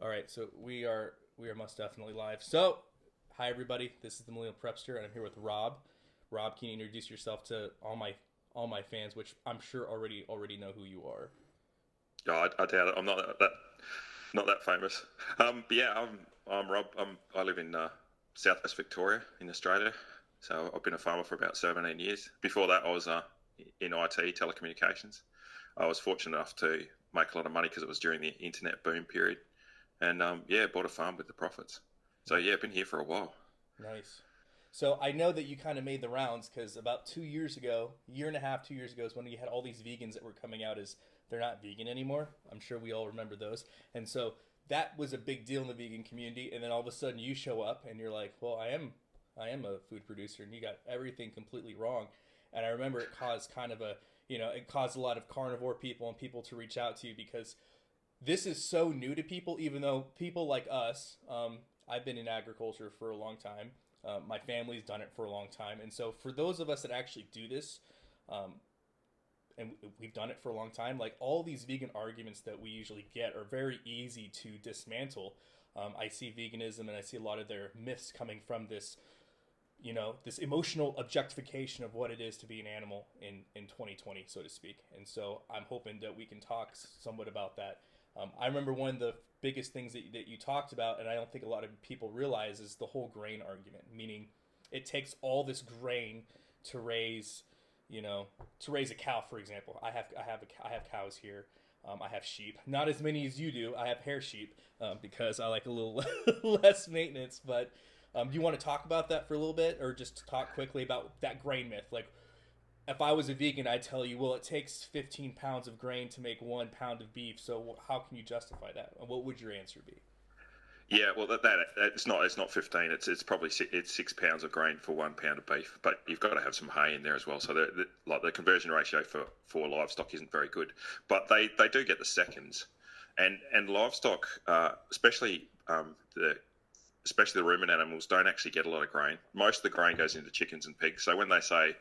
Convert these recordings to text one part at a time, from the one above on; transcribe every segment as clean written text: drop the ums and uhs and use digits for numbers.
All right, so we are most definitely live. So, hi everybody. This is the Millennial Prepster, and I'm here with Rob. Rob, can you introduce yourself to all my fans, which I'm sure already know who you are? Oh, I doubt it. I'm not that famous. But yeah, I'm Rob. I live in Southwest Victoria in Australia. So I've been a farmer for about 17 years. Before that, I was in IT, telecommunications. I was fortunate enough to make a lot of money because it was during the internet boom period, and yeah, bought a farm with the profits. So yeah, been here for a while. Nice. So I know that you kind of made the rounds because about 2 years ago, year and a half, 2 years ago is when you had all these vegans that were coming out as they're not vegan anymore. I'm sure we all remember those. And so that was a big deal in the vegan community. And then all of a sudden you show up and you're like, well, I am a food producer, and you got everything completely wrong. And I remember it caused kind of it caused a lot of carnivore people and people to reach out to you because this is so new to people, even though people like us, I've been in agriculture for a long time. My family's done it for a long time. And so for those of us that actually do this, um, and we've done it for a long time, like all these vegan arguments that we usually get are very easy to dismantle. I see veganism and I see a lot of their myths coming from this emotional objectification of what it is to be an animal in 2020, so to speak. And so I'm hoping that we can talk somewhat about that. I remember one of the biggest things that you talked about, and I don't think a lot of people realize, is the whole grain argument, meaning it takes all this grain to raise, to raise a cow, for example. I have cows here. I have sheep, not as many as you do. I have hair sheep because I like a little less maintenance. But do you want to talk about that for a little bit, or just talk quickly about that grain myth? Like, if I was a vegan, I'd tell you, well, it takes 15 pounds of grain to make 1 pound of beef. So how can you justify that? What would your answer be? Yeah, well, that it's not 15. It's probably it's 6 pounds of grain for 1 pound of beef, but you've got to have some hay in there as well. So like the conversion ratio for livestock isn't very good, but they do get the seconds, and livestock, the especially the ruminant animals, don't actually get a lot of grain. Most of the grain goes into chickens and pigs. So when they say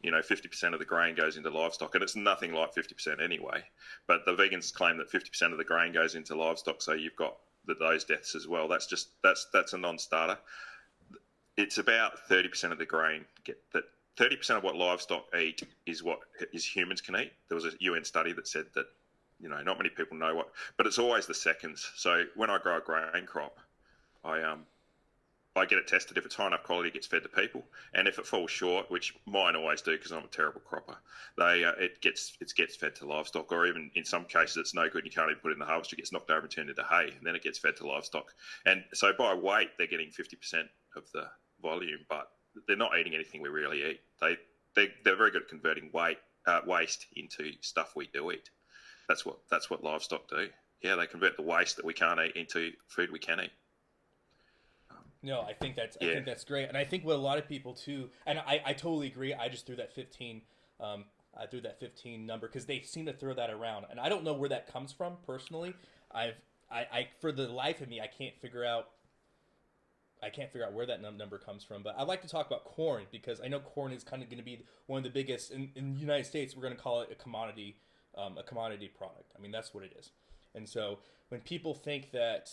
50% of the grain goes into livestock, and it's nothing like 50% anyway. But the vegans claim that 50% of the grain goes into livestock, so you've got those deaths as well. That's a non-starter. It's about 30% of the grain get that. 30% of what livestock eat is what is humans can eat. There was a UN study that said that not many people know what, but it's always the seconds. So when I grow a grain crop, I get it tested. If it's high enough quality, it gets fed to people, and if it falls short, which mine always do because I'm a terrible cropper, it gets fed to livestock, or even in some cases it's no good. You can't even put it in the harvester; it gets knocked over and turned into hay, and then it gets fed to livestock. And so by weight, they're getting 50% of the volume, but they're not eating anything we really eat. They're very good at converting waste into stuff we do eat. That's what livestock do. Yeah, they convert the waste that we can't eat into food we can eat. No, I Yeah. think that's great, and I think what a lot of people too, and I totally agree. I just threw that 15, I threw that 15 number because they seem to throw that around, and I don't know where that comes from personally. I for the life of me, I can't figure out where that number comes from. But I'd like to talk about corn because I know corn is kind of going to be one of the biggest in the United States. We're going to call it a commodity product. I mean, that's what it is. And so when people think that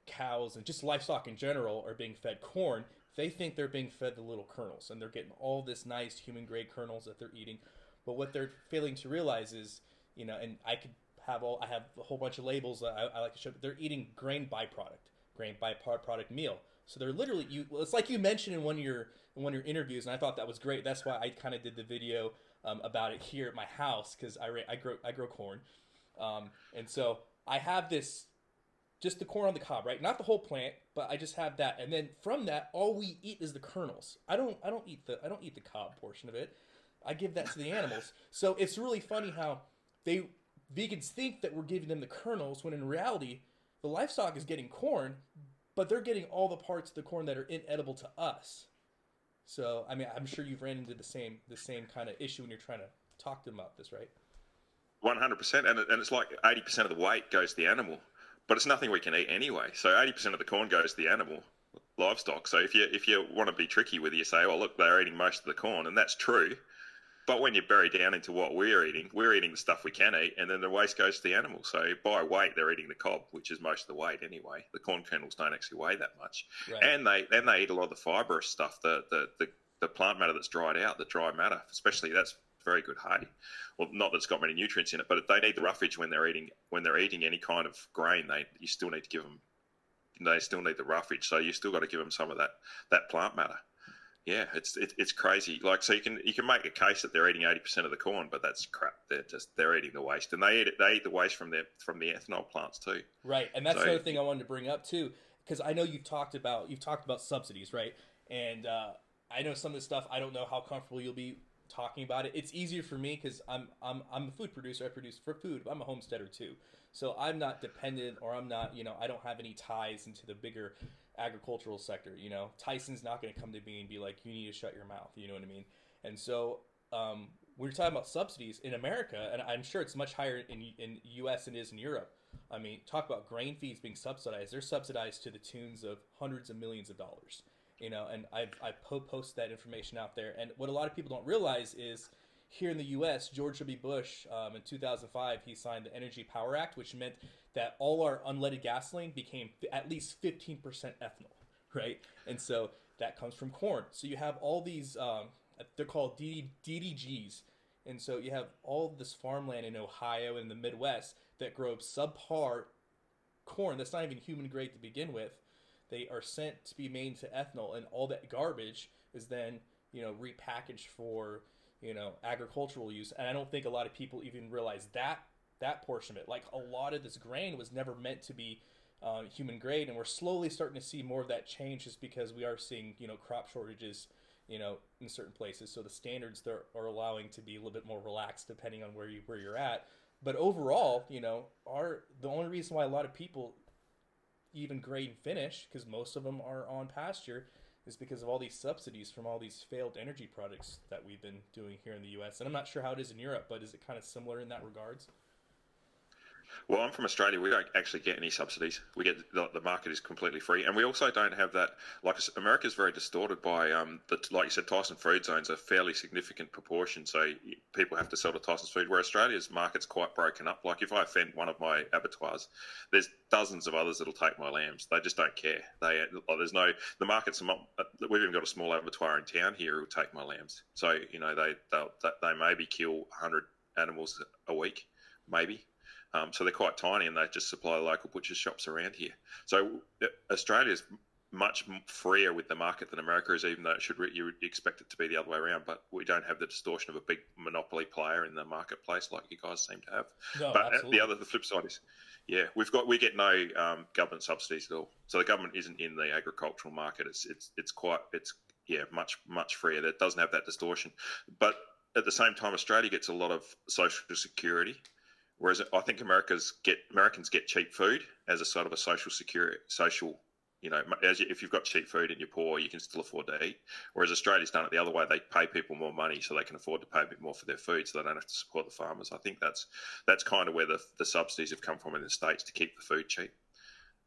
cows and just livestock in general are being fed corn, they think they're being fed the little kernels and they're getting all this nice human grade kernels that they're eating. But what they're failing to realize is, and I have a whole bunch of labels that I like to show. They're eating grain byproduct meal. So they're literally It's like you mentioned in one of your interviews, and I thought that was great. That's why I kind of did the video about it here at my house because I grow corn, and so I have this just the corn on the cob, right? Not the whole plant, but I just have that, and then from that, all we eat is the kernels. I don't eat the cob portion of it. I give that to the animals. So it's really funny how they vegans think that we're giving them the kernels when in reality the livestock is getting corn, but they're getting all the parts of the corn that are inedible to us. So I mean, I'm sure you've ran into the same kind of issue when you're trying to talk to them about this, right? 100%, and it's like 80% of the weight goes to the animal, but it's nothing we can eat anyway. So 80% of the corn goes to the animal, livestock. So if you want to be tricky with it, you say, "Oh, look, they're eating most of the corn," and that's true. But when you bury down into what we're eating the stuff we can eat, and then the waste goes to the animals. So by weight, they're eating the cob, which is most of the weight anyway. The corn kernels don't actually weigh that much, Right. and they eat a lot of the fibrous stuff, the plant matter that's dried out, the dry matter, especially. That's very good hay. Well, not that it's got many nutrients in it, but they need the roughage when they're eating any kind of grain. You still need to give them. They still need the roughage, so you still got to give them some of that plant matter. Yeah, it's crazy. Like, so you can make a case that they're eating 80% of the corn, but that's crap. They're eating the waste, and they eat the waste from the ethanol plants too. Right, and that's the other thing I wanted to bring up too, because I know you've talked about subsidies, right? And I know some of the stuff. I don't know how comfortable you'll be talking about it. It's easier for me because I'm a food producer. I produce for food, but I'm a homesteader too, so I'm not dependent, or I'm not, I don't have any ties into the bigger agricultural sector. Tyson's not going to come to me and be like, you need to shut your mouth. You know what I mean? And so we're talking about subsidies in America, and I'm sure it's much higher in U.S. than it is in Europe. I mean, talk about grain feeds being subsidized. They're subsidized to the tunes of hundreds of millions of dollars. And I post that information out there. And what a lot of people don't realize is here in the U.S., George W. Bush, in 2005, he signed the Energy Power Act, which meant that all our unleaded gasoline became at least 15% ethanol, right? And so that comes from corn. So you have all these, they're called DDGs. And so you have all this farmland in Ohio and the Midwest that grow subpar corn that's not even human grade to begin with. They are sent to be made into ethanol, and all that garbage is then, repackaged for, agricultural use. And I don't think a lot of people even realize that portion of it. Like, a lot of this grain was never meant to be human grade, and we're slowly starting to see more of that change just because we are seeing, crop shortages, in certain places. So the standards there are allowing to be a little bit more relaxed depending on where you're at. But overall, the only reason why a lot of people even grade and finish, because most of them are on pasture, is because of all these subsidies from all these failed energy projects that we've been doing here in the U.S. And I'm not sure how it is in Europe, but is it kind of similar in that regards? Well, I'm from Australia. We don't actually get any subsidies. We get the market is completely free, and we also don't have that. Like, America is very distorted by like you said, Tyson food zones are fairly significant proportion. So people have to sell to Tyson's food. Where Australia's market's quite broken up. Like, if I offend one of my abattoirs, there's dozens of others that'll take my lambs. They just don't care. The market's not. We've even got a small abattoir in town here who'll take my lambs. So they maybe kill 100 animals a week, maybe. So they're quite tiny, and they just supply local butcher shops around here. So Australia's much freer with the market than America is, even though you would expect it to be the other way around. But we don't have the distortion of a big monopoly player in the marketplace like you guys seem to have. No, but absolutely. The flip side is, yeah, we get no government subsidies at all. So the government isn't in the agricultural market. It's much freer. That doesn't have that distortion. But at the same time, Australia gets a lot of social security. Whereas I think Americans get cheap food as a sort of a if you've got cheap food and you're poor, you can still afford to eat. Whereas Australia's done it the other way. They pay people more money so they can afford to pay a bit more for their food, so they don't have to support the farmers. I think that's kind of where the subsidies have come from in the States, to keep the food cheap.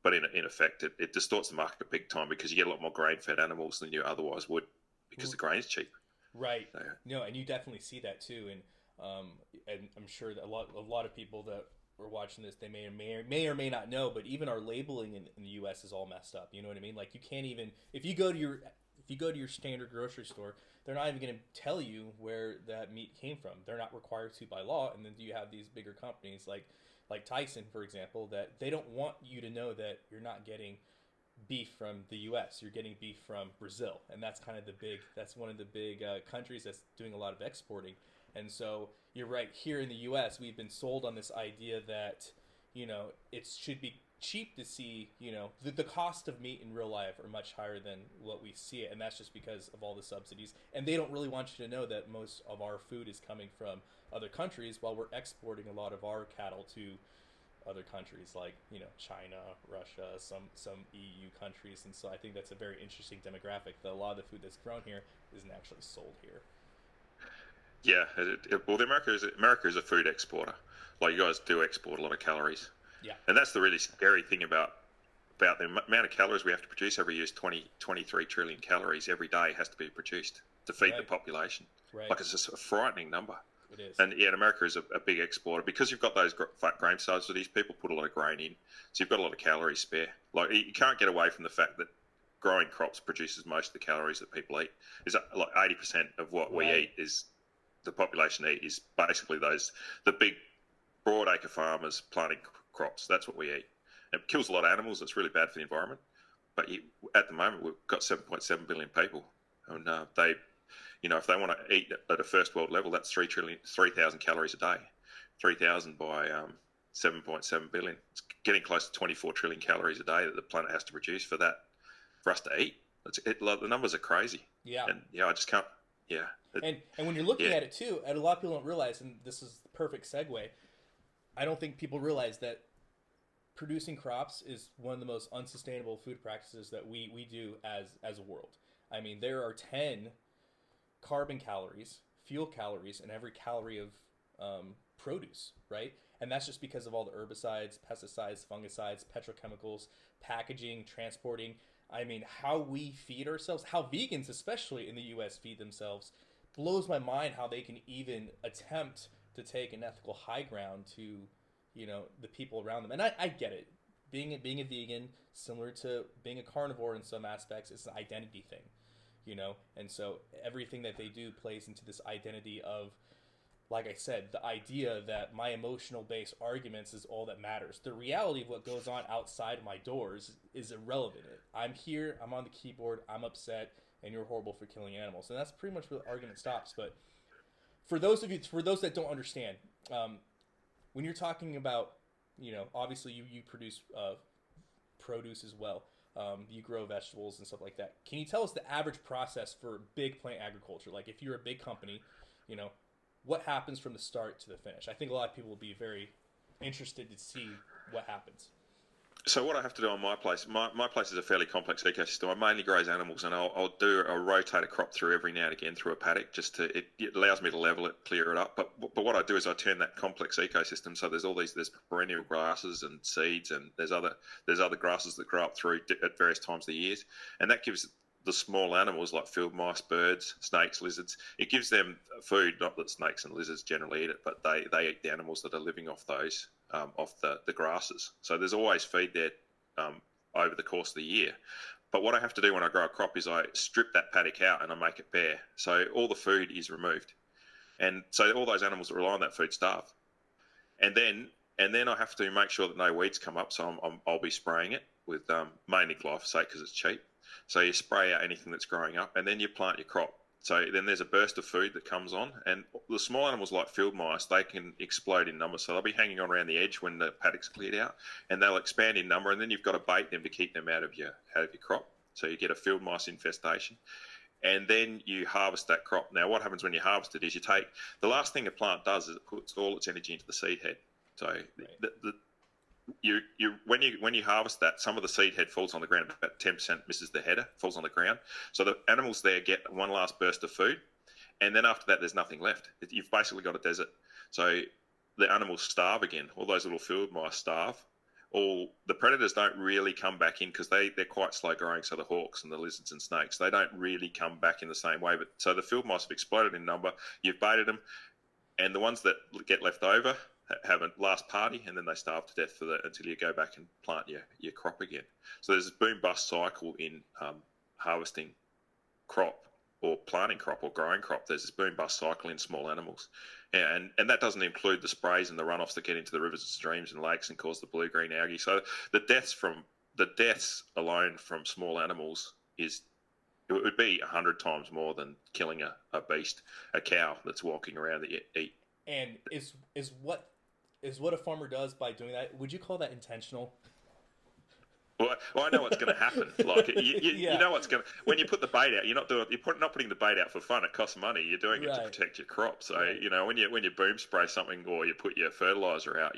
But in effect, it distorts the market big time, because you get a lot more grain-fed animals than you otherwise would, because the grain's cheap. Right. So, no, and you definitely see that too. And I'm sure that a lot of people that are watching this, they may or may not know, but even our labeling in the U.S. is all messed up. You know what I mean? Like, you can't even, if you go to your standard grocery store, they're not even going to tell you where that meat came from. They're not required to by law. And then you have these bigger companies like Tyson, for example, that they don't want you to know that you're not getting beef from the U.S. You're getting beef from Brazil, and that's one of the big countries that's doing a lot of exporting. And so you're right, here in the U.S., we've been sold on this idea that, it should be cheap to see, the cost of meat in real life are much higher than what we see it. And that's just because of all the subsidies. And they don't really want you to know that most of our food is coming from other countries, while we're exporting a lot of our cattle to other countries like, China, Russia, some EU countries. And so I think that's a very interesting demographic, that a lot of the food that's grown here isn't actually sold here. Yeah, America is a food exporter. Like, you guys do export a lot of calories. Yeah. And that's the really scary thing about about the amount of calories we have to produce every year is 23 trillion calories every day has to be produced to feed the population. Right. Like, it's just a frightening number. It is. And yeah, America is a big exporter because you've got those fat grain subsidies. People put a lot of grain in, so you've got a lot of calories spare. Like, you can't get away from the fact that growing crops produces most of the calories that people eat. Is like 80% of what we eat is the population eat is basically the big broadacre farmers planting crops. That's what we eat. It kills a lot of animals. It's really bad for the environment. But at the moment, we've got 7.7 billion people, and they, if they want to eat at a first world level, that's 3,000 calories a day. 3,000 by 7.7 billion. It's getting close to 24 trillion calories a day that the planet has to produce for us to eat. The numbers are crazy. Yeah. And I just can't. Yeah. And when you're looking at it too, and a lot of people don't realize, and this is the perfect segue, I don't think people realize that producing crops is one of the most unsustainable food practices that we do as a world. I mean, there are 10 carbon calories, fuel calories, in every calorie of produce, right? And that's just because of all the herbicides, pesticides, fungicides, petrochemicals, packaging, transporting. I mean, how we feed ourselves, how vegans, especially in the U.S., feed themselves, blows my mind how they can even attempt to take an ethical high ground to, the people around them. And I get it. Being a vegan, similar to being a carnivore in some aspects, is an identity thing, And so everything that they do plays into this identity of, like I said, the idea that my emotional-based arguments is all that matters. The reality of what goes on outside my doors is irrelevant. I'm here, I'm on the keyboard, I'm upset, and you're horrible for killing animals. And that's pretty much where the argument stops. But for those that don't understand, when you're talking about, obviously you produce produce as well. You grow vegetables and stuff like that. Can you tell us the average process for big plant agriculture? Like, if you're a big company, what happens from the start to the finish? I think a lot of people will be very interested to see what happens. So what I have to do on my place, my place is a fairly complex ecosystem. I mainly graze animals, and I'll rotate a crop through every now and again through a paddock. It allows me to level it, clear it up. But what I do is I turn that complex ecosystem. So there's perennial grasses and seeds, and there's other grasses that grow up through at various times of the years, and that gives the small animals like field mice, birds, snakes, lizards. It gives them food. Not that snakes and lizards generally eat it, but they eat the animals that are living off those. Off the grasses. So there's always feed there over the course of the year. But what I have to do when I grow a crop is I strip that paddock out and I make it bare. So all the food is removed. And so all those animals that rely on that food starve. And then I have to make sure that no weeds come up. So I'll be spraying it with mainly glyphosate because it's cheap. So you spray out anything that's growing up and then you plant your crop. So then there's a burst of food that comes on, and the small animals like field mice, they can explode in number. So they'll be hanging on around the edge when the paddock's cleared out, and they'll expand in number. And then you've got to bait them to keep them out of your crop. So you get a field mice infestation, and then you harvest that crop. Now, what happens when you harvest it is the last thing a plant does is it puts all its energy into the seed head. So when you harvest that, some of the seed head falls on the ground. About 10% misses the header, falls on the ground. So the animals there get one last burst of food, and then after that, there's nothing left. You've basically got a desert. So the animals starve again. All those little field mice starve. All the predators don't really come back in because they're quite slow growing. So the hawks and the lizards and snakes, they don't really come back in the same way. But so the field mice have exploded in number. You've baited them, and the ones that get left over have a last party, and then they starve to death until you go back and plant your crop again. So there's a boom-bust cycle in harvesting crop or planting crop or growing crop. There's this boom-bust cycle in small animals. And that doesn't include the sprays and the runoffs that get into the rivers and streams and lakes and cause the blue-green algae. So the deaths alone from small animals it would be 100 times more than killing a beast, a cow that's walking around that you eat. And is what a farmer does by doing that, would you call that intentional? Well, I know what's going to happen. Like you know what's going to, when you put the bait out, you're not putting the bait out for fun. It costs money. You're doing it to protect your crop. So when you boom spray something or you put your fertilizer out,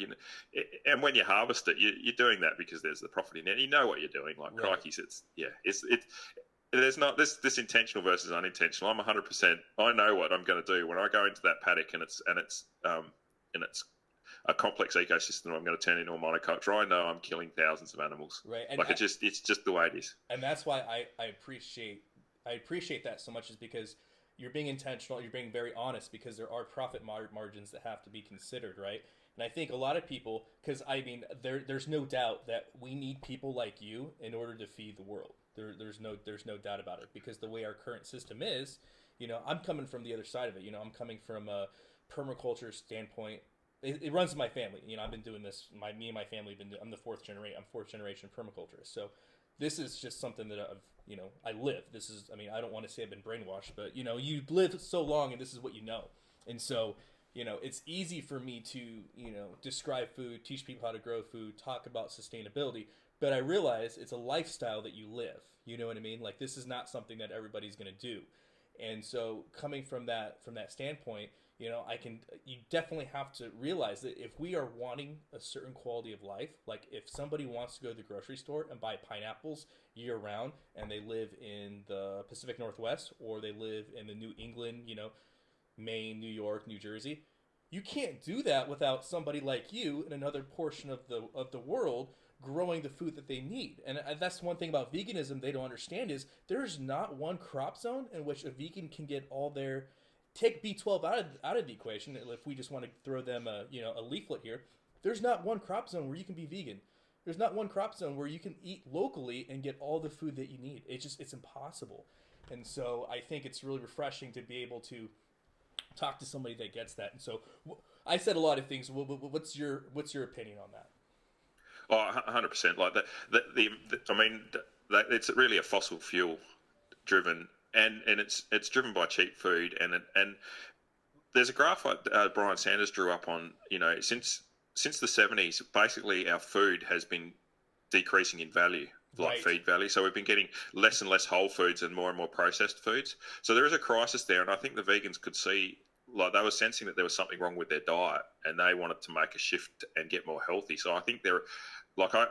and when you harvest it, you're doing that because there's the profit in it. You know what you're doing. Like crikeys, there's not this intentional versus unintentional. I'm 100%. I know what I'm going to do when I go into that paddock and it's a complex ecosystem I'm going to turn into a monoculture, I know I'm killing thousands of animals. Right. And like it's just the way it is. And that's why I appreciate that so much, is because you're being intentional, you're being very honest, because there are profit margins that have to be considered, right? And I think a lot of people, because I mean, there's no doubt that we need people like you in order to feed the world. There's no doubt about it, because the way our current system is, I'm coming from the other side of it. I'm coming from a permaculture standpoint. It runs in my family. I've been doing this. Me and my family have been. I'm the fourth generation permaculturist. So this is just something that I live. This is. I mean, I don't want to say I've been brainwashed, but you live so long, and this is what you know. And so it's easy for me to describe food, teach people how to grow food, talk about sustainability. But I realize it's a lifestyle that you live. You know what I mean? Like, this is not something that everybody's going to do. And so coming from that standpoint, you definitely have to realize that if we are wanting a certain quality of life, like if somebody wants to go to the grocery store and buy pineapples year round, and they live in the Pacific Northwest, or they live in the New England, Maine, New York, New Jersey, you can't do that without somebody like you in another portion of the world growing the food that they need. And that's one thing about veganism they don't understand, is there's not one crop zone in which a vegan can get all their, take B12 out of the equation. If we just want to throw them a leaflet here, there's not one crop zone where you can be vegan. There's not one crop zone where you can eat locally and get all the food that you need. It's impossible. And so I think it's really refreshing to be able to talk to somebody that gets that. And so I said a lot of things. What's your opinion on that? Oh, 100%. Like it's really a fossil fuel driven, and it's driven by cheap food, and there's a graph Brian Sanders drew up on, since the 70s, basically our food has been decreasing in value, like feed value. So we've been getting less and less whole foods and more processed foods. So there is a crisis there, and I think the vegans could see, like, they were sensing that there was something wrong with their diet, and they wanted to make a shift and get more healthy. So I think I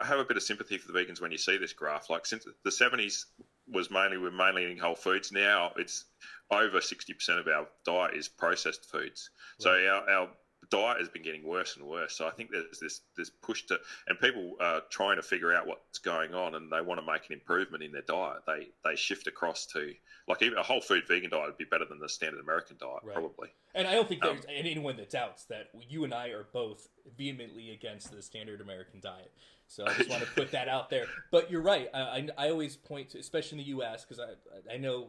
have a bit of sympathy for the vegans when you see this graph. Like, since the 70s we're mainly eating whole foods. Now it's over 60% of our diet is processed foods. Right. So our diet has been getting worse and worse. So I think there's this push to, and people are trying to figure out what's going on, and they want to make an improvement in their diet. They shift across to, like, even a whole food vegan diet would be better than the standard American diet, right, probably. And I don't think there's anyone that doubts that you and I are both vehemently against the standard American diet. So I just want to put that out there. But you're right. I always point to, especially in the U.S., because I know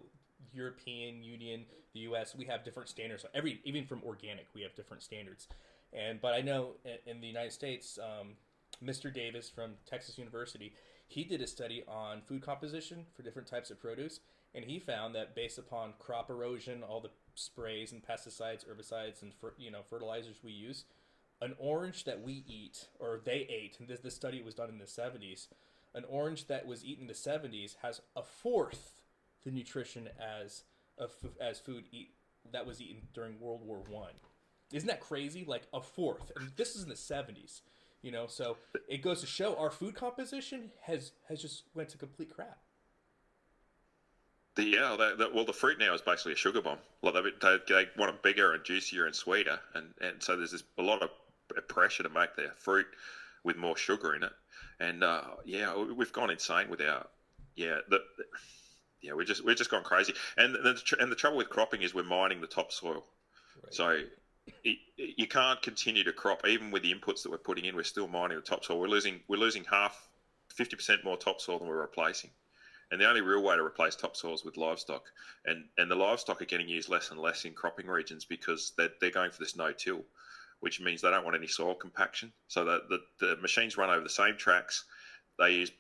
European Union, the U.S., we have different standards. So even from organic, we have different standards. But I know in the United States, Mr. Davis from Texas University, he did a study on food composition for different types of produce, and he found that based upon crop erosion, all the sprays and pesticides, herbicides, and fertilizers we use, an orange that we eat, or they ate, and this study was done in the 70s, an orange that was eaten in the 70s has a fourth the nutrition as food that was eaten during World War I. Isn't that crazy? Like a fourth. And this is in the 70s. So it goes to show our food composition has just went to complete crap. The fruit now is basically a sugar bomb. Like they want it bigger and juicier and sweeter, and so there's a lot of pressure to make their fruit with more sugar in it. And we've gone insane with our we're just gone crazy. And the trouble with cropping is we're mining the topsoil. Right. So you can't continue to crop even with the inputs that we're putting in. We're still mining the topsoil. We're losing 50% more topsoil than we're replacing. And the only real way to replace topsoil is with livestock. And the livestock are getting used less and less in cropping regions because they're going for this no-till, which means they don't want any soil compaction. So the machines run over the same tracks. They use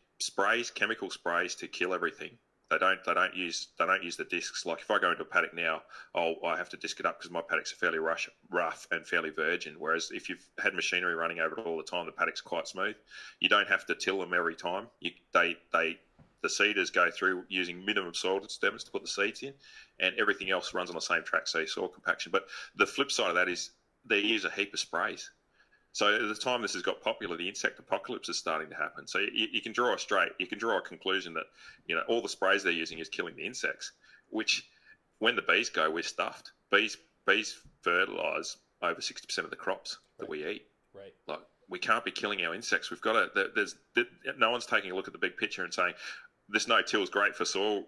chemical sprays to kill everything. They don't use the discs. Like if I go into a paddock now, I have to disc it up because my paddocks are fairly rough and fairly virgin. Whereas if you've had machinery running over it all the time, the paddock's quite smooth. You don't have to till them every time. The seeders go through using minimum soil disturbance to put the seeds in, and everything else runs on the same track, so soil compaction. But the flip side of that is they use a heap of sprays. So at the time this has got popular, the insect apocalypse is starting to happen. So you can draw a conclusion that all the sprays they're using is killing the insects, which when the bees go, we're stuffed. Bees fertilise over 60% of the crops that we eat. Right. Like, we can't be killing our insects. We've got to. No one's taking a look at the big picture and saying this no-till is great for soil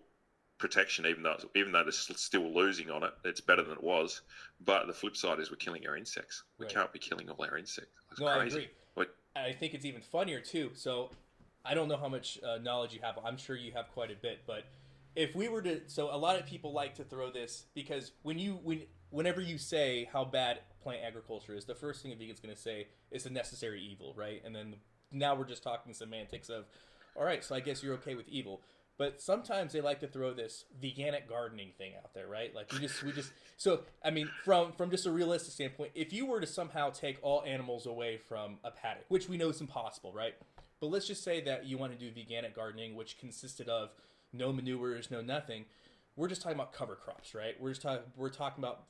protection, even though they're still losing on it. It's better than it was. But the flip side is we're killing our insects. We can't be killing all our insects. It's crazy. I agree. I think it's even funnier too. So I don't know how much knowledge you have. I'm sure you have quite a bit. But if we were to, so a lot of people like to throw this because whenever you say how bad plant agriculture is, the first thing a vegan's going to say is a necessary evil, right? And then now we're just talking semantics of, all right, so I guess you're okay with evil. But sometimes they like to throw this veganic gardening thing out there, right? Like we just. So I mean, from just a realistic standpoint, if you were to somehow take all animals away from a paddock, which we know is impossible, right? But let's just say that you want to do veganic gardening, which consisted of no manures, no nothing. We're just talking about cover crops, right? We're talking about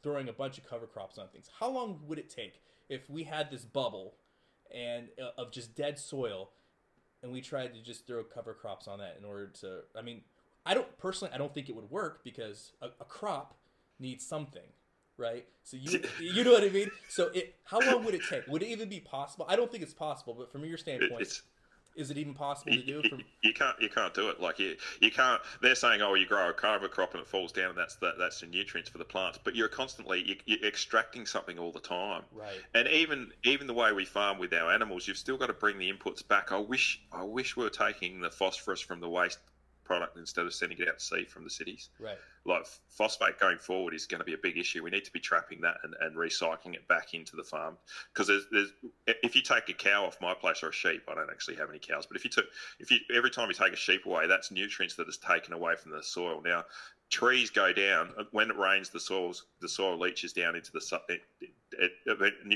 throwing a bunch of cover crops on things. How long would it take if we had this bubble and of just dead soil? And we tried to just throw cover crops on that in order to, I mean, I don't think it would work because a crop needs something, right? So you know what I mean? So how long would it take? Would it even be possible? I don't think it's possible, but from your standpoint, is it even possible to do? You can't do it. Like you can't. They're saying, oh, you grow a cover crop and it falls down, and that's the nutrients for the plants. But you're constantly you're extracting something all the time. Right. And even the way we farm with our animals, you've still got to bring the inputs back. I wish we were taking the phosphorus from the waste product instead of sending it out to sea from the cities. Right. Like phosphate going forward is going to be a big issue. We need to be trapping that and recycling it back into the farm. Because if you take a cow off my place or a sheep, I don't actually have any cows, but every time you take a sheep away, that's nutrients that is taken away from the soil. Now, trees go down when it rains. The soil leaches down into the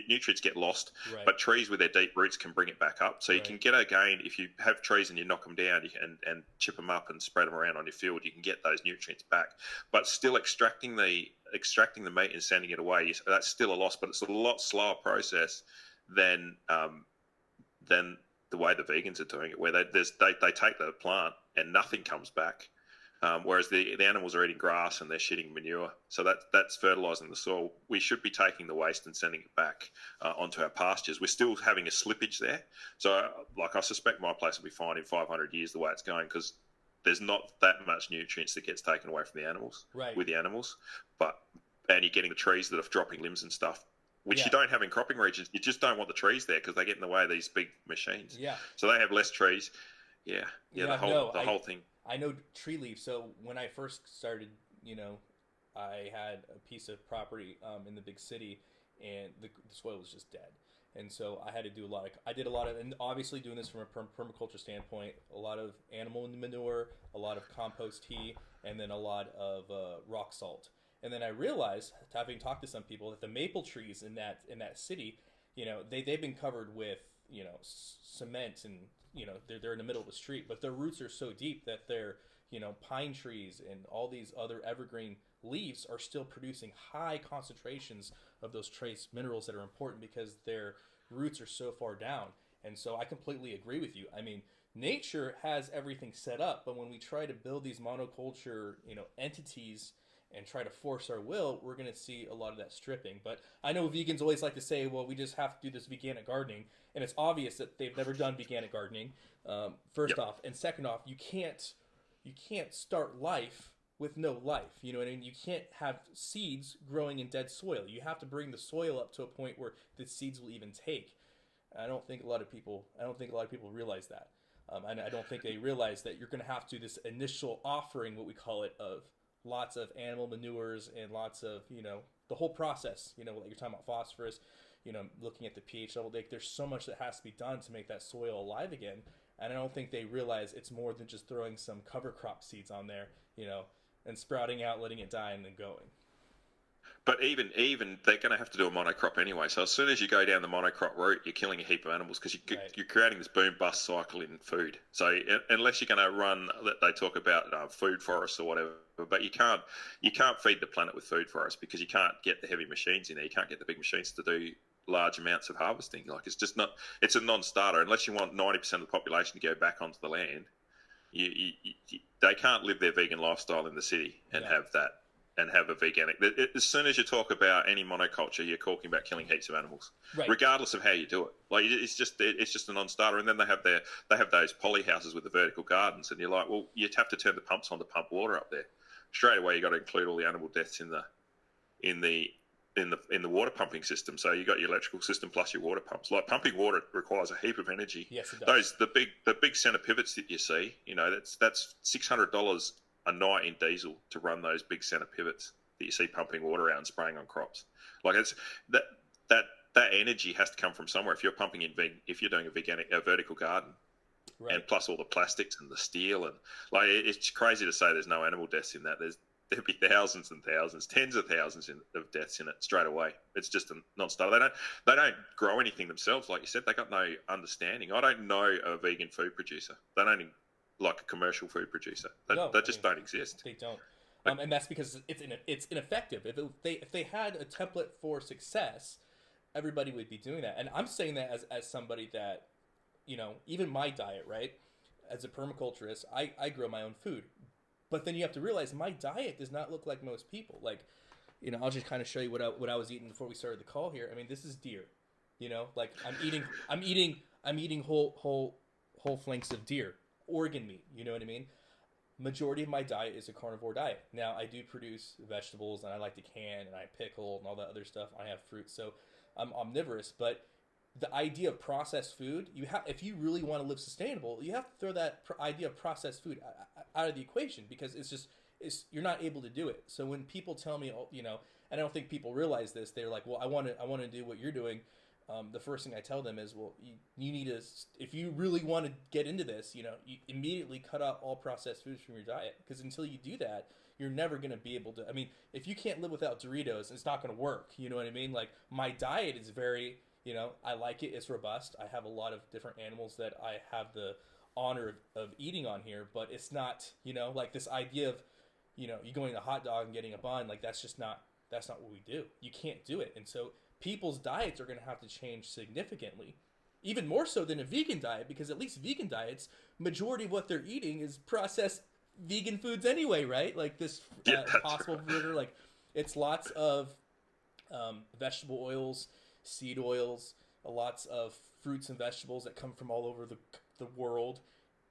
nutrients get lost. Right. But trees with their deep roots can bring it back up. So you can get a gain if you have trees and you knock them down and chip them up and spread them around on your field. You can get those nutrients back. But still extracting the meat and sending it away, that's still a loss. But it's a lot slower process than the way the vegans are doing it, where they take the plant and nothing comes back. Whereas the animals are eating grass and they're shitting manure. So that's fertilising the soil. We should be taking the waste and sending it back onto our pastures. We're still having a slippage there. So I suspect my place will be fine in 500 years the way it's going, because there's not that much nutrients that gets taken away from the animals, with the animals. And you're getting the trees that are dropping limbs and stuff, which you don't have in cropping regions. You just don't want the trees there because they get in the way of these big machines. Yeah. So they have less trees. The whole thing. I know tree leaf. So when I first started, I had a piece of property in the big city, and the soil was just dead. And so I had to do and obviously doing this from a permaculture standpoint, a lot of animal manure, a lot of compost tea, and then a lot of rock salt. And then I realized, having talked to some people, that the maple trees in that city, they've been covered with cement, and they're in the middle of the street, but their roots are so deep that their pine trees and all these other evergreen leaves are still producing high concentrations of those trace minerals that are important because their roots are so far down. And so I completely agree with you. I mean, nature has everything set up, but when we try to build these monoculture entities and try to force our will, we're going to see a lot of that stripping. But I know vegans always like to say, well, we just have to do this veganic gardening. And it's obvious that they've never done veganic gardening, first off. And second off, you can't start life with no life. You know what I mean? You can't have seeds growing in dead soil. You have to bring the soil up to a point where the seeds will even take. I don't think a lot of people realize that. And I don't think they realize that you're going to have to do this initial offering, what we call it, of lots of animal manures and lots of, the whole process, like you're talking about phosphorus, looking at the pH level. There's so much that has to be done to make that soil alive again. And I don't think they realize it's more than just throwing some cover crop seeds on there, and sprouting out, letting it die, and then going. But even they're going to have to do a monocrop anyway. So as soon as you go down the monocrop route, you're killing a heap of animals because you're creating this boom bust cycle in food. So unless you're going to run, they talk about food forests or whatever, but you can't feed the planet with food forests because you can't get the heavy machines in there. You can't get the big machines to do large amounts of harvesting. Like it's a non-starter unless you want 90% of the population to go back onto the land. They can't live their vegan lifestyle in the city and have that and have a veganic. As soon as you talk about any monoculture, you're talking about killing heaps of animals, Right. regardless of how you do it. Like it's just a non-starter. And then they have those poly houses with the vertical gardens, and you're like, well, you'd have to turn the pumps on to pump water up there. Straight away, you got to include all the animal deaths in the water pumping system. So you got your electrical system plus your water pumps. Like pumping water requires a heap of energy. Yes, it does. The big center pivots that you see, that's $600 a night in diesel to run those big center pivots that you see pumping water out and spraying on crops. Like it's that energy has to come from somewhere. If you're pumping if you're doing a vertical garden, right. And plus all the plastics and the steel, and like it's crazy to say there's no animal deaths in that. There'd be thousands and thousands, tens of thousands of deaths in it straight away. It's just a non-starter. They don't grow anything themselves, like you said. They got no understanding. I don't know a vegan food producer. They don't like a commercial food producer. They just don't exist. They don't, and that's because it's ineffective. If they had a template for success, everybody would be doing that. And I'm saying that as somebody that, even my diet, right? As a permaculturist, I grow my own food. But then you have to realize my diet does not look like most people. Like, I'll just kind of show you what I was eating before we started the call here. I mean, this is deer. Like I'm eating whole flanks of deer, organ meat. You know what I mean? Majority of my diet is a carnivore diet. Now I do produce vegetables, and I like to can, and I pickle and all that other stuff. I have fruit, so I'm omnivorous. But the idea of processed food, if you really want to live sustainable, you have to throw that idea of processed food out of the equation, because you're not able to do it. So when people tell me, and I don't think people realize this, they're like, well, I want to do what you're doing. The first thing I tell them is, well, you need to, if you really want to get into this, you immediately cut out all processed foods from your diet, because until you do that, you're never going to be able to. I mean, if you can't live without Doritos, it's not going to work. You know what I mean? Like, my diet is very, I like it. It's robust. I have a lot of different animals that I have the honor of eating on here, but it's not, like this idea of, you going to a hot dog and getting a bun, like that's not what we do. You can't do it. And so people's diets are going to have to change significantly, even more so than a vegan diet, because at least vegan diets, majority of what they're eating is processed vegan foods anyway, right? Like this Impossible Burger, like it's lots of vegetable oils, seed oils, lots of fruits and vegetables that come from all over the world,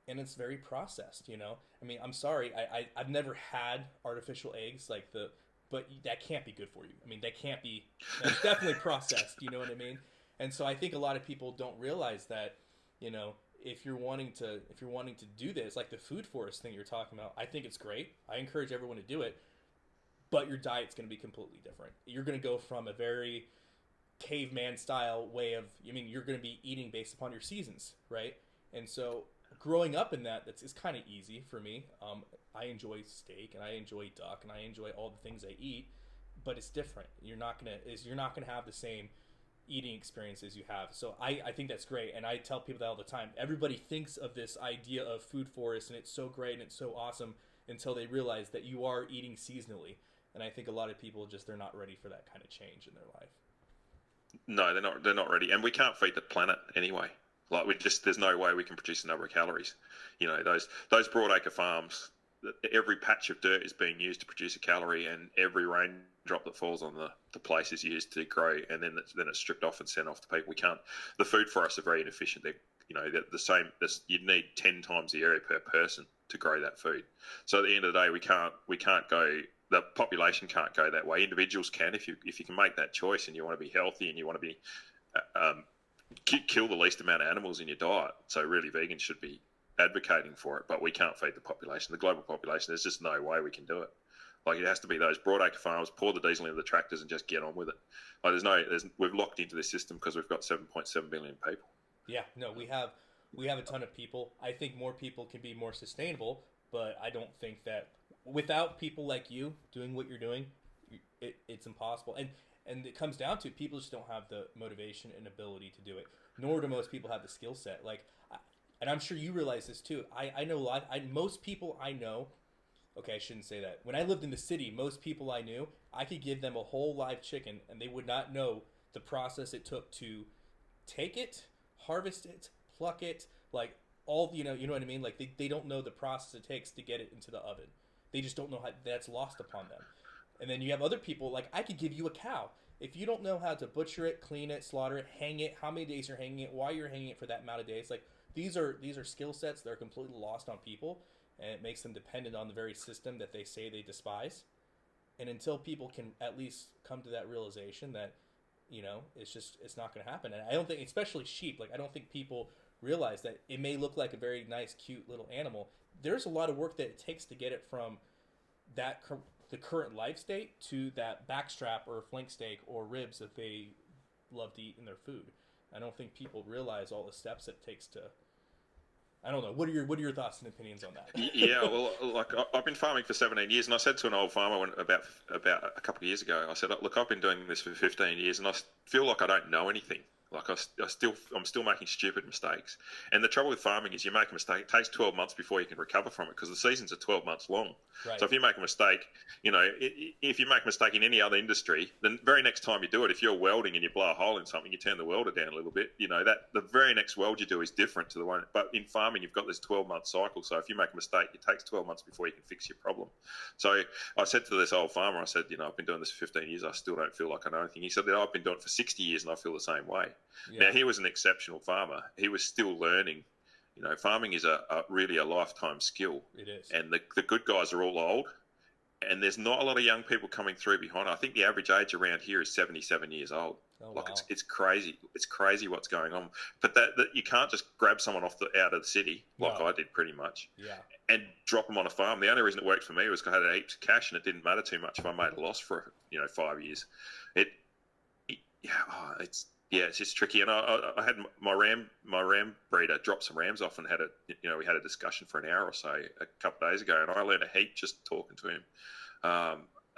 and it's very processed. I mean, I'm sorry, I've never had artificial eggs, but that can't be good for you. I mean, that's definitely processed. You know what I mean? And so I think a lot of people don't realize that, if you're wanting to do this, like the food forest thing you're talking about, I think it's great. I encourage everyone to do it, but your diet's going to be completely different. You're going to go from a very caveman style way of, you're going to be eating based upon your seasons, right? And so growing up in it's kind of easy for me. I enjoy steak, and I enjoy duck, and I enjoy all the things I eat, but it's different. You're not gonna have the same eating experience as you have. So I think that's great, and I tell people that all the time. Everybody thinks of this idea of food forest, and it's so great and it's so awesome until they realize that you are eating seasonally. And I think a lot of people they're not ready for that kind of change in their life. No, they're not ready, and we can't feed the planet anyway. Like there's no way we can produce a number of calories. Those broadacre farms, every patch of dirt is being used to produce a calorie, and every raindrop that falls on the place is used to grow, and then it's stripped off and sent off to people. We can't. The food forests are very inefficient. They're the same. You'd need 10 times the area per person to grow that food. So at the end of the day, we can't go. The population can't go that way. Individuals can if you can make that choice, and you want to be healthy, and you want to be kill the least amount of animals in your diet. So really, vegans should be advocating for it, but we can't feed the population, the global population. There's just no way we can do it. Like, it has to be those broadacre farms, pour the diesel into the tractors, and just get on with it. Like, we've locked into this system because we've got 7.7 billion people. Yeah, no, we have a ton of people. I think more people can be more sustainable, but I don't think that without people like you doing what you're doing, it's impossible. And it comes down to people just don't have the motivation and ability to do it. Nor do most people have the skill set. Like, and I'm sure you realize this too. I know most people I know. Okay, I shouldn't say that. When I lived in the city, most people I knew, I could give them a whole live chicken, and they would not know the process it took to take it, harvest it, pluck it, like all you know what I mean. Like they don't know the process it takes to get it into the oven. They just don't know how that's lost upon them. And then you have other people, like I could give you a cow. If you don't know how to butcher it, clean it, slaughter it, hang it, how many days you're hanging it, why you're hanging it for that amount of days, like these are skill sets that are completely lost on people, and it makes them dependent on the very system that they say they despise. And until people can at least come to that realization that, it's not going to happen. And I don't think, especially sheep, like I don't think people realize that it may look like a very nice, cute little animal. There's a lot of work that it takes to get it from the current life state to that backstrap or flank steak or ribs that they love to eat in their food. I don't think people realize all the steps it takes to. I don't know. What are your thoughts and opinions on that? Yeah, well, like I've been farming for 17 years, and I said to an old farmer about a couple of years ago, I said, look, I've been doing this for 15 years, and I feel like I don't know anything. Like I'm still making stupid mistakes. And the trouble with farming is you make a mistake, it takes 12 months before you can recover from it because the seasons are 12 months long. Right. So if you make a mistake, if you make a mistake in any other industry, then very next time you do it, if you're welding and you blow a hole in something, you turn the welder down a little bit, that the very next weld you do is different to the one. But in farming, you've got this 12-month cycle. So if you make a mistake, it takes 12 months before you can fix your problem. So I said to this old farmer, I said, I've been doing this for 15 years. I still don't feel like I know anything. He said that I've been doing it for 60 years and I feel the same way. Yeah. Now, he was an exceptional farmer. He was still learning. Farming is really a lifetime skill. It is. And the good guys are all old, and there's not a lot of young people coming through behind. I think the average age around here is 77 years old. Oh, like wow. It's crazy. It's crazy what's going on. But that you can't just grab someone out of the city like I did pretty much. Yeah. And drop them on a farm. The only reason it worked for me was because I had heaps of cash, and it didn't matter too much if I made a loss for 5 years. It's just tricky. And I had my ram breeder drop some rams off and we had a discussion for an hour or so a couple of days ago, and I learned a heap just talking to him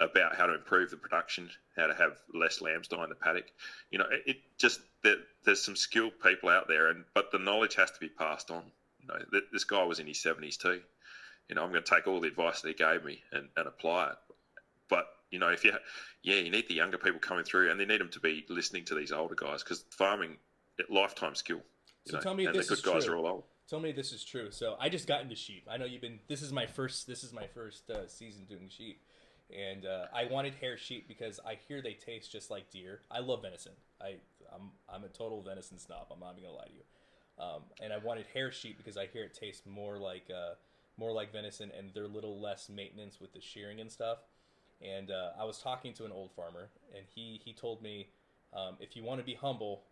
about how to improve the production, how to have less lambs die in the paddock. There's some skilled people out there, but the knowledge has to be passed on. This guy was in his 70s too. I'm going to take all the advice that he gave me and apply it. But you need the younger people coming through, and they need them to be listening to these older guys because farming, lifetime skill. So tell me if this is true. And the good guys are all old. Tell me this is true. So I just got into sheep. I know you've been. This is my first season doing sheep, and I wanted hair sheep because I hear they taste just like deer. I love venison. I'm a total venison snob. I'm not even gonna lie to you. And I wanted hair sheep because I hear it tastes more like venison, and they're a little less maintenance with the shearing and stuff. And I was talking to an old farmer, and he told me, if you want to be humble,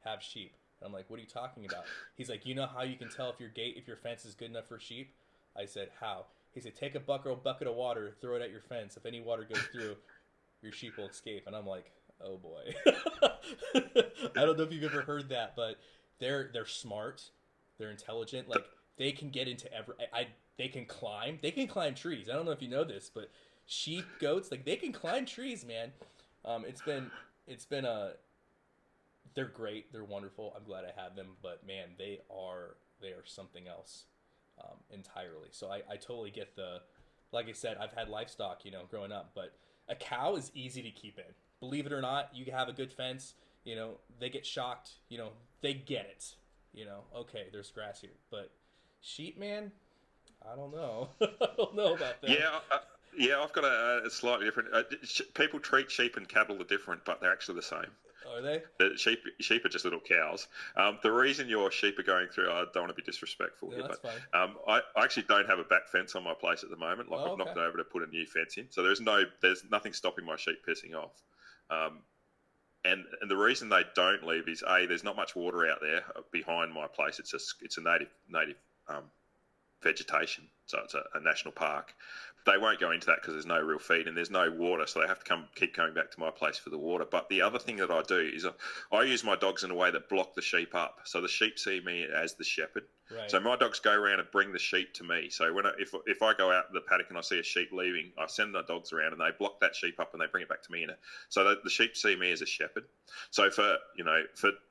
have sheep. And I'm like, what are you talking about? He's like, you know how you can tell if your fence is good enough for sheep? I said, how? He said, take a bucket of water, throw it at your fence. If any water goes through, your sheep will escape. And I'm like, oh boy. I don't know if you've ever heard that, but they're smart, they're intelligent. Like they can get into they can climb trees. I don't know if you know this, but sheep, goats, like they can climb trees, man. They're great. They're wonderful. I'm glad I have them, but man, they are something else entirely. So I totally get like I said, I've had livestock, growing up, but a cow is easy to keep in. Believe it or not, you have a good fence, they get shocked, they get it, okay, there's grass here, but sheep, man, I don't know. I don't know about that. Yeah, I've got a slightly different. People treat sheep and cattle different, but they're actually the same. Are they? The sheep are just little cows. The reason your sheep are going through, I don't want to be disrespectful here, that's but fine. I actually don't have a back fence on my place at the moment. Like I've knocked it over to put a new fence in, so there's nothing stopping my sheep pissing off. And the reason they don't leave is there's not much water out there behind my place. It's a native vegetation, so it's a national park. They won't go into that because there's no real feed and there's no water, so they have to keep coming back to my place for the water. But the other thing that I do is I use my dogs in a way that block the sheep up, so the sheep see me as the shepherd. Right. So my dogs go around and bring the sheep to me. So if I go out in the paddock and I see a sheep leaving, I send the dogs around and they block that sheep up and they bring it back to me. So that the sheep see me as a shepherd. So for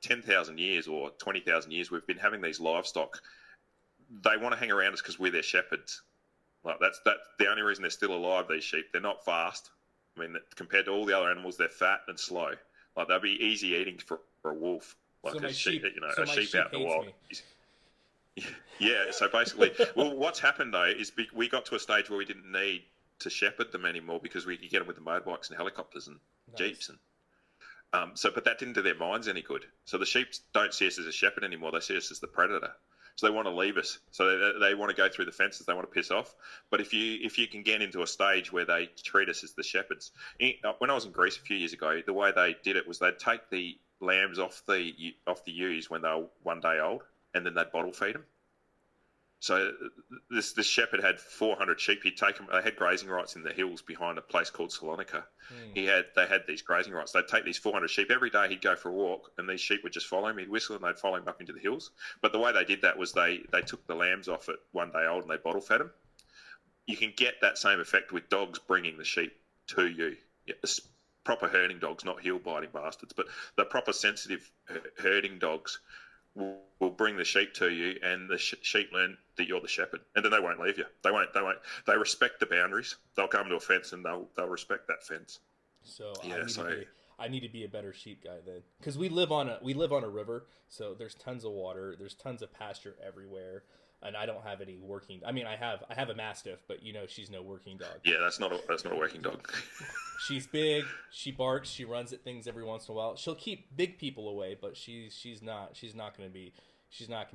10,000 years or 20,000 years, we've been having these livestock. They want to hang around us because we're their shepherds. Like that's the only reason they're still alive. These sheep, they're not fast. I mean, compared to all the other animals, they're fat and slow. Like they'll be easy eating for a wolf. Like so a sheep sheep out in the wild. Yeah. So basically, well, what's happened though is we got to a stage where we didn't need to shepherd them anymore because we could get them with the motorbikes and helicopters and Nice. jeeps and. But that didn't do their minds any good. So the sheep don't see us as a shepherd anymore. They see us as the predator. So they want to leave us. So they want to go through the fences. They want to piss off. But if you can get into a stage where they treat us as the shepherds, when I was in Greece a few years ago, the way they did it was they'd take the lambs off the ewes when they were 1 day old, and then they'd bottle feed them. So this shepherd had 400 sheep. He'd take them. They had grazing rights in the hills behind a place called Salonika. They had these grazing rights. They'd take these 400 sheep every day. He'd go for a walk, and these sheep would just follow him. He'd whistle, and they'd follow him up into the hills. But the way they did that was they took the lambs off at 1 day old and they bottle fed them. You can get that same effect with dogs bringing the sheep to you. Yeah, proper herding dogs, not heel biting bastards, but the proper sensitive herding dogs will bring the sheep to you, and the sheep learn that you're the shepherd, and then they won't leave you. They won't. They respect the boundaries. They'll come to a fence and they'll respect that fence. So yeah, I need to be a better sheep guy then, because we live on a river, so there's tons of water, there's tons of pasture everywhere, and I don't have any working. I mean, I have a mastiff, but she's no working dog. Yeah, that's not a working dog. She's big. She barks. She runs at things every once in a while. She'll keep big people away, but she's not going to be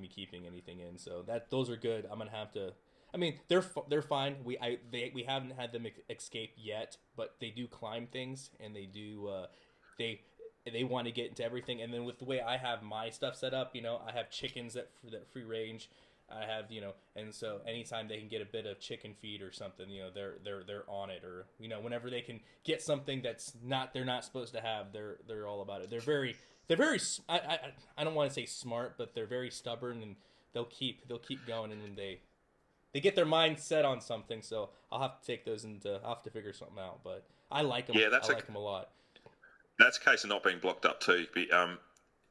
keeping anything in. So those are good. I'm gonna have to. I mean, they're fine. We haven't had them escape yet, but they do climb things, and they do they want to get into everything. And then with the way I have my stuff set up, I have chickens that free range. I have, and so anytime they can get a bit of chicken feed or something, they're on it, or whenever they can get something they're not supposed to have, they're all about it. They're very I don't want to say smart, but they're very stubborn, and they'll keep going, and when they get their mind set on something. So I'll have to take those I'll have to figure something out, but I like them. Yeah, I like them a lot. That's a case of not being blocked up too.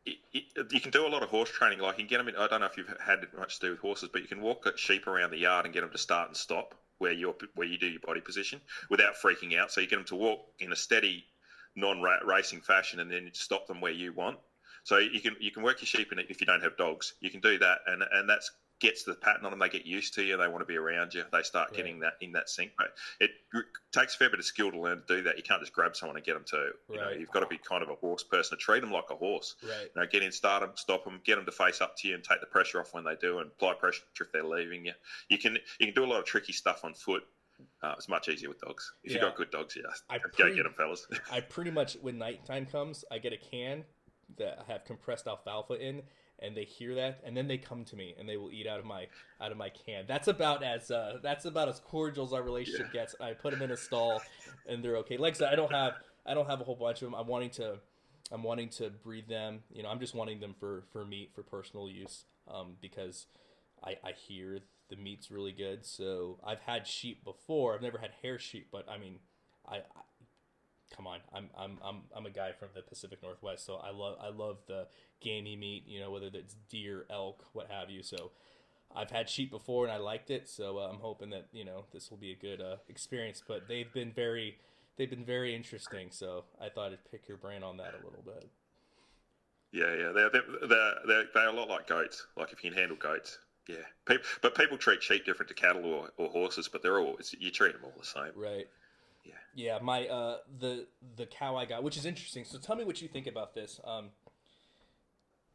You can do a lot of horse training. Like you can get them in. I don't know if you've had much to do with horses, but you can walk sheep around the yard and get them to start and stop where you do your body position without freaking out. So you get them to walk in a steady, non-racing fashion, and then stop them where you want. So you can work your sheep in it if you don't have dogs. You can do that, and that's gets the pattern on them. They get used to you. They want to be around you. They start getting that in that sync. But it takes a fair bit of skill to learn to do that. You can't just grab someone and get them to. You've got to be kind of a horse person to treat them like a horse. Right. Get in, start them, stop them, get them to face up to you, and take the pressure off when they do, and apply pressure if they're leaving you. You can do a lot of tricky stuff on foot. It's much easier with dogs. If you've got good dogs, go get them, fellas. I pretty much, when nighttime comes, I get a can that I have compressed alfalfa in, and they hear that, and then they come to me, and they will eat out of my can. That's about as cordial as our relationship gets. I put them in a stall, and they're okay. Like I said, I don't have a whole bunch of them. I'm wanting to breed them. I'm just wanting them for meat, for personal use, because I hear the meat's really good. So I've had sheep before. I've never had hair sheep, but I mean, come on, I'm a guy from the Pacific Northwest, so I love the gamey meat, whether it's deer, elk, what have you. So I've had sheep before and I liked it, so I'm hoping that this will be a good experience. But they've been very interesting, so I thought I'd pick your brain on that a little bit. Yeah, they're a lot like goats. Like if you can handle goats. Yeah, but people treat sheep different to cattle or horses, but you treat them all the same. Right. Yeah. My the cow I got, which is interesting. So tell me what you think about this.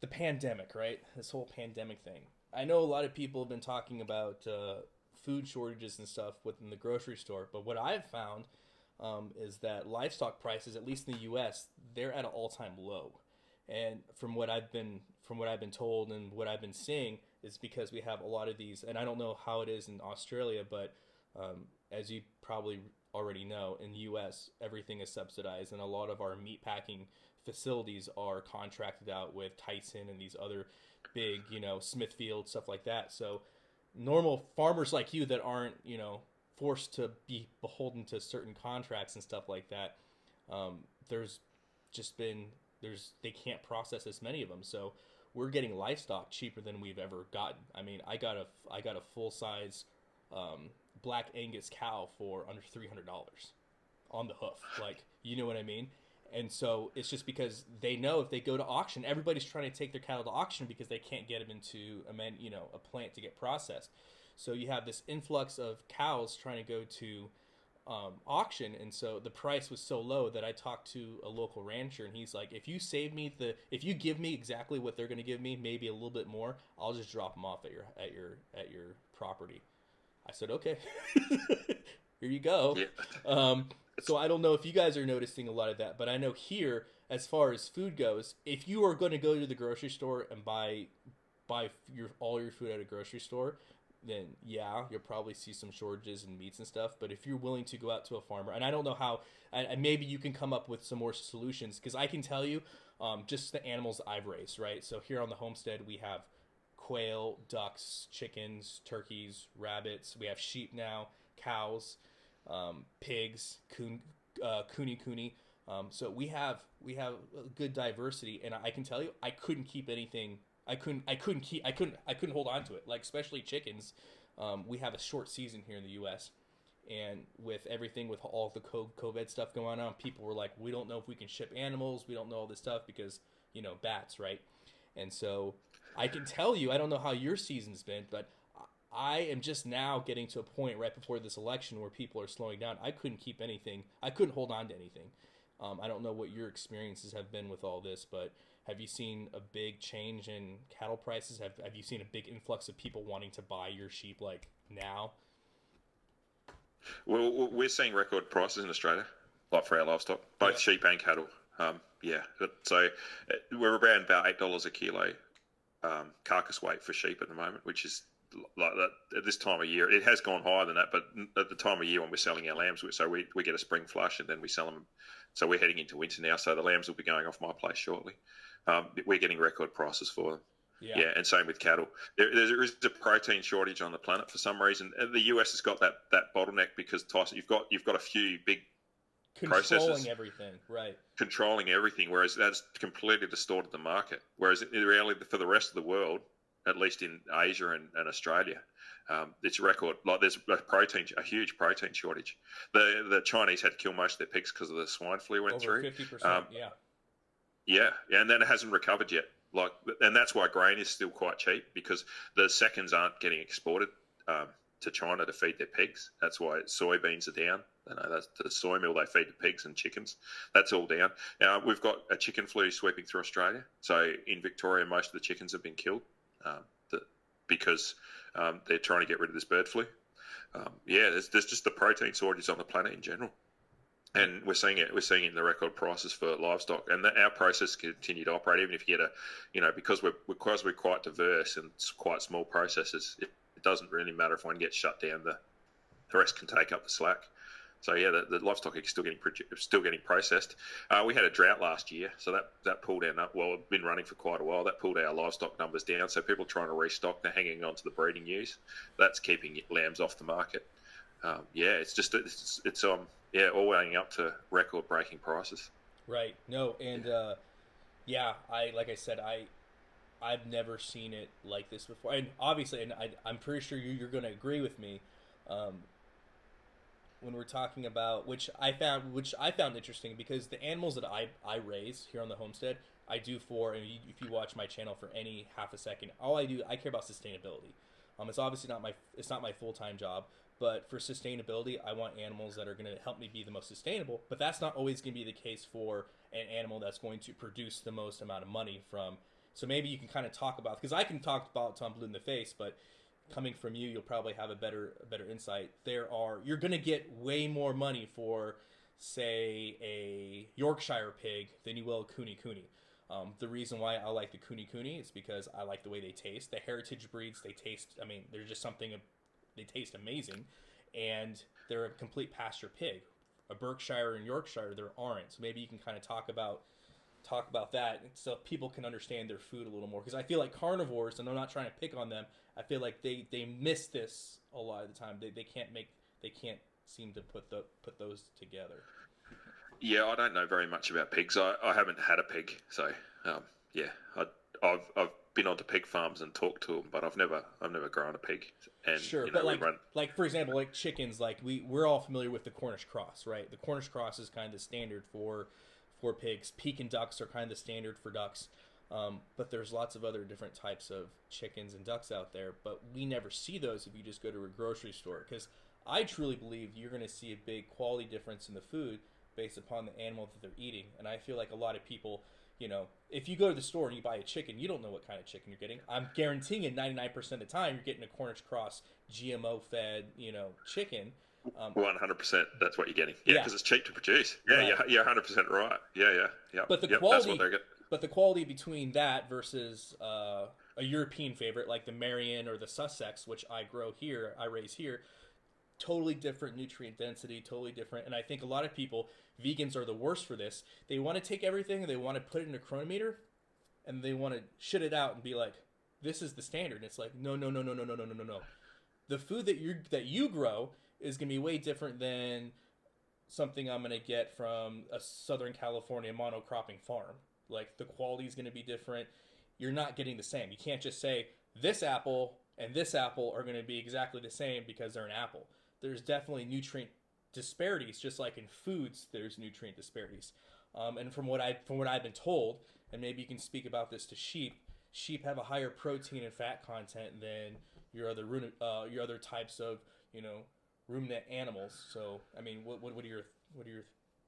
The pandemic, right? This whole pandemic thing. I know a lot of people have been talking about food shortages and stuff within the grocery store, but what I've found is that livestock prices, at least in the U.S., they're at an all-time low. And from what I've been told and what I've been seeing, is because we have a lot of these, and I don't know how it is in Australia, but as you probably already know, in the U.S., everything is subsidized, and a lot of our meat packing facilities are contracted out with Tyson and these other big, Smithfield, stuff like that. So normal farmers like you that aren't, forced to be beholden to certain contracts and stuff like that, they can't process as many of them. So we're getting livestock cheaper than we've ever gotten. I mean, I got a full size Black Angus cow for under $300 on the hoof. Like, you know what I mean? And so it's just because they know if they go to auction, everybody's trying to take their cattle to auction because they can't get them into a plant to get processed. So you have this influx of cows trying to go to auction, and so the price was so low that I talked to a local rancher, and he's like, if you give me exactly what they're going to give me, maybe a little bit more, I'll just drop them off at your property. I said, okay. Here you go. Yeah. So I don't know if you guys are noticing a lot of that, but I know here, as far as food goes, if you are going to go to the grocery store and buy all your food at a grocery store, then yeah, you'll probably see some shortages in meats and stuff. But if you're willing to go out to a farmer, and I don't know how, and maybe you can come up with some more solutions, because I can tell you, just the animals I've raised, right? So here on the homestead, we have quail, ducks, chickens, turkeys, rabbits. We have sheep now, cows, pigs, kuni. So we have a good diversity, and I can tell you, I couldn't keep anything. I couldn't hold on to it. Like, especially chickens. We have a short season here in the U.S., and with everything, with all the COVID stuff going on, people were like, we don't know if we can ship animals. We don't know all this stuff because, bats, right? And so I can tell you, I don't know how your season's been, but I am just now getting to a point right before this election where people are slowing down. I couldn't keep anything. I couldn't hold on to anything. I don't know what your experiences have been with all this, but have you seen a big change in cattle prices? Have you seen a big influx of people wanting to buy your sheep like now? Well, we're seeing record prices in Australia, like for our livestock, both sheep and cattle. So we're around about $8 a kilo carcass weight for sheep at the moment, which is like that at this time of year. It has gone higher than that, but at the time of year when we're selling our lambs, so we get a spring flush and then we sell them. So we're heading into winter now, so the lambs will be going off my place shortly. We're getting record prices for them. Yeah, and same with cattle. There is a protein shortage on the planet for some reason. The US has got that bottleneck because, Tyson, you've got a few big controlling everything, right? Controlling everything, whereas that's completely distorted the market. Whereas in reality, for the rest of the world, at least in Asia and Australia, it's record. Like, there's a huge protein shortage. The Chinese had to kill most of their pigs because of the swine flu went Over through. 50%, yeah. Yeah, and then it hasn't recovered yet. And that's why grain is still quite cheap, because the seconds aren't getting exported to China to feed their pigs. That's why soybeans are down. That's the soy meal they feed the pigs and chickens. That's all down. Now, we've got a chicken flu sweeping through Australia. So in Victoria, most of the chickens have been killed because they're trying to get rid of this bird flu. There's just the protein shortages on the planet in general. And we're seeing it. We're seeing it in the record prices for livestock, and our process continue to operate even if you get because we're quite diverse and quite small processes. It doesn't really matter if one gets shut down. The rest can take up the slack. So the livestock is still getting processed. We had a drought last year, so that pulled our it's been running for quite a while. That pulled our livestock numbers down. So people trying to restock, they're hanging on to the breeding ewes. That's keeping lambs off the market. It's all adding up to record-breaking prices. Right. No, and I've never seen it like this before. And obviously, I'm pretty sure you're going to agree with me when we're talking about which I found interesting, because the animals that I raise here on the homestead, I do for, and if you watch my channel for any half a second, I care about sustainability. It's obviously not my full-time job. But for sustainability, I want animals that are going to help me be the most sustainable. But that's not always going to be the case for an animal that's going to produce the most amount of money from. So maybe you can kind of talk about, because I can talk about till I'm blue in the face, but coming from you, you'll probably have a better insight. You're going to get way more money for, say, a Yorkshire pig than you will a kuni. The reason why I like the kuni is because I like the way they taste. The heritage breeds, they taste. I mean, they're just something. They taste amazing, and they're a complete pasture pig. A Berkshire and Yorkshire, there aren't. So maybe you can kind of talk about that, so people can understand their food a little more. Because I feel like carnivores, and I'm not trying to pick on them, I feel like they miss this a lot of the time. They can't seem to put those together. Yeah, I don't know very much about pigs. I haven't had a pig, so I've been onto pig farms and talked to them, but I've never grown a pig. And sure, but like for example, like chickens, like we're all familiar with the Cornish cross, right? The Cornish cross is kind of the standard for pigs. Pekin ducks are kind of the standard for ducks. But there's lots of other different types of chickens and ducks out there, but we never see those if you just go to a grocery store, because I truly believe you're going to see a big quality difference in the food based upon the animal that they're eating. And I feel like a lot of people, if you go to the store and you buy a chicken, you don't know what kind of chicken you're getting. I'm guaranteeing you 99% of the time you're getting a Cornish cross GMO fed, chicken. 100%. That's what you're getting. Yeah, because it's cheap to produce. Yeah, right. You're 100% right. Yeah. But the quality, that's what they're getting. But the quality between that versus a European favorite like the Marion or the Sussex, which I raise here, totally different nutrient density, totally different. And I think a lot of people, vegans are the worst for this. They want to take everything and they want to put it in a chronometer and they want to shit it out and be like, this is the standard. And it's like, no. The food that you grow is going to be way different than something I'm going to get from a Southern California monocropping farm. Like, the quality is going to be different. You're not getting the same. You can't just say this apple and this apple are going to be exactly the same because they're an apple. There's definitely nutrient disparities, just like in foods there's nutrient disparities. And from what I've been told, and maybe you can speak about this to sheep have a higher protein and fat content than your other types of ruminant animals. So I mean, what are your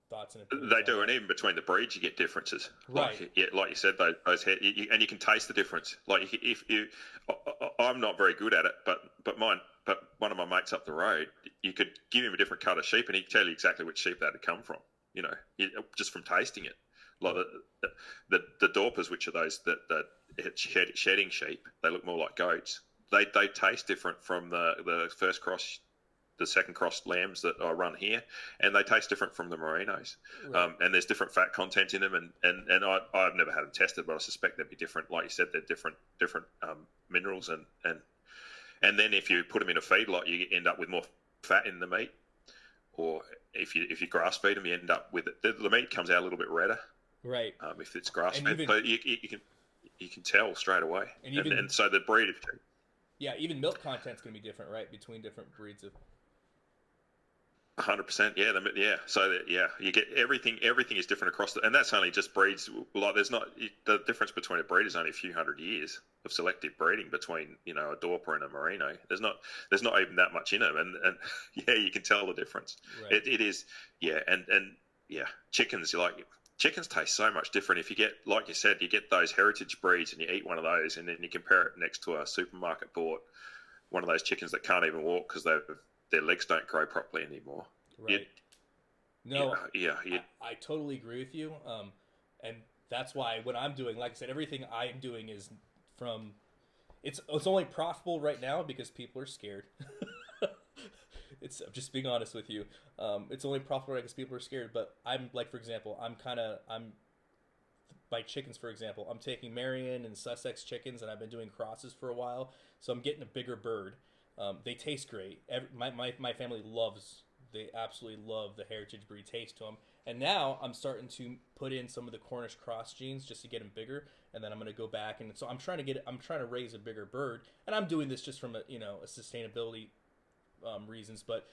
thoughts and opinions? They do, and even between the breeds, you get differences. Right. Like you said, those and you can taste the difference. Like I'm not very good at it, but one of my mates up the road, you could give him a different cut of sheep, and he'd tell you exactly which sheep that had come from. Just from tasting it. Like the Dorpers, which are those that shedding sheep, they look more like goats. They taste different from the first cross. The second crossed lambs that I run here, and they taste different from the merinos. Right. And there's different fat content in them, and I've never had them tested, but I suspect they'd be different. Like you said, they're different minerals, and then if you put them in a feedlot, you end up with more fat in the meat. Or if you grass feed them, you end up with it. The meat comes out a little bit redder. Right. If it's grass fed, so you can tell straight away. And so the breed. Yeah, even milk content's going to be different, right, between different breeds of. 100%, yeah. So you get everything. Everything is different across and that's only just breeds. Like there's not the difference between a breed is only a few hundred years of selective breeding between a Dorper and a Merino. There's not even that much in them, and you can tell the difference. Right. It is, and chickens. Chickens taste so much different. If you get, like you said, you get those heritage breeds and you eat one of those, and then you compare it next to a supermarket bought one of those chickens that can't even walk because their legs don't grow properly anymore. Right. I totally agree with you. And that's why when I'm doing, like I said, everything I'm doing is from. It's only profitable right now because people are scared. I'm just being honest with you. It's only profitable right because people are scared. But I'm like, for example, by chickens, for example, I'm taking Marion and Sussex chickens, and I've been doing crosses for a while, so I'm getting a bigger bird. They taste great. My family they absolutely love the heritage breed taste to them. And now I'm starting to put in some of the Cornish cross genes just to get them bigger. And then I'm going to go back. And so I'm trying to raise a bigger bird. And I'm doing this just from a sustainability reasons. But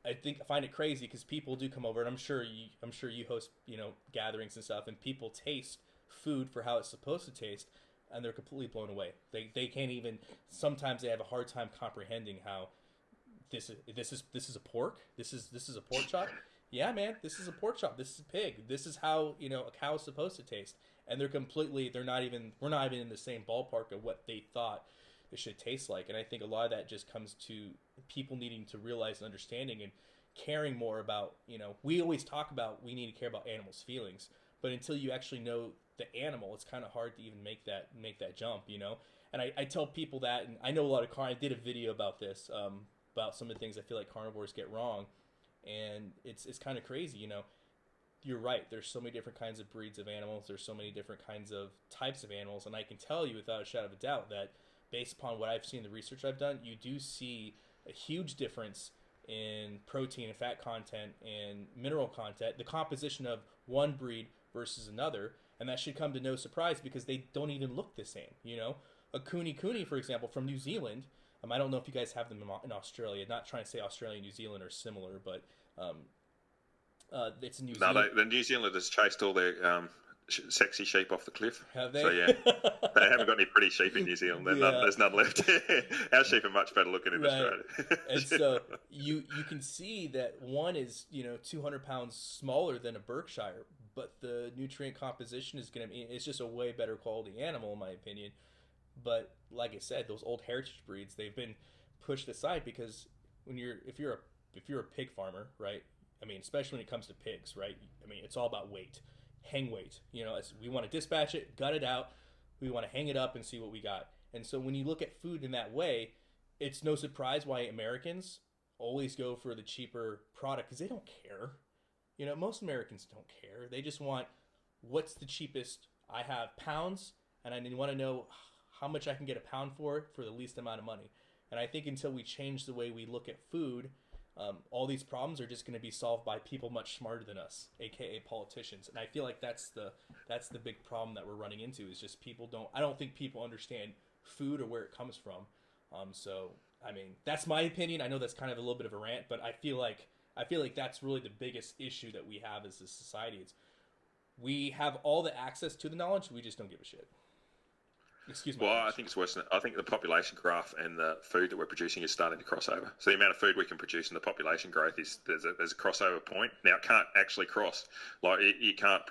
I find it crazy because people do come over, and I'm sure you host, gatherings and stuff, and people taste food for how it's supposed to taste. And they're completely blown away. They can't even. Sometimes they have a hard time comprehending how this is a pork. This is a pork chop. Yeah, man, this is a pork chop. This is a pig. This is how a cow is supposed to taste. And we're not even in the same ballpark of what they thought it should taste like. And I think a lot of that just comes to people needing to realize and understanding and caring more about. We always talk about we need to care about animals' feelings, but until you actually know the animal, it's kind of hard to even make that jump, And I tell people that, and I know a lot of I did a video about this, about some of the things I feel like carnivores get wrong, and it's kind of crazy, You're right. There's so many different kinds of breeds of animals. There's so many different kinds of types of animals, and I can tell you without a shadow of a doubt that based upon what I've seen, the research I've done, you do see a huge difference in protein and fat content and mineral content, the composition of one breed versus another. And that should come to no surprise because they don't even look the same, A Cooney, for example, from New Zealand. I don't know if you guys have them in Australia. Not trying to say Australia and New Zealand are similar, but it's New Zealand. No, the New Zealanders chased all their sexy sheep off the cliff. Have they? So yeah, they haven't got any pretty sheep in New Zealand. There's none left. Our sheep are much better looking in Australia. And so you can see that one is 200 pounds smaller than a Berkshire, but the nutrient composition is going to be, it's just a way better quality animal in my opinion. But like I said, those old heritage breeds, they've been pushed aside because if you're a pig farmer, right? I mean, especially when it comes to pigs, right? I mean, it's all about weight, hang weight. We want to dispatch it, gut it out. We want to hang it up and see what we got. And so when you look at food in that way, it's no surprise why Americans always go for the cheaper product because they don't care. Most Americans don't care. They just want what's the cheapest. I have pounds, and I want to know how much I can get a pound for the least amount of money. And I think until we change the way we look at food, all these problems are just going to be solved by people much smarter than us, aka politicians. And I feel like that's the big problem that we're running into is just I don't think people understand food or where it comes from. So I mean, that's my opinion. I know that's kind of a little bit of a rant, but I feel like that's really the biggest issue that we have as a society. It's we have all the access to the knowledge, we just don't give a shit. Excuse me. Well, I think it's worse than I think the population graph and the food that we're producing is starting to cross over. So the amount of food we can produce and the population growth there's a crossover point. Now it can't actually cross. Like you can't.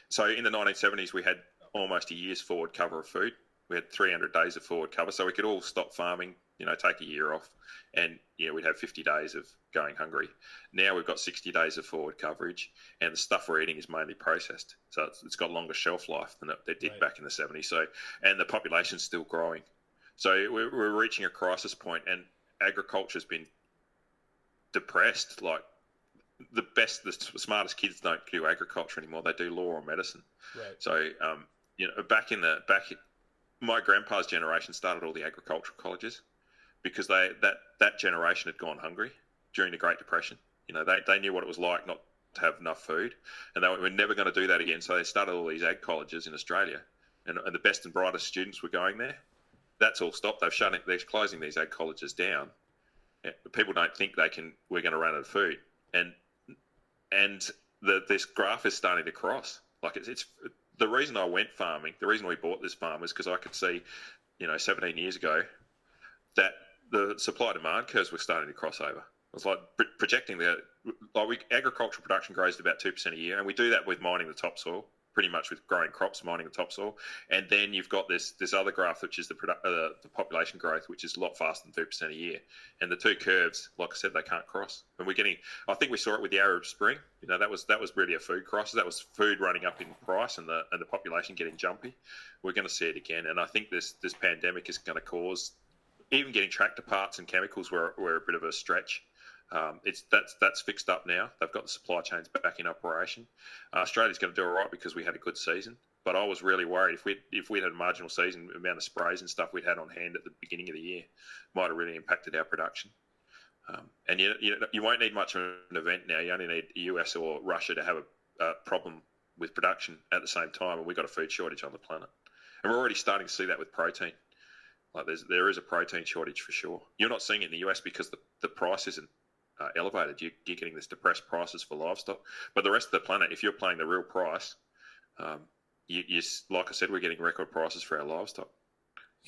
So in the 1970s we had almost a year's forward cover of food. We had 300 days of forward cover, so we could all stop farming, take a year off, and we'd have 50 days of going hungry. Now we've got 60 days of forward coverage, and the stuff we're eating is mainly processed, so it's got longer shelf life than it did back in the 70s. So, and the population's still growing, so we're reaching a crisis point, and agriculture's been depressed. Like the smartest kids don't do agriculture anymore; they do law or medicine. Right. So, my grandpa's generation started all the agricultural colleges because that generation had gone hungry during the Great Depression. They knew what it was like not to have enough food, and they were never going to do that again. So they started all these ag colleges in Australia, and the best and brightest students were going there. That's all stopped. They're closing these ag colleges down. People don't think we're going to run out of food, and this graph is starting to cross. Like it's the reason I went farming, the reason we bought this farm was because I could see, 17 years ago, that the supply-demand curves were starting to cross over. It was like projecting agricultural production grows at about 2% a year, and we do that with mining the topsoil, pretty much with growing crops, mining the topsoil. And then you've got this other graph, which is the population growth, which is a lot faster than 2% a year. And the two curves, like I said, they can't cross. And I think we saw it with the Arab Spring. That was really a food crisis. That was food running up in price and the population getting jumpy. We're going to see it again. And I think this pandemic is going to cause, even getting tractor parts and chemicals were a bit of a stretch. That's fixed up now. They've got the supply chains back in operation. Australia's going to do all right because we had a good season, but I was really worried if we'd had a marginal season, the amount of sprays and stuff we'd had on hand at the beginning of the year might have really impacted our production. And you won't need much of an event now. You only need the US or Russia to have a problem with production at the same time, and we've got a food shortage on the planet. And we're already starting to see that with protein. Like there is a protein shortage for sure. You're not seeing it in the US because the price isn't elevated. You're getting this depressed prices for livestock, but the rest of the planet, if you're paying the real price, you like I said, we're getting record prices for our livestock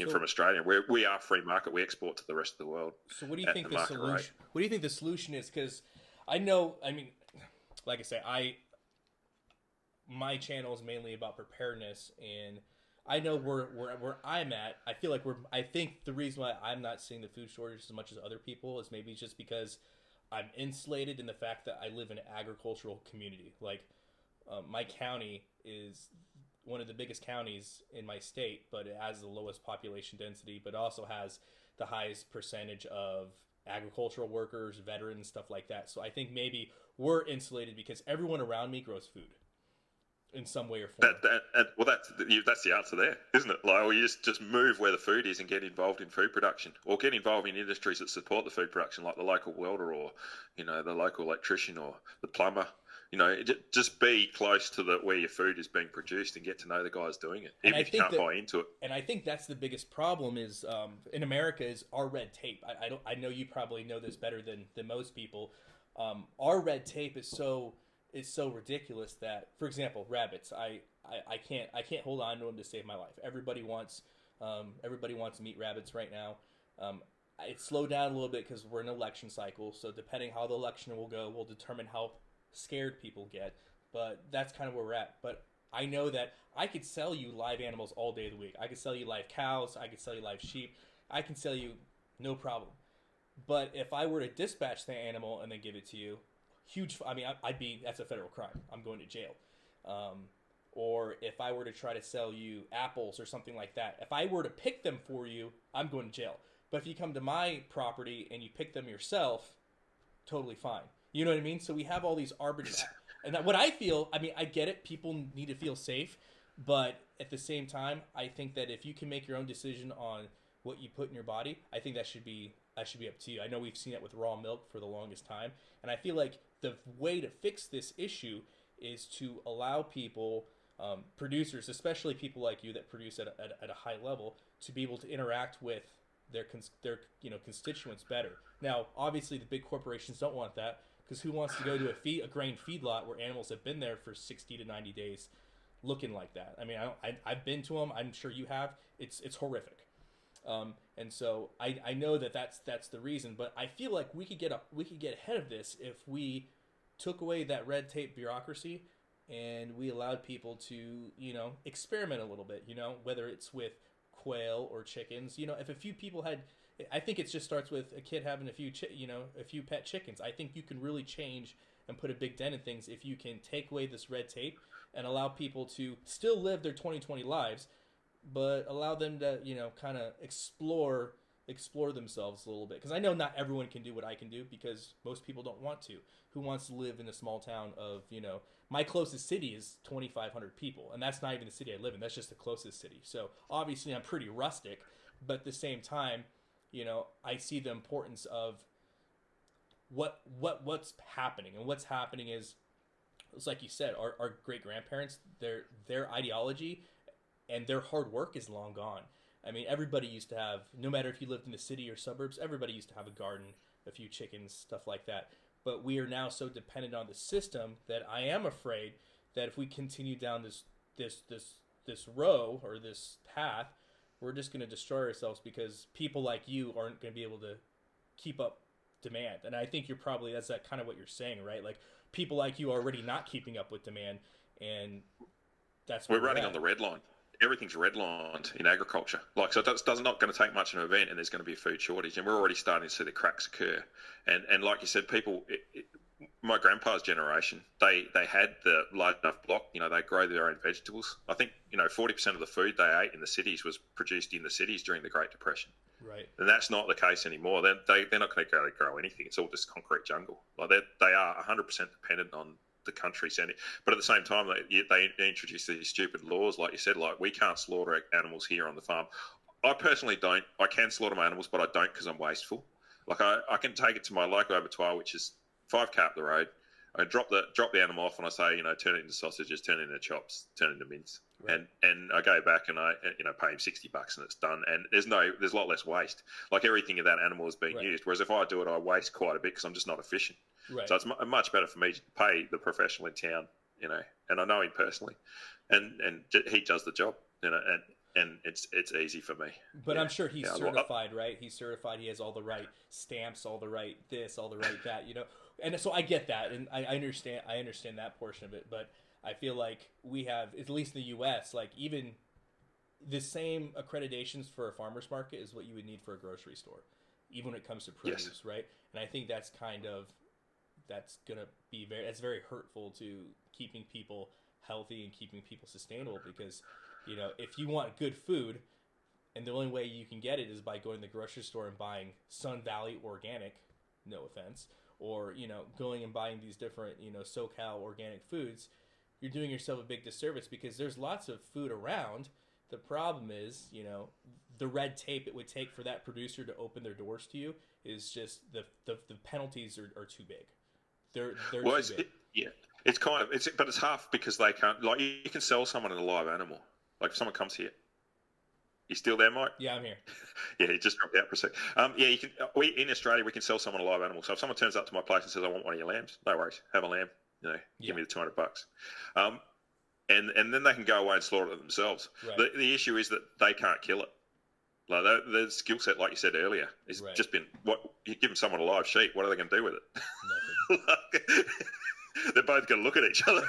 from Australia. We are free market. We export to the rest of the world. So what do you think the solution? What do you think the solution is? Because I know, like I say, my channel is mainly about preparedness, and I know where I'm at. I think the reason why I'm not seeing the food shortage as much as other people is maybe just because I'm insulated in the fact that I live in an agricultural community. Like my county is one of the biggest counties in my state, but it has the lowest population density, but also has the highest percentage of agricultural workers, veterans, stuff like that. So I think maybe we're insulated because everyone around me grows food in some way or form. That's the answer there, isn't it? Like, well, you just move where the food is and get involved in food production, or get involved in industries that support the food production, like the local welder, or the local electrician, or the plumber. Just be close to where your food is being produced and get to know the guys doing it, even if you can't buy into it. And I think that's the biggest problem is in America is our red tape. I know you probably know this better than most people. Our red tape is so ridiculous that, for example, rabbits. I can't hold on to them to save my life. Everybody wants meat rabbits right now. It slowed down a little bit because we're in an election cycle. So depending how the election will go, will determine how scared people get. But that's kind of where we're at. But I know that I could sell you live animals all day of the week. I could sell you live cows. I could sell you live sheep. I can sell you no problem. But if I were to dispatch the animal and then give it to you, that's a federal crime. I'm going to jail. Or if I were to try to sell you apples or something like that, if I were to pick them for you, I'm going to jail. But if you come to my property and you pick them yourself, totally fine. You know what I mean? So we have all these arbitrary. And what I feel, I get it. People need to feel safe. But at the same time, I think that if you can make your own decision on what you put in your body, I think that should be up to you. I know we've seen it with raw milk for the longest time. And I feel like the way to fix this issue is to allow people, producers, especially people like you that produce at a high level, to be able to interact with their constituents better. Now, obviously, the big corporations don't want that, because who wants to go to a grain feedlot where animals have been there for 60 to 90 days looking like that? I mean, I've been to them. I'm sure you have. It's horrific. And so I know that's the reason, but I feel like we could get ahead of this if we took away that red tape bureaucracy and we allowed people to, experiment a little bit, whether it's with quail or chickens. If a few people had, I think it just starts with a kid having a few pet chickens. I think you can really change and put a big dent in things if you can take away this red tape and allow people to still live their 2020 lives, but allow them to, kind of explore themselves a little bit. Because I know not everyone can do what I can do, because most people don't want to. Who wants to live in a small town of, my closest city is 2,500 people, and that's not even the city I live in. That's just the closest city. So obviously I'm pretty rustic, but at the same time, I see the importance of what's happening. And what's happening is, it's like you said, our great grandparents, their ideology and their hard work is long gone. I mean, everybody used to have, no matter if you lived in the city or suburbs, everybody used to have a garden, a few chickens, stuff like that. But we are now so dependent on the system that I am afraid that if we continue down this row or this path, we're just going to destroy ourselves, because people like you aren't going to be able to keep up demand. And I think that's that kind of what you're saying, right? Like, people like you are already not keeping up with demand, and that's what we're running on the red line. Everything's redlined in agriculture. So it's not going to take much of an event, and there's going to be a food shortage, and we're already starting to see the cracks occur. And like you said, people, my grandpa's generation, they had the large enough block. They grow their own vegetables. I think 40% of the food they ate in the cities was produced in the cities during the Great Depression. Right. And that's not the case anymore. They're not going to grow anything. It's all just concrete jungle. They are 100% dependent on the country sending, but at the same time they introduce these stupid laws, like you said, like we can't slaughter animals here on the farm. I personally don't. I can slaughter my animals, but I don't, because I'm wasteful. Like I can take it to my local abattoir, which is 5k up the road. I drop the animal off, and I say, turn it into sausages, turn it into chops, turn it into mince, right. and I go back and I pay him $60 and it's done. And there's a lot less waste. Like, everything of that animal is being used. Whereas if I do it, I waste quite a bit, because I'm just not efficient. Right. So it's much better for me to pay the professional in town, and I know him personally, and he does the job, and it's easy for me. But I'm sure he's certified, right? He's certified. He has all the right stamps, all the right this, all the right that, And so I get that, and I understand that portion of it. But I feel like we have, at least in the U.S., like, even the same accreditations for a farmer's market is what you would need for a grocery store, even when it comes to produce, yes. Right? And I think that's very hurtful to keeping people healthy and keeping people sustainable, because if you want good food, and the only way you can get it is by going to the grocery store and buying Sun Valley organic, no offense, or going and buying these different SoCal organic foods, you're doing yourself a big disservice, because there's lots of food around. The problem is, the red tape it would take for that producer to open their doors to you is just the penalties are too big. They're too big. It's but it's half, because they can't, like, you can sell someone a live animal. Like, if someone comes here, you still there, Mike? Yeah, I'm here. Yeah, he just dropped out for a sec. You can. In Australia, we can sell someone a live animal. So if someone turns up to my place and says, "I want one of your lambs," no worries, have a lamb. Give me the $200. and then they can go away and slaughter it themselves. Right. The issue is that they can't kill it. Like the skill set, like you said earlier, is just been what you give them someone a live sheep. What are they going to do with it? Nothing. They're both going to look at each other.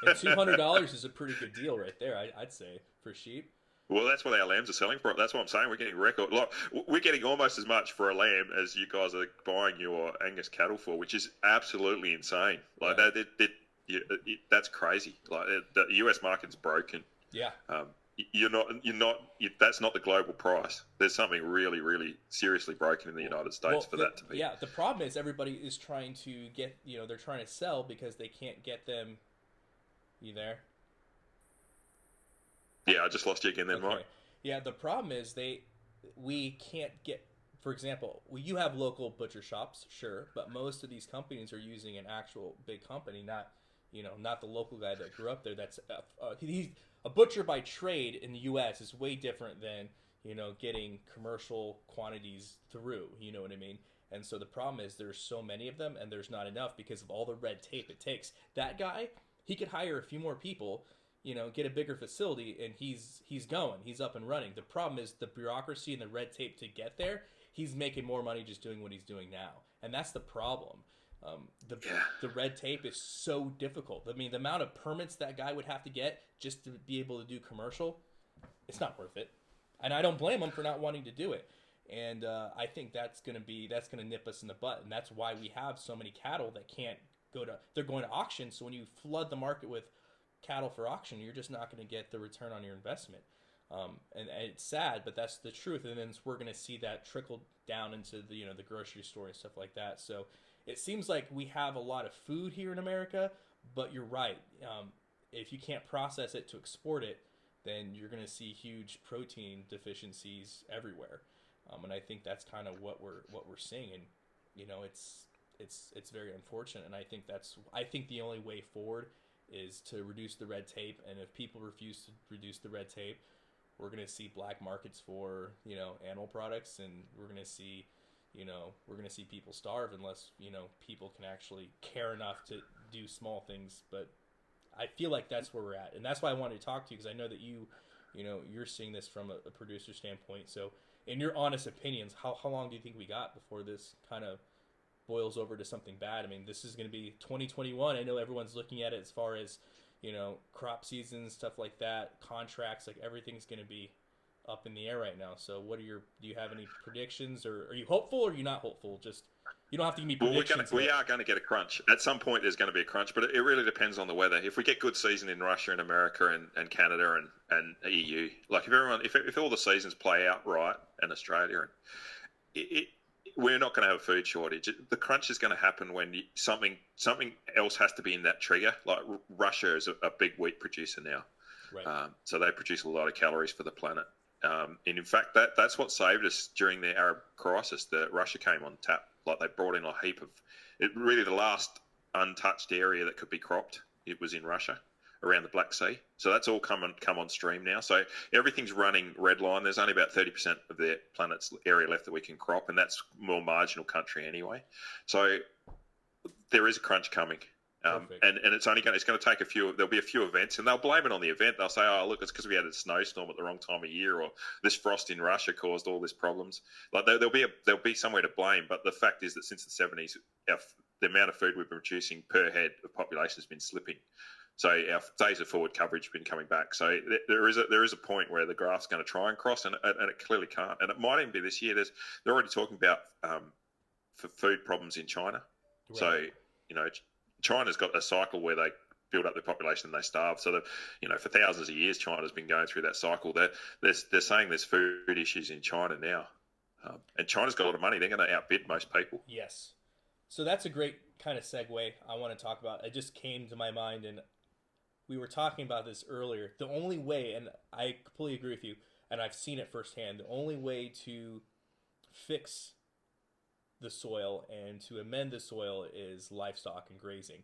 And $200 is a pretty good deal right there, I'd say, for sheep. Well, that's what our lambs are selling for. That's what I'm saying. We're getting record. Like, we're getting almost as much for a lamb as you guys are buying your Angus cattle for, which is absolutely insane. Like that's crazy. Like the US market's broken. Yeah. That's not the global price. There's something really, really seriously broken in the United States for that to be. Yeah, the problem is everybody is trying to get, they're trying to sell because they can't get them. You there? Yeah, I just lost you again then, okay. Mike. Yeah, the problem is we can't get, for example, you have local butcher shops, sure, but most of these companies are using an actual big company, not the local guy that grew up there. That's he's a butcher by trade in the U.S. is way different than getting commercial quantities through. You know what I mean? And so the problem is there's so many of them, and there's not enough because of all the red tape it takes. That guy, he could hire a few more people, get a bigger facility, and he's going. He's up and running. The problem is the bureaucracy and the red tape to get there. He's making more money just doing what he's doing now, and that's the problem. The red tape is so difficult. I mean, the amount of permits that guy would have to get just to be able to do commercial, it's not worth it. And I don't blame him for not wanting to do it. And I think that's gonna nip us in the butt, and that's why we have so many cattle that can't they're going to auction. So when you flood the market with cattle for auction, you're just not going to get the return on your investment. And it's sad, but that's the truth. And then we're going to see that trickle down into the grocery store and stuff like that. So it seems like we have a lot of food here in America, but you're right. If you can't process it to export it, then you're going to see huge protein deficiencies everywhere. And I think that's kind of what we're seeing. And it's very unfortunate. And I think the only way forward is to reduce the red tape. And if people refuse to reduce the red tape, we're going to see black markets for animal products, and we're going to see people starve unless people can actually care enough to do small things. But I feel like that's where we're at, and that's why I wanted to talk to you, because I know that you're seeing this from a producer standpoint. So in your honest opinions, how long do you think we got before this kind of boils over to something bad? I mean, this is going to be 2021. I know everyone's looking at it as far as crop seasons, stuff like that, contracts, like everything's going to be up in the air right now. So do you have any predictions, or are you hopeful, or are you not hopeful? Just, you don't have to give me predictions. We are going to get a crunch. At some point there's going to be a crunch, but it really depends on the weather. If we get good season in Russia and America and Canada and EU, like if all the seasons play out right, and Australia, we're not going to have a food shortage. The crunch is going to happen when something else has to be in that trigger. Like Russia is a big wheat producer now, right. So they produce a lot of calories for the planet. And in fact, that's what saved us during the Arab crisis. That Russia came on tap. Like they brought in a heap of it. Really, the last untouched area that could be cropped, it was in Russia, around the Black Sea. So that's all come on stream now. So everything's running red line. There's only about 30% of the planet's area left that we can crop, and that's more marginal country anyway. So there is a crunch coming. And it's going to take there'll be a few events, and they'll blame it on the event. They'll say, oh, look, it's because we had a snowstorm at the wrong time of year, or this frost in Russia caused all these problems. Like there'll be somewhere to blame, but the fact is that since the 70s, the amount of food we've been producing per head of population has been slipping. So our days of forward coverage have been coming back. So there is a point where the graph's going to try and cross, and it clearly can't. And it might even be this year. They're already talking about for food problems in China. Right. So China's got a cycle where they build up their population and they starve. So for thousands of years, China's been going through that cycle. They're saying there's food issues in China now, and China's got a lot of money. They're going to outbid most people. Yes. So that's a great kind of segue I want to talk about. It just came to my mind, and we were talking about this earlier. The only way, and I completely agree with you, and I've seen it firsthand, the only way to fix the soil and to amend the soil is livestock and grazing.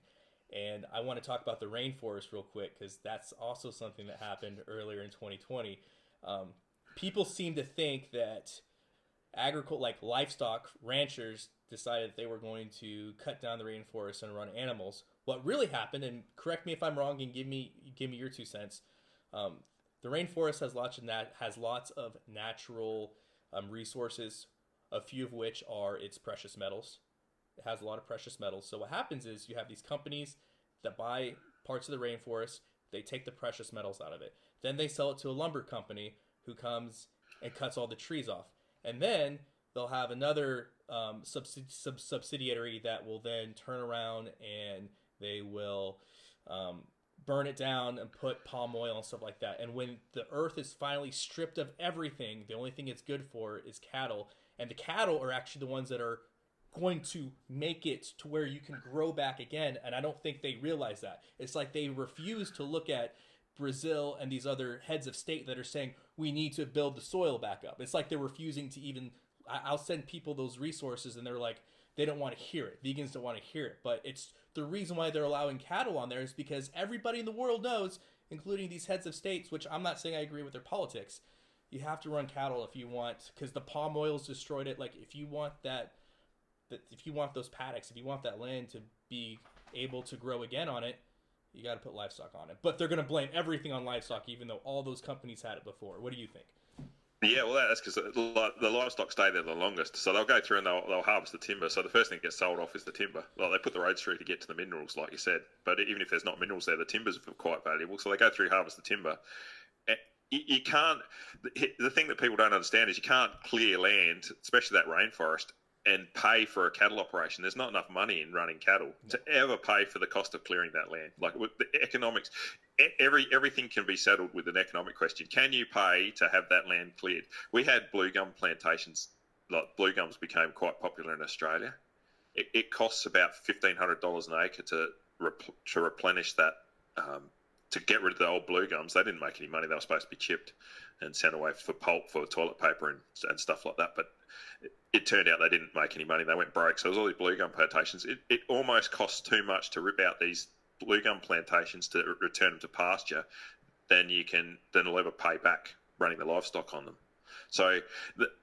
And I want to talk about the rainforest real quick, because that's also something that happened earlier in 2020. People seem to think that livestock ranchers, decided that they were going to cut down the rainforest and run animals. What really happened, and correct me if I'm wrong and give me your 2 cents, the rainforest has lots of natural resources, a few of which are its precious metals. It has a lot of precious metals. So what happens is you have these companies that buy parts of the rainforest, they take the precious metals out of it. Then they sell it to a lumber company who comes and cuts all the trees off. And then they'll have another subsidiary that will then turn around and they will burn it down and put palm oil and stuff like that. And when the earth is finally stripped of everything, the only thing it's good for is cattle. And the cattle are actually the ones that are going to make it to where you can grow back again. And I don't think they realize that. It's like they refuse to look at Brazil and these other heads of state that are saying we need to build the soil back up. It's like they're refusing to even. I'll send people those resources and they're like, they don't want to hear it. Vegans don't want to hear it. But it's the reason why they're allowing cattle on there is because everybody in the world knows, including these heads of states, which I'm not saying I agree with their politics, you have to run cattle if you want, because the palm oil's destroyed it. Like if you want if you want those paddocks, if you want that land to be able to grow again on it, you got to put livestock on it. But they're going to blame everything on livestock, even though all those companies had it before. What do you think? Yeah, well, that's because the livestock stay there the longest. So they'll go through and they'll harvest the timber. So the first thing that gets sold off is the timber. Well, they put the roads through to get to the minerals, like you said. But even if there's not minerals there, the timber's quite valuable. So they go through, harvest the timber. You can't. The thing that people don't understand is you can't clear land, especially that rainforest, and pay for a cattle operation. There's not enough money in running cattle to ever pay for the cost of clearing that land. Like with the economics, everything can be settled with an economic question. Can you pay to have that land cleared? We had blue gum plantations. Like blue gums became quite popular in Australia. It costs about $1,500 an acre to replenish that. To get rid of the old blue gums, they didn't make any money. They were supposed to be chipped and sent away for pulp, for toilet paper and stuff like that. But it turned out they didn't make any money. They went broke. So there was all these blue gum plantations. It almost costs too much to rip out these blue gum plantations to return them to pasture than they'll ever pay back running the livestock on them. So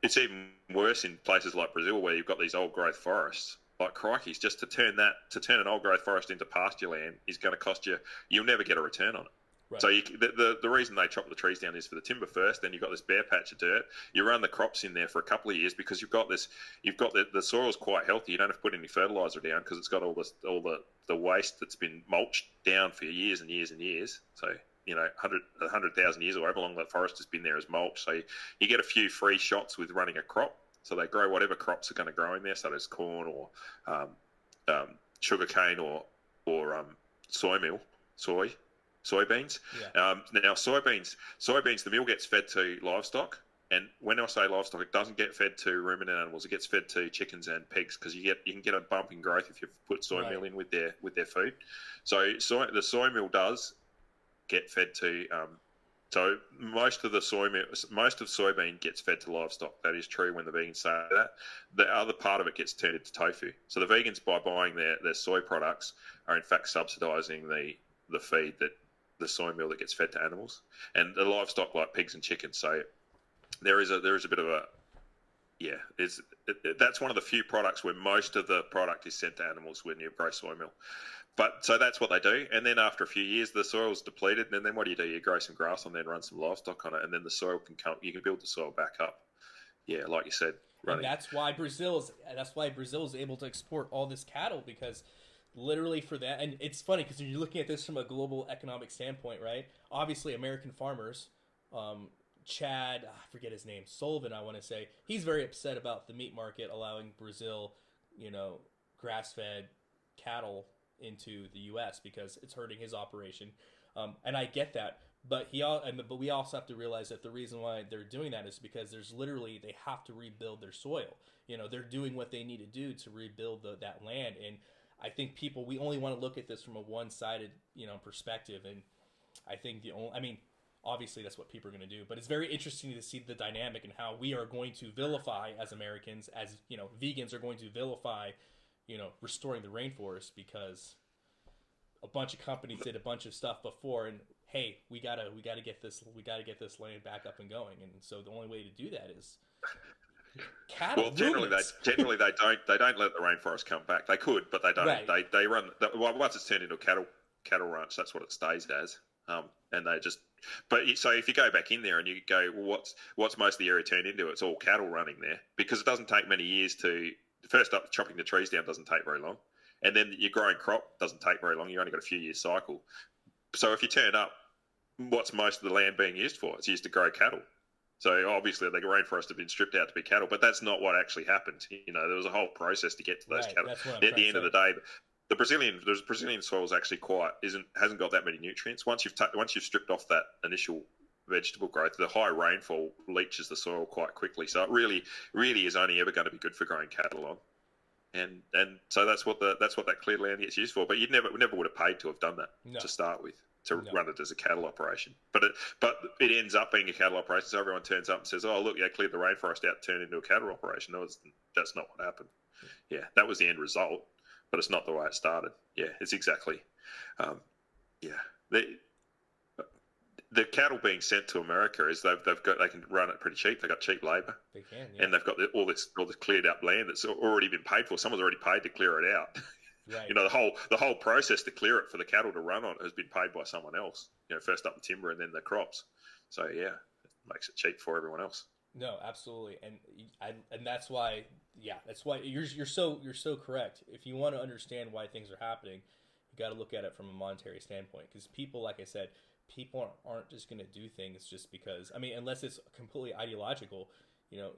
it's even worse in places like Brazil where you've got these old growth forests. Like crikeys, just to turn an old growth forest into pasture land is going to cost you. You'll never get a return on it. Right. So the reason they chop the trees down is for the timber first. Then you've got this bare patch of dirt. You run the crops in there for a couple of years because you've got the soil's quite healthy. You don't have to put any fertilizer down because it's got all the waste that's been mulched down for years and years and years. So 100,000 years or however long that forest has been there as mulch. So you get a few free shots with running a crop. So they grow whatever crops are going to grow in there. So there's corn or sugarcane or soybeans. Yeah. Now soybeans, the meal gets fed to livestock. And when I say livestock, it doesn't get fed to ruminant animals. It gets fed to chickens and pigs because you can get a bump in growth if you put soy meal in with their food. So the soy meal does get fed to. So most of soybean gets fed to livestock. That is true when the vegans say that. The other part of it gets turned into tofu. So the vegans, by buying their soy products, are in fact subsidising the feed that the soy meal that gets fed to animals and the livestock like pigs and chickens. So there is a bit of a that's one of the few products where most of the product is sent to animals when you grow soy meal. But so that's what they do, and then after a few years, the soil's depleted, and then what do? You grow some grass on there and run some livestock on it, and then the soil can come. You can build the soil back up. Yeah, like you said, running. And that's why Brazil is able to export all this cattle because literally for that. And it's funny because you're looking at this from a global economic standpoint, right? Obviously, American farmers, Chad, I forget his name, Sullivan, I want to say, he's very upset about the meat market allowing Brazil, grass-fed cattle into the U.S. because it's hurting his operation, and I get that. But we also have to realize that the reason why they're doing that is because they have to rebuild their soil. They're doing what they need to do to rebuild that land, and I think we only want to look at this from a one-sided perspective, and I think obviously that's what people are going to do. But it's very interesting to see the dynamic and how we are going to vilify as Americans, as vegans are going to vilify. Restoring the rainforest because a bunch of companies did a bunch of stuff before, and hey, we gotta get this land back up and going, and so the only way to do that is Cattle. Well, generally they don't let the rainforest come back. They could, but they don't. Right. They run once it's turned into a cattle ranch. That's what it stays as. And they just. But so if you go back in there and you go, well, what's most of the area turned into? It's all cattle running there, because it doesn't take many years to. First up, chopping the trees down doesn't take very long, and then your growing crop doesn't take very long. You only got a few years cycle. So if you turn up, what's most of the land being used for? It's used to grow cattle. So obviously the rainforest have been stripped out to be cattle, but that's not what actually happened. There was a whole process to get to those cattle. At the end of the day, the Brazilian soil is actually hasn't got that many nutrients. Once you've stripped off that initial vegetable growth, the high rainfall leaches the soil quite quickly. So it really is only ever going to be good for growing cattle on. And so that's what that cleared land gets used for. But you never would have paid to have done that to start with. Run it as a cattle operation, but it ends up being a cattle operation. So everyone turns up and says, "Oh, look, yeah, cleared the rainforest out, turned into a cattle operation." No, that's not what happened. Yeah, that was the end result, but it's not the way it started. Yeah, it's exactly. The cattle being sent to America is they can run it pretty cheap. They've got cheap labour. They can, yeah. And they've got all this cleared up land that's already been paid for. Someone's already paid to clear it out. Right. The whole process to clear it for the cattle to run on has been paid by someone else. First up the timber and then the crops. So yeah, it makes it cheap for everyone else. No, absolutely, and that's why you're so correct. If you want to understand why things are happening, you got to look at it from a monetary standpoint. Because people, like I said, people aren't just going to do things just because. I mean, unless it's completely ideological,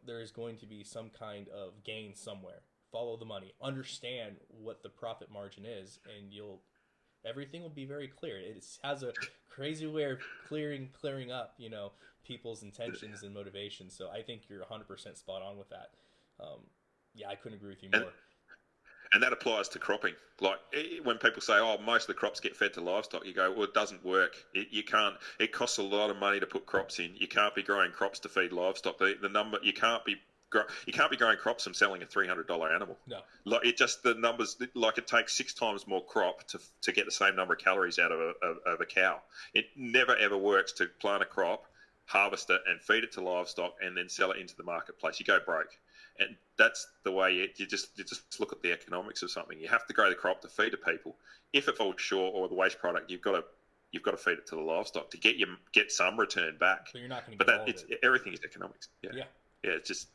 there is going to be some kind of gain somewhere. Follow the money. Understand what the profit margin is, and everything will be very clear. It has a crazy way of clearing up, people's intentions and motivations. So I think you're 100% spot on with that. I couldn't agree with you more. And that applies to cropping. Like when people say, "Oh, most of the crops get fed to livestock," you go, "Well, it doesn't work. You can't. It costs a lot of money to put crops in. You can't be growing crops to feed livestock. The number you can't be growing crops from selling a $300 animal. No, like the numbers. Like it takes 6 times more crop to get the same number of calories out of a cow. It never ever works to plant a crop, harvest it, and feed it to livestock, and then sell it into the marketplace. You go broke, and that's the way you just look at the economics of something. You have to grow the crop to feed to people. If it falls short, or the waste product, you've got to feed it to the livestock to get some return back. So you're not going to get all of it. Everything is economics. Yeah. It's just.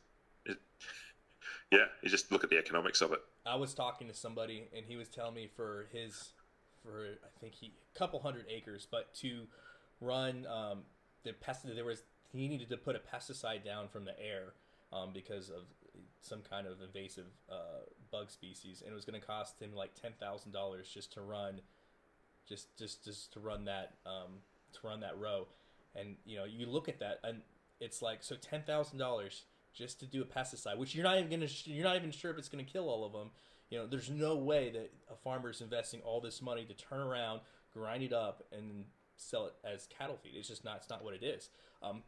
You just look at the economics of it. I was talking to somebody, and he was telling me for I think a couple hundred acres, but to run the pesticide, he needed to put a pesticide down from the air because of some kind of invasive bug species, and it was going to cost him like $10,000 just to run that row. And you look at that, and it's like, so $10,000 just to do a pesticide, which you're not even sure if it's going to kill all of them. There's no way that a farmer's investing all this money to turn around, grind it up, and sell it as cattle feed. It's not what it is.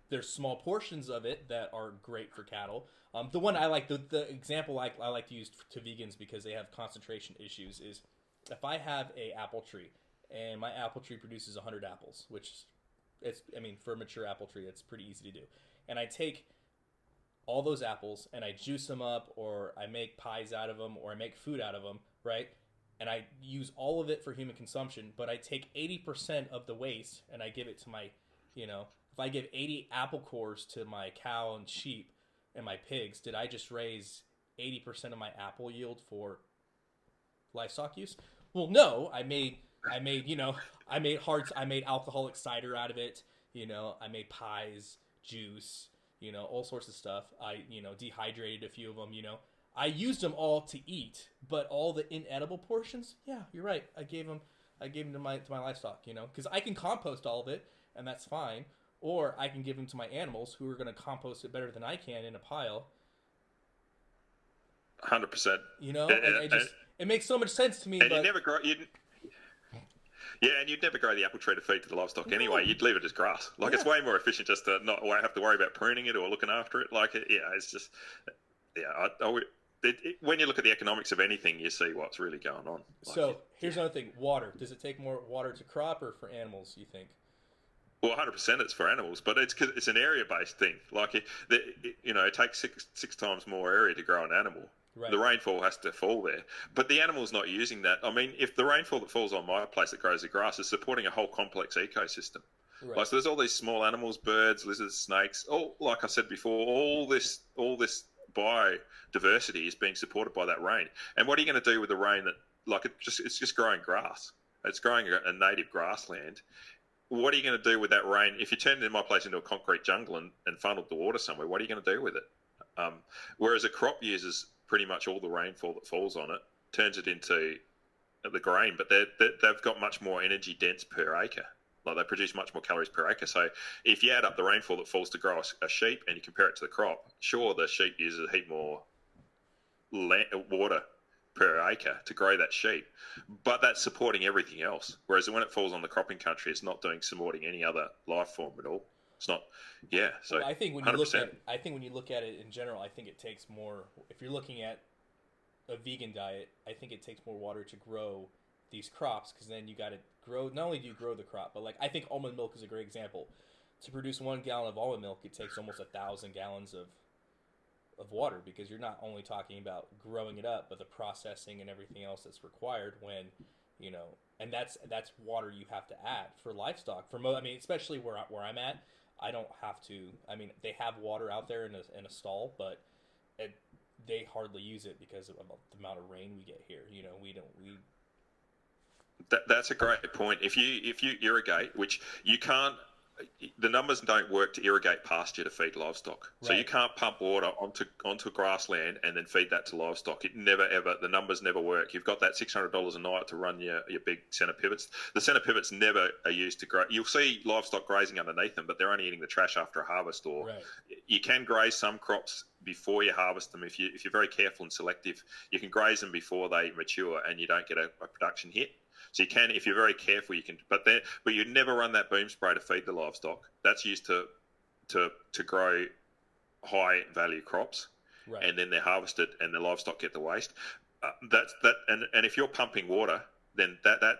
There's small portions of it that are great for cattle. The one I like, the example I like to use to vegans because they have concentration issues is if I have a apple tree and my apple tree produces 100 apples, which for a mature apple tree, it's pretty easy to do. And I take all those apples and I juice them up, or I make pies out of them, or I make food out of them, right? And I use all of it for human consumption, but I take 80% of the waste and I give it to my, if I give 80 apple cores to my cow and sheep and my pigs, did I just raise 80% of my apple yield for livestock use? Well, no, I made alcoholic cider out of it. I made pies, juice, all sorts of stuff. I, dehydrated a few of them, I used them all to eat, but all the inedible portions, yeah, you're right. I gave them to my livestock, because I can compost all of it, and that's fine. Or I can give them to my animals, who are going to compost it better than I can in a pile. 100%. It makes so much sense to me. And you never grow. And you'd never grow the apple tree to feed to the livestock anyway. You'd leave it as grass. It's way more efficient just to not have to worry about pruning it or looking after it. It's just, when you look at the economics of anything, you see what's really going on. Here's another thing: water. Does it take more water to crop or for animals? You think? Well, 100% it's for animals, but it's an area-based thing. Like, it takes six times more area to grow an animal. Right. The rainfall has to fall there. But the animal's not using that. I mean, if the rainfall that falls on my place that grows the grass is supporting a whole complex ecosystem. Right. Like, so there's all these small animals, birds, lizards, snakes, all, like I said before, all this biodiversity is being supported by that rain. And what are you going to do with the rain that, like, it's just growing grass? It's growing a native grassland. What are you going to do with that rain? If you turned my place into a concrete jungle and funneled the water somewhere, what are you going to do with it? Whereas a crop uses pretty much all the rainfall that falls on it, turns it into the grain, but they've got much more energy dense per acre. Like, they produce much more calories per acre. So if you add up the rainfall that falls to grow a sheep and you compare it to the crop, sure, the sheep uses a heap more water per acre to grow that sheep, but that's supporting everything else. Whereas when it falls on the cropping country, it's not supporting any other life form at all. It's not, yeah. So well, I think when 100%. you look at it in general, I think it takes more. If you're looking at a vegan diet, I think it takes more water to grow these crops, because then you got to grow. Not only do you grow the crop, but like, I think almond milk is a great example. To produce 1 gallon of almond milk, it takes almost 1,000 gallons of water, because you're not only talking about growing it up, but the processing and everything else that's required when, and that's water you have to add for livestock. I mean, especially where I'm at, I don't have to. I mean, they have water out there in a stall, but they hardly use it because of the amount of rain we get here. That's a great point. If you irrigate, which you can't, the numbers don't work to irrigate pasture to feed livestock. Right. So you can't pump water onto grassland and then feed that to livestock. It never ever, the numbers never work. You've got that $600 a night to run your big centre pivots. The centre pivots never are used to grow. You'll see livestock grazing underneath them, but they're only eating the trash after a harvest. Or right. You can graze some crops before you harvest them. If you're very careful and selective, you can graze them before they mature and you don't get a production hit. So you can, if you're very careful, you can, but you'd never run that boom spray to feed the livestock. That's used to grow high value crops, right. And then they're harvested and the livestock get the waste. And if you're pumping water, then that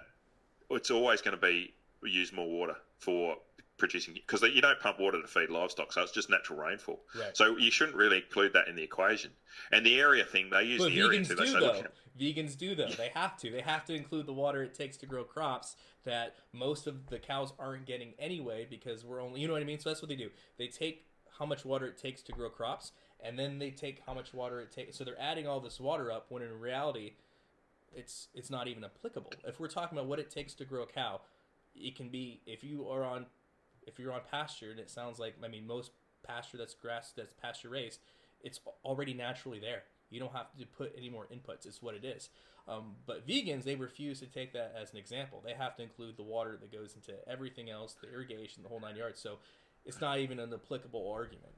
it's always going to use more water for producing, because you don't pump water to feed livestock, so it's just natural rainfall. Right. So you shouldn't really include that in the equation. And the area thing, they use the area too. Vegans do, though. They have to. They have to include the water it takes to grow crops that most of the cows aren't getting anyway, because we're only, you know what I mean? So that's what they do. They take how much water it takes to grow crops, and then they take how much water it takes. So they're adding all this water up when in reality, it's not even applicable. If we're talking about what it takes to grow a cow, it can be, if you're on pasture, and it sounds like, I mean, most pasture that's grass, that's pasture raised, it's already naturally there. You don't have to put any more inputs. It's what it is. But vegans, they refuse to take that as an example. They have to include the water that goes into everything else, the irrigation, the whole 9 yards. So it's not even an applicable argument.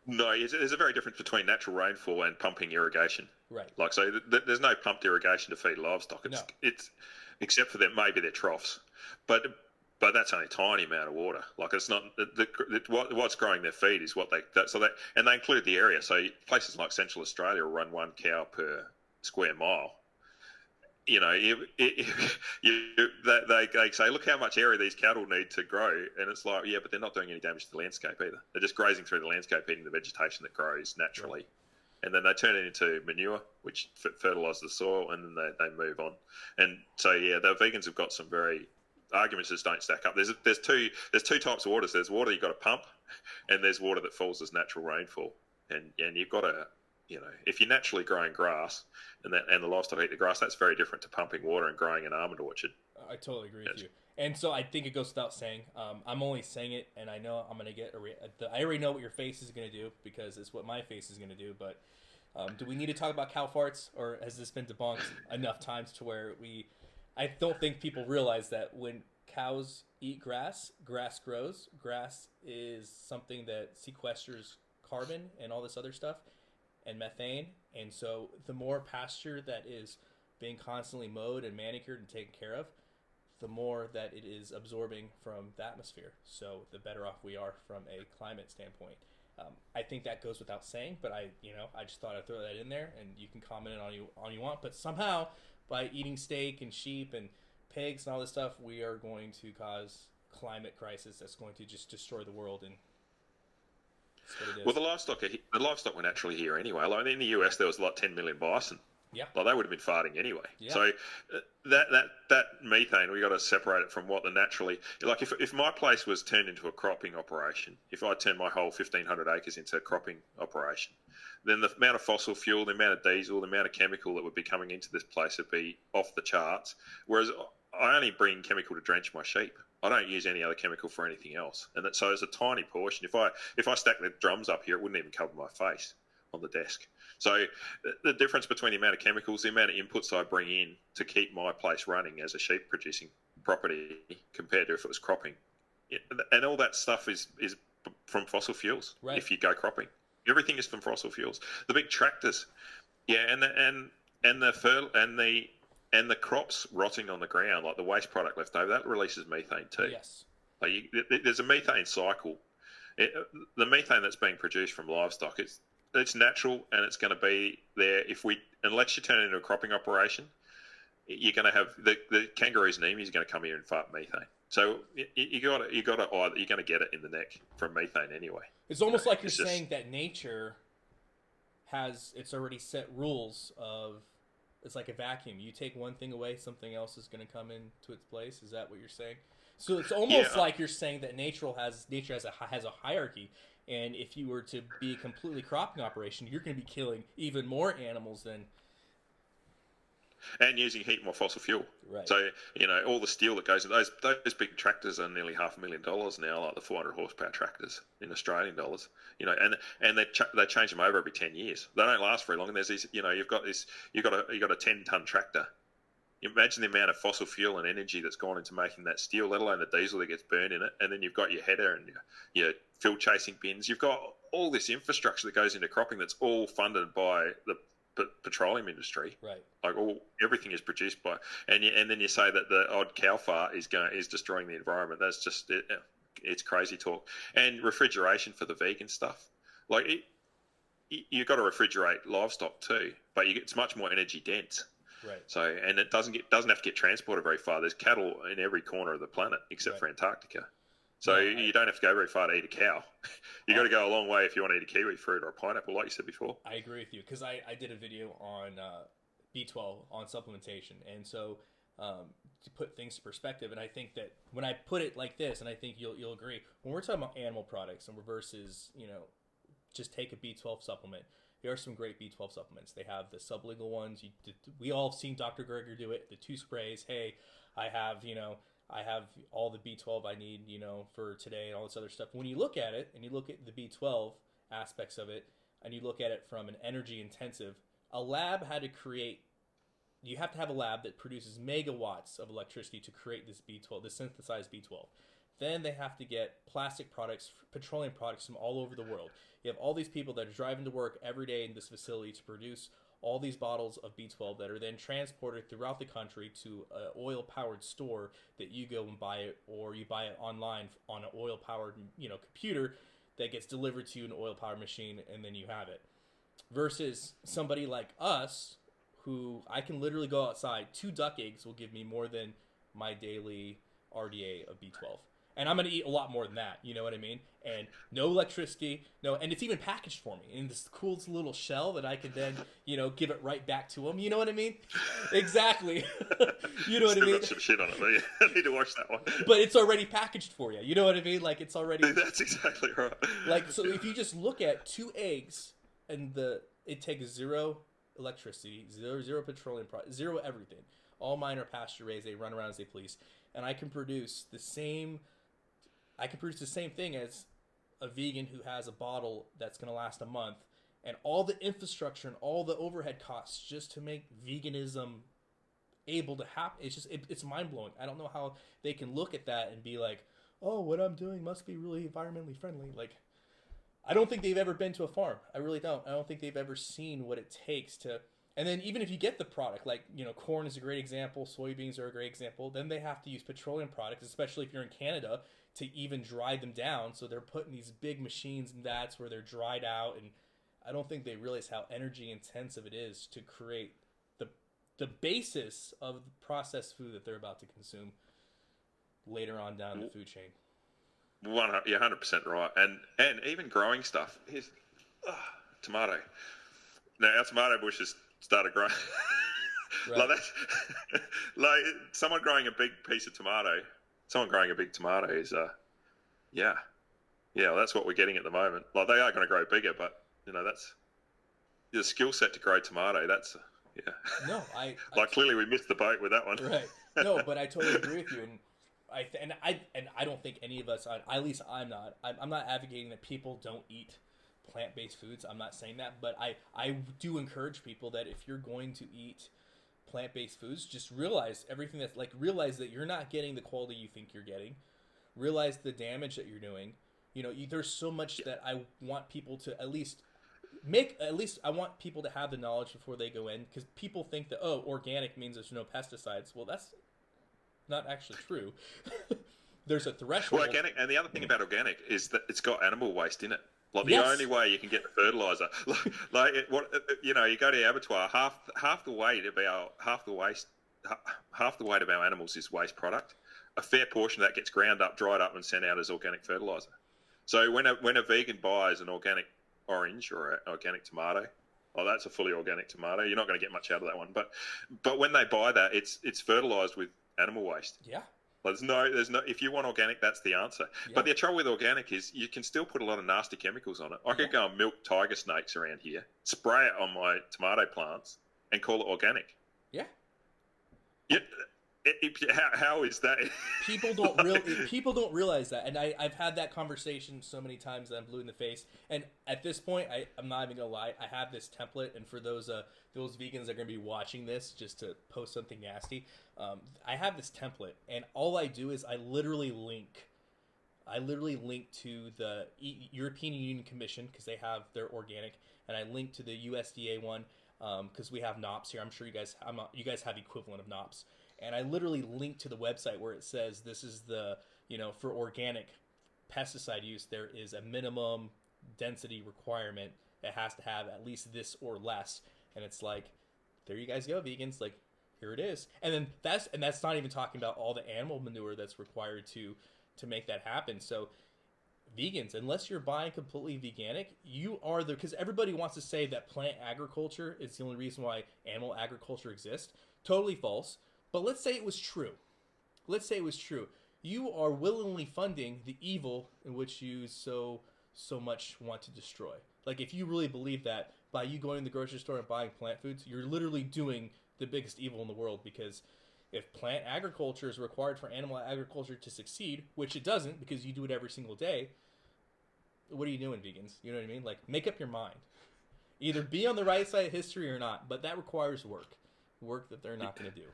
No, there's a very difference between natural rainfall and pumping irrigation. Right. Like, so there's no pumped irrigation to feed livestock. It's except for maybe their troughs. But that's only a tiny amount of water. Like, it's not what's growing their feed is what and they include the area. So places like Central Australia will run 1 cow per square mile. They say, look how much area these cattle need to grow, and it's like, yeah, but they're not doing any damage to the landscape either. They're just grazing through the landscape, eating the vegetation that grows naturally. Right. And then they turn it into manure, which fertilises the soil, and then they move on. And so, yeah, the vegans have got some very arguments that don't stack up. There's two types of waters. There's water you've got to pump, and there's water that falls as natural rainfall. And you've got to, if you're naturally growing grass and the livestock eat the grass, that's very different to pumping water and growing an almond orchard. I totally agree with you. And so I think it goes without saying. I'm only saying it, and I know I'm going to get I already know what your face is going to do, because it's what my face is going to do. But do we need to talk about cow farts, or has this been debunked enough times to where I don't think people realize that when cows eat grass, grass grows. Grass is something that sequesters carbon and all this other stuff, and methane. And so the more pasture that is being constantly mowed and manicured and taken care of, the more that it is absorbing from the atmosphere. So the better off we are from a climate standpoint. I think that goes without saying, but I just thought I'd throw that in there, and you can comment on you want. But somehow, by eating steak and sheep and pigs and all this stuff, we are going to cause climate crisis that's going to just destroy the world, and that's what it is. Well, the livestock were naturally here anyway. Like in the US, there was like 10 million bison. Yeah. Like they would have been farting anyway. Yeah. So that methane, we got to separate it from what the naturally, like if my place was turned into a cropping operation, if I turned my whole 1,500 acres into a cropping operation, then the amount of fossil fuel, the amount of diesel, the amount of chemical that would be coming into this place would be off the charts. Whereas I only bring chemical to drench my sheep. I don't use any other chemical for anything else. And so it's a tiny portion. If I stack the drums up here, it wouldn't even cover my face on the desk. So the difference between the amount of chemicals, the amount of inputs I bring in to keep my place running as a sheep producing property compared to if it was cropping, and all that stuff is from fossil fuels. Right. If you go cropping, everything is from fossil fuels. The big tractors, yeah, and the crops rotting on the ground, like the waste product left over, that releases methane too. Yes. Like there's a methane cycle. The methane that's being produced from livestock, it's natural, and it's going to be there unless you turn it into a cropping operation. You're going to have the kangaroos and emus are going to come here and fart methane. So you're going to get it in the neck from methane anyway. It's almost like you're saying that nature has its already set rules of. It's like a vacuum. You take one thing away, something else is going to come into its place. Is that what you're saying? So it's almost like you're saying that nature has a hierarchy, and if you were to be a completely cropping operation, you're going to be killing even more animals than. And using heat more fossil fuel. Right. So all the steel that goes in those big tractors are nearly $500,000 now, like the 400 horsepower tractors in Australian dollars. And they change them over every 10 years. They don't last very long. And there's these, you've got a 10-ton tractor. Imagine the amount of fossil fuel and energy that's gone into making that steel, let alone the diesel that gets burned in it. And then you've got your header and your field chasing bins. You've got all this infrastructure that goes into cropping that's all funded by the petroleum industry. Right. Like everything is produced by, and then you say that the odd cow fart is destroying the environment. That's just it's crazy talk. And refrigeration for the vegan stuff, like you've got to refrigerate livestock too, but it's much more energy dense. Right. So and it doesn't have to get transported very far. There's cattle in every corner of the planet except for Antarctica. So you don't have to go very far to eat a cow. You got to go a long way if you want to eat a kiwi fruit or a pineapple, like you said before. I agree with you because I did a video on B12 on supplementation, and so to put things in perspective, and I think that when I put it like this, and I think you'll agree, when we're talking about animal products and versus just take a B12 supplement, there are some great B12 supplements. They have the sublingual ones. We all have seen Dr. Greger do it. The 2 sprays. Hey, I have all the B12 I need, for today and all this other stuff. When you look at it and you look at the B12 aspects of it and you look at it from an energy intensive, a lab had to create, you have to have a lab that produces megawatts of electricity to create this B12, this synthesized B12. Then they have to get plastic products, petroleum products from all over the world. You have all these people that are driving to work every day in this facility to produce all these bottles of B12 that are then transported throughout the country to an oil-powered store that you go and buy it, or you buy it online on an oil-powered, computer that gets delivered to you in an oil-powered machine, and then you have it. Versus somebody like us, who I can literally go outside, 2 duck eggs will give me more than my daily RDA of B12. And I'm going to eat a lot more than that, you know what I mean? And no electricity, and it's even packaged for me in this cool little shell that I can then, give it right back to them. You know what I mean? Exactly. You know what I mean? Got some shit on it, but I need to watch that one. But it's already packaged for you. You know what I mean? Like, it's already... That's exactly right. Like, so if you just look at 2 eggs, and it takes 0 electricity, zero petroleum, 0 everything. All mine are pasture raised. They run around as they please. And I can produce the same thing as a vegan who has a bottle that's going to last a month, and all the infrastructure and all the overhead costs just to make veganism able to happen. It's mind-blowing. I don't know how they can look at that and be like, oh, what I'm doing must be really environmentally friendly. Like, I don't think they've ever been to a farm. I really don't. I don't think they've ever seen what it takes to... And then even if you get the product, like, corn is a great example, soybeans are a great example, then they have to use petroleum products, especially if you're in Canada, to even dry them down. So they're putting these big machines and vats where they're dried out, and I don't think they realize how energy intensive it is to create the basis of the processed food that they're about to consume. later on down the food chain. 100% right. And even growing stuff. Here's tomato. Now our tomato bushes started growing. Right. Like that's like someone growing a big piece of tomato. Someone growing a big tomato is yeah. Well, that's what we're getting at the moment. Like they are going to grow bigger, but that's the skill set to grow tomato. That's yeah. No, clearly we missed the boat with that one. Right. No, but I totally agree with you, and I don't think any of us, at least I'm not. I'm not advocating that people don't eat plant-based foods. I'm not saying that, but I do encourage people that if you're going to eat plant-based foods, just realize everything that's realize that you're not getting the quality you think you're getting. Realize the damage that you're doing. There's so much that I want people to at least I want people to have the knowledge before they go in, because people think that organic means there's no pesticides. Well, that's not actually true. There's a threshold. Well, organic, and the other thing about organic is that it's got animal waste in it. Like the Yes. only way you can get the fertilizer, you go to the abattoir, half the weight of our animals is waste product. A fair portion of that gets ground up, dried up, and sent out as organic fertilizer. So when a vegan buys an organic orange or an organic tomato, that's a fully organic tomato. You're not going to get much out of that one. But when they buy that, it's fertilized with animal waste. Yeah. There's no. If you want organic, that's the answer. Yeah. But the trouble with organic is you can still put a lot of nasty chemicals on it. I could go and milk tiger snakes around here, spray it on my tomato plants, and call it organic. Yeah. How is that? People don't realize that, and I've had that conversation so many times that I'm blue in the face. And at this point, I'm not even gonna lie, I have this template, and for those vegans that are gonna be watching this, just to post something nasty, I have this template, and all I do is I literally link to the European Union Commission, because they have their organic, and I link to the USDA one because we have NOPS here. I'm sure you guys have equivalent of NOPS. And I literally link to the website where it says this is the, for organic pesticide use, there is a minimum density requirement. It has to have at least this or less. And it's like, there you guys go, vegans. Like, here it is. And then that's not even talking about all the animal manure that's required to make that happen. So vegans, unless you're buying completely veganic, you are because everybody wants to say that plant agriculture is the only reason why animal agriculture exists. Totally false. But let's say it was true. You are willingly funding the evil in which you so much want to destroy. Like, if you really believe that, by you going to the grocery store and buying plant foods, you're literally doing the biggest evil in the world. Because if plant agriculture is required for animal agriculture to succeed, which it doesn't because you do it every single day, what are you doing, vegans? You know what I mean? Like, make up your mind. Either be on the right side of history or not, but that requires work that they're not going to do.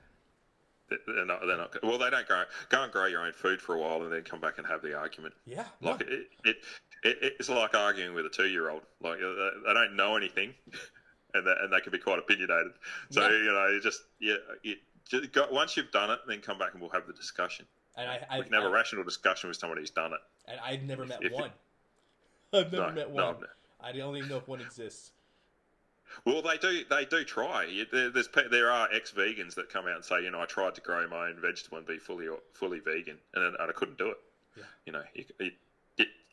They're not. Well, they don't go and grow your own food for a while and then come back and have the argument. Yeah. Like it's like arguing with a 2-year-old. Like they don't know anything, and they can be quite opinionated. So once you've done it, then come back and we'll have the discussion. And we can have a rational discussion with somebody who's done it. And I've never met one. I've never met one. I don't even know if one exists. Well, they do try. There are ex-vegans that come out and say, I tried to grow my own vegetable and be fully vegan, and I couldn't do it. Yeah.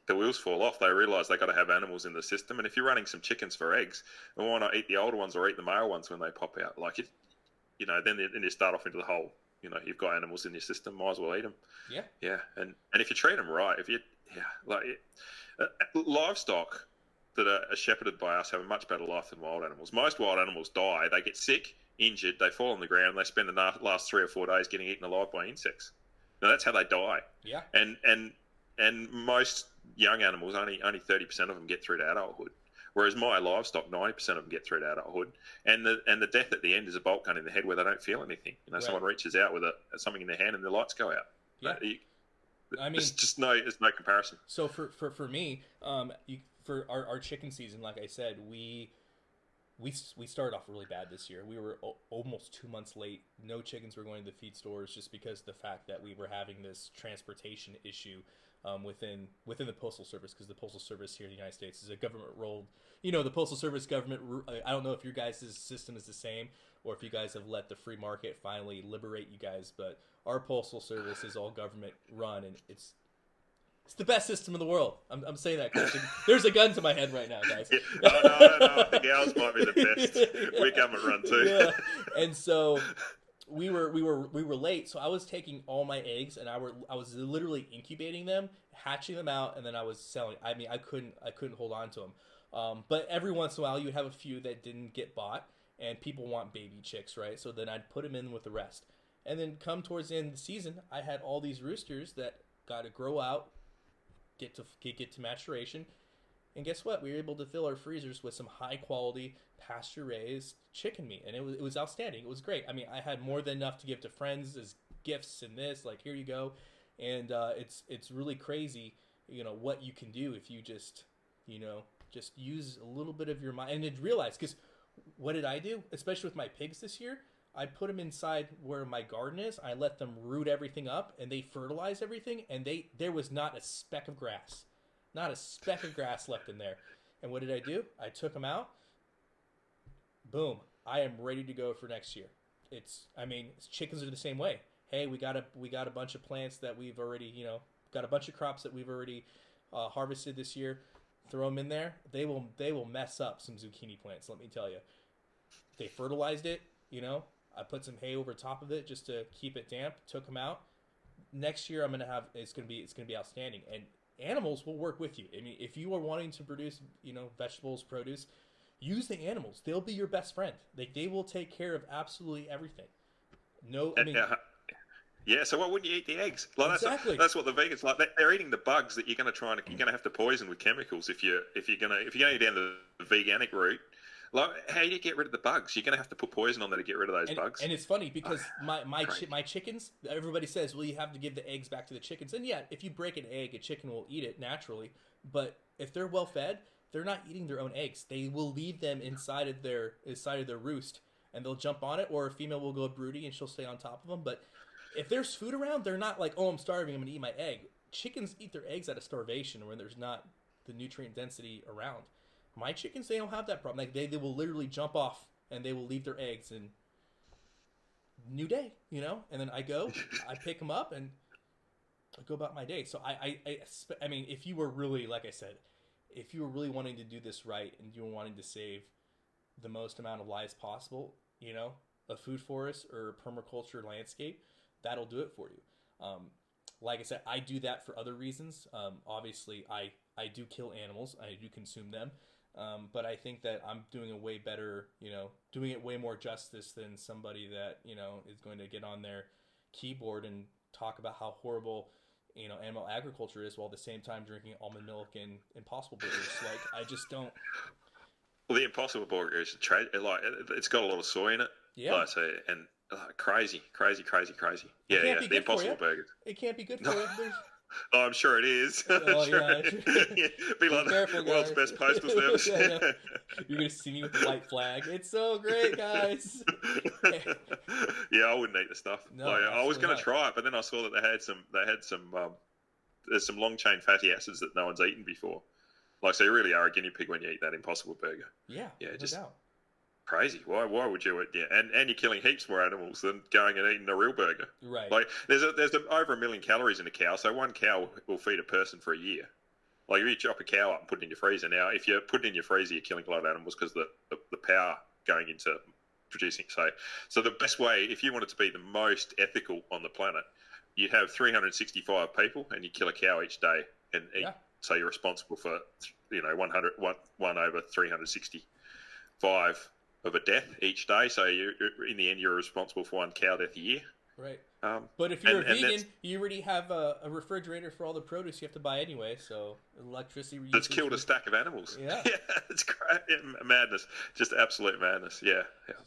The wheels fall off. They realise they got to have animals in the system, and if you're running some chickens for eggs, then why not eat the older ones or eat the male ones when they pop out? Like it, then you start off into the whole. You've got animals in your system, might as well eat them. Yeah. Yeah, and if you treat them right, livestock that are shepherded by us have a much better life than wild animals. Most wild animals die. They get sick, injured, they fall on the ground, and they spend the last 3 or 4 days getting eaten alive by insects. Now, that's how they die. Yeah. And most young animals, only 30% of them get through to adulthood. Whereas my livestock, 90% of them get through to adulthood. And the death at the end is a bolt gun in the head where they don't feel anything. Right. Someone reaches out with something in their hand and the lights go out. Yeah. There's no comparison. So for me, for our chicken season, like I said, we started off really bad this year. We were almost 2 months late. No chickens were going to the feed stores just because of the fact that we were having this transportation issue within the Postal Service, because the Postal Service here in the United States is a government rolled. The Postal Service government. I don't know if your guys' system is the same, or if you guys have let the free market finally liberate you guys. But our postal service is all government run, and it's the best system in the world. I'm saying that because there's a gun to my head right now, guys. Yeah. No. I think ours might be the best. Yeah. We're government run too. Yeah. And so we were late. So I was taking all my eggs, and I was literally incubating them, hatching them out, and then I was selling. I mean, I couldn't hold on to them. But every once in a while, you have a few that didn't get bought, and people want baby chicks, right? So then I'd put them in with the rest. And then come towards the end of the season, I had all these roosters that got to grow out, get to maturation, and guess what? We were able to fill our freezers with some high quality pasture raised chicken meat, and it was outstanding. It was great. I mean, I had more than enough to give to friends as gifts and this, like, here you go. And it's really crazy, what you can do if you just use a little bit of your mind and then realize. Because what did I do, especially with my pigs this year? I put them inside where my garden is. I let them root everything up, and they fertilize everything. And there was not a speck of grass left in there. And what did I do? I took them out. Boom! I am ready to go for next year. Chickens are the same way. Hey, we got a bunch of plants that we've already, got a bunch of crops that we've already harvested this year. Throw them in there. They will mess up some zucchini plants. Let me tell you. They fertilized it. I put some hay over top of it just to keep it damp. Took them out. Next year, it's gonna be outstanding. And animals will work with you. I mean, if you are wanting to produce, vegetables, produce, use the animals. They'll be your best friend. They will take care of absolutely everything. Yeah, so why wouldn't you eat the eggs? Like, exactly. That's what the vegans like. They're eating the bugs that you're going to have to poison with chemicals if you're going to down the veganic route. Like, how do you get rid of the bugs? You're going to have to put poison on there to get rid of those bugs. And it's funny because my chickens, everybody says, well, you have to give the eggs back to the chickens. And yeah, if you break an egg, a chicken will eat it naturally. But if they're well fed, they're not eating their own eggs. They will leave them inside of their roost, and they'll jump on it. Or a female will go broody and she'll stay on top of them. But if there's food around, they're not like, oh, I'm starving, I'm going to eat my egg. Chickens eat their eggs out of starvation when there's not the nutrient density around. My chickens, they don't have that problem. Like, they will literally jump off and they will leave their eggs and new day, And then I pick them up and I go about my day. So I mean, if you were really, like I said, if you were really wanting to do this right and you were wanting to save the most amount of lives possible, a food forest or a permaculture landscape, that'll do it for you. Like I said, I do that for other reasons. Obviously, I do kill animals. I do consume them. But I think that I'm doing a way better, doing it way more justice than somebody that, is going to get on their keyboard and talk about how horrible, animal agriculture is while at the same time drinking almond milk and Impossible Burgers. Like, I just don't. Well, the Impossible Burger is it's got a lot of soy in it. Yeah. And crazy. Yeah, the Impossible Burger. It can't be good for you. Oh, I'm sure it is. Oh, yeah. Be like the world's best postal service. Yeah. You're going to see me with the white flag. It's so great, guys. Yeah, I wouldn't eat the stuff. No, I was going to try it, but then I saw that there's some long chain fatty acids that no one's eaten before. Like, so you really are a guinea pig when you eat that Impossible Burger. Yeah, no doubt. Crazy. Why would you? Yeah, and you're killing heaps more animals than going and eating a real burger. Right. Like, there's over 1 million calories in a cow, so one cow will feed a person for a year. Like, if you chop a cow up and put it in your freezer, now if you put it in your freezer, you're killing a lot of animals because the power going into producing. So the best way, if you wanted to be the most ethical on the planet, you'd have 365 people and you kill a cow each day and eat. Yeah. So you're responsible for 1 over 365 of a death each day. So you're in the end, you're responsible for 1 cow death a year. Right. But if you're a vegan, you already have a refrigerator for all the produce you have to buy anyway. So electricity. That's killed a stack of animals. Yeah. Yeah, it's great. Madness. Just absolute madness. Yeah.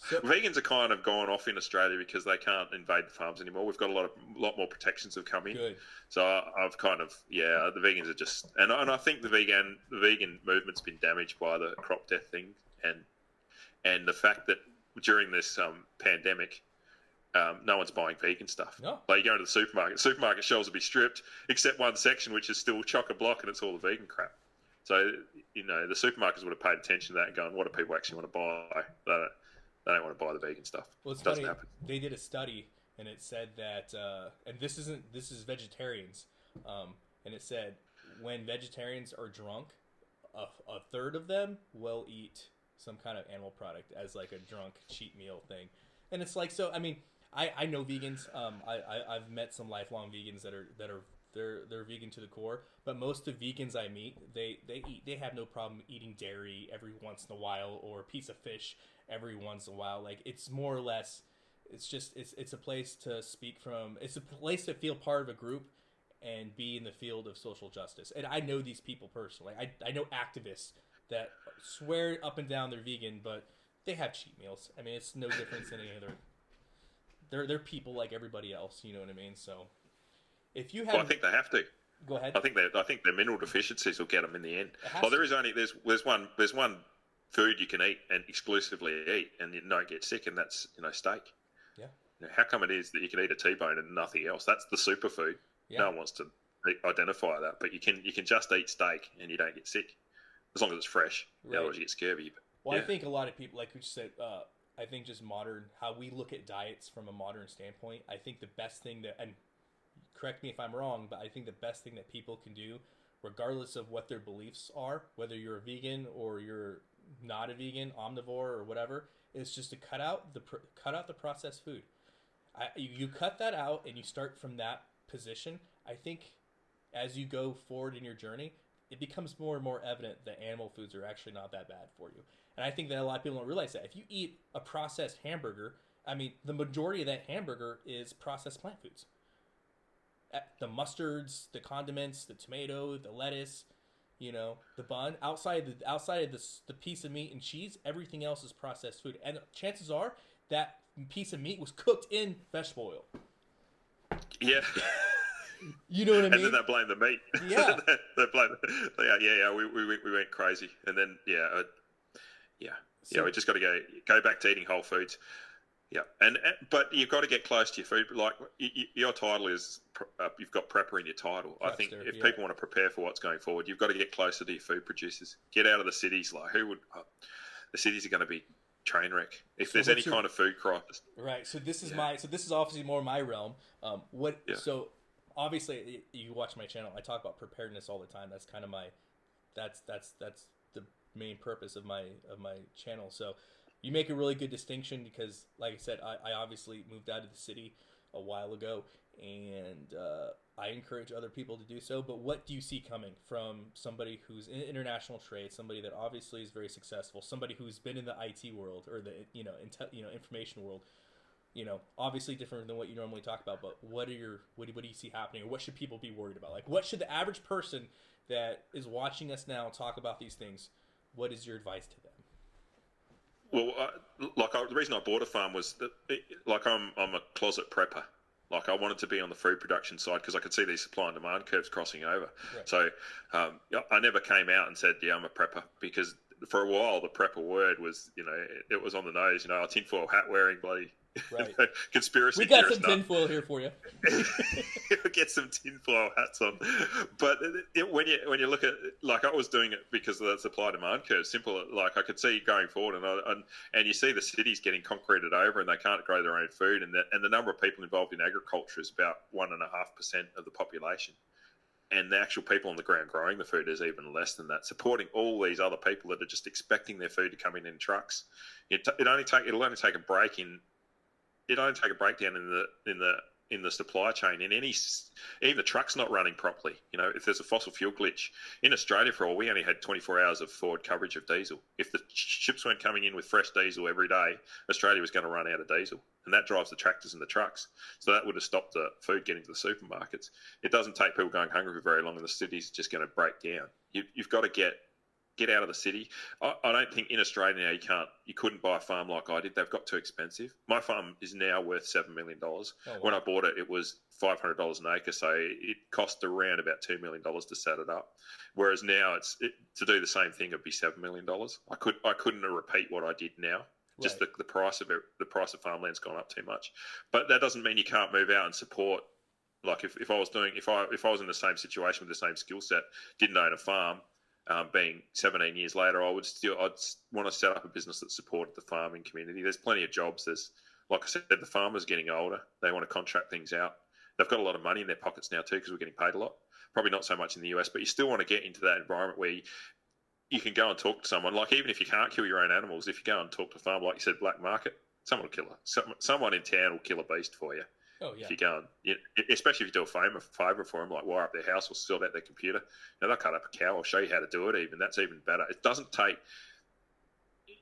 So, vegans are kind of gone off in Australia because they can't invade the farms anymore. We've got a lot more protections have come in. Good. So I've kind of, the vegans are just, and I think the vegan movement's been damaged by the crop death thing and the fact that during this pandemic, no one's buying vegan stuff. No. Like, you go into the supermarket shelves will be stripped except one section which is still chock-a-block and it's all the vegan crap. So, the supermarkets would have paid attention to that and gone, what do people actually want to buy? They don't want to buy the vegan stuff. Well, it's It doesn't funny. happen. They did a study, and it said that, and this is vegetarians, and it said when vegetarians are drunk, a third of them will eat some kind of animal product as like a drunk cheat meal thing, and it's like, so I mean, I know vegans. I've met some lifelong vegans that are they're vegan to the core, but most of vegans I meet, they have no problem eating dairy every once in a while or a piece of fish every once in a while. Like, it's more or less, it's just it's a place to speak from. It's a place to feel part of a group and be in the field of social justice. And I know these people personally. I know activists that swear up and down they're vegan, but they have cheat meals. I mean, it's no difference than any other. They're people like everybody else. You know what I mean? So if you have, Well, I think they have to. go ahead. I think their mineral deficiencies will get them in the end. Well, to. there's one food you can eat and exclusively eat, and you don't get sick, and that's steak. Yeah. How come it is that you can eat a T-bone and nothing else? That's the superfood. Yeah. No one wants to identify that, but you can just eat steak and you don't get sick as long as it's fresh. Right. Otherwise, you get scurvy. Well, I think a lot of people, like we said, I think just modern, how we look at diets from a modern standpoint, I think the best thing that, and correct me if I'm wrong, but I think the best thing that people can do, regardless of what their beliefs are, whether you're a vegan or you're not a vegan, omnivore or whatever, is just to cut out the processed food. You cut that out and you start from that position. I think as you go forward in your journey, it becomes more and more evident that animal foods are actually not that bad for you. And I think that a lot of people don't realize that. If you eat a processed hamburger, I mean, the majority of that hamburger is processed plant foods. The mustards, the condiments, the tomato, the lettuce, the bun. Outside of the piece of meat and cheese, everything else is processed food. And chances are that piece of meat was cooked in vegetable oil. Yeah. You know what I mean? And then they blame the meat. Yeah. They blame. We went crazy, and then we just got to go back to eating whole foods. Yeah, but you've got to get close to your food. Like your title is, you've got prepper in your title. I think if people want to prepare for what's going forward, you've got to get closer to your food producers. Get out of the cities. Like the cities are going to be train wreck if there's any kind of food crisis. Right. So this is this is obviously more my realm. So obviously you watch my channel. I talk about preparedness all the time. That's kind of that's the main purpose of my channel. So you make a really good distinction because, like I said, I obviously moved out of the city a while ago, and I encourage other people to do so. But what do you see coming from somebody who's in international trade, somebody that obviously is very successful, somebody who's been in the IT world or the information world? Obviously different than what you normally talk about. But what do you see happening, or what should people be worried about? Like, what should the average person that is watching us now talk about these things? What is your advice to them? Well, the reason I bought a farm was that, I'm a closet prepper. Like, I wanted to be on the food production side because I could see these supply and demand curves crossing over. Right. So I never came out and said, I'm a prepper, because for a while the prepper word was, it was on the nose. A tinfoil hat wearing bloody conspiracy. We got some tinfoil here for you. Get some tinfoil hats on. But when you look at, like, I was doing it because of that supply demand curve. Simple, like I could see going forward, and you see the cities getting concreted over, and they can't grow their own food, and the number of people involved in agriculture is about 1.5% of the population. And the actual people on the ground growing the food is even less than that, supporting all these other people that are just expecting their food to come in trucks. It'll only take a break in. It only take a breakdown in the supply chain. Even the truck's not running properly. If there's a fossil fuel glitch in Australia, for all, we only had 24 hours of forward coverage of diesel. If the ships weren't coming in with fresh diesel every day, Australia was going to run out of diesel, and that drives the tractors and the trucks. So that would have stopped the food getting to the supermarkets. It doesn't take people going hungry for very long, and the city's just going to break down. You've got to get out of the city. I don't think in Australia now you couldn't buy a farm like I did. They've got too expensive. My farm is now worth $7 million. Oh, wow. When I bought it, it was $500 an acre, so it cost around about $2 million to set it up. Whereas now to do the same thing would be $7 million. I couldn't repeat what I did now. Just the price of it, the price of farmland's gone up too much. But that doesn't mean you can't move out and support. Like if I was in the same situation with the same skill set, didn't own a farm, being 17 years later, I'd want to set up a business that supported the farming community. There's plenty of jobs. Like I said, the farmers getting older. They want to contract things out. They've got a lot of money in their pockets now too, because we're getting paid a lot. Probably not so much in the US, but you still want to get into that environment where you can go and talk to someone. Like, even if you can't kill your own animals, if you go and talk to a farmer, like you said, black market, someone will kill her. Someone in town will kill a beast for you. Oh, yeah. If you go and, especially if you do a favour for them, like wire up their house or sort out their computer, they'll cut up a cow or show you how to do it. Even that's even better. It doesn't take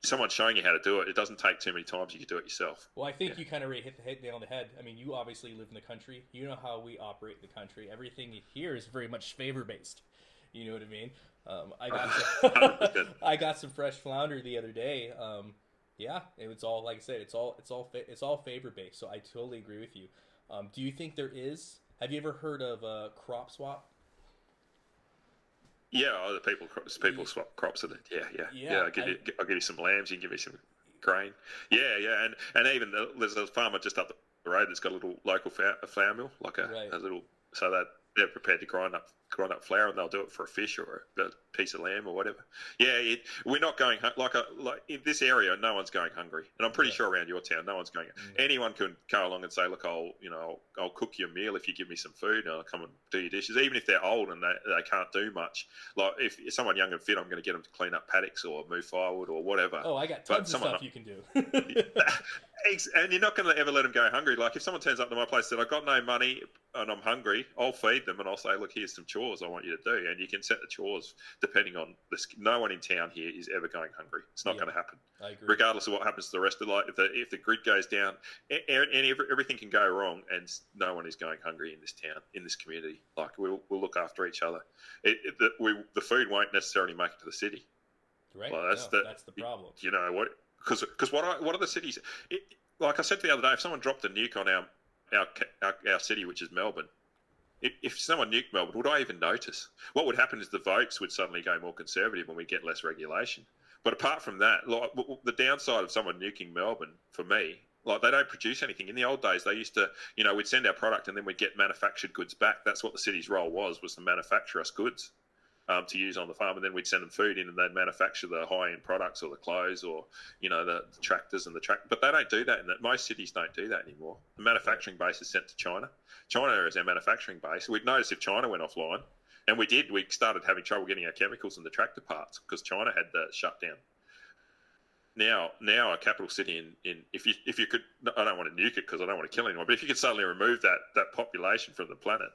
someone showing you how to do it. It doesn't take too many times. You can do it yourself. Well, I think you kind of already hit the nail on the head. I mean, you obviously live in the country. You know how we operate in the country. Everything here is very much favor based. You know what I mean? I got some fresh flounder the other day. Yeah, it was all, like I said, it's all favor based. So I totally agree with you. Do you think there is? Have you ever heard of crop swap? Yeah, the people swap crops in it. Yeah. I'll give you some lambs. You can give me some grain. Yeah, and even there's a farmer just up the road that's got a little local flour mill, like a little, so that they're prepared to grind up flour, and they'll do it for a fish or a piece of lamb or whatever. Yeah, we're not going like in this area. No one's going hungry, and I'm pretty sure around your town, no one's going. Anyone can go along and say, "Look, I'll cook you a meal if you give me some food, and I'll come and do your dishes." Even if they're old and they can't do much, like if someone young and fit, I'm going to get them to clean up paddocks or move firewood or whatever. Oh, I got tons of stuff you can do. And you're not going to ever let them go hungry. Like, if someone turns up to my place and said, "I've got no money and I'm hungry," I'll feed them and I'll say, "Look, here's some chores I want you to do," and you can set the chores depending on this. No one in town here is ever going hungry. It's not going to happen. I agree. Regardless of what happens to the rest of the life. If the grid goes down, and everything can go wrong, and no one is going hungry in this town, in this community. Like, we'll look after each other. The food won't necessarily make it to the city. Right. Well, that's the problem. You know what? Because what are the cities? Like I said the other day, if someone dropped a nuke on our city, which is Melbourne, if someone nuked Melbourne, would I even notice? What would happen is the votes would suddenly go more conservative and we get less regulation. But apart from that, like, the downside of someone nuking Melbourne, for me, like, they don't produce anything. In the old days, they used to, we'd send our product and then we'd get manufactured goods back. That's what the city's role was to manufacture us goods to use on the farm, and then we'd send them food in and they'd manufacture the high-end products or the clothes or, the tractors and the tractor. But they don't do that. Most cities don't do that anymore. The manufacturing base is sent to China. China is our manufacturing base. We'd notice if China went offline, and we did. We started having trouble getting our chemicals and the tractor parts because China had the shutdown. Now a capital city in if you could, I don't want to nuke it because I don't want to kill anyone, but if you could suddenly remove that population from the planet,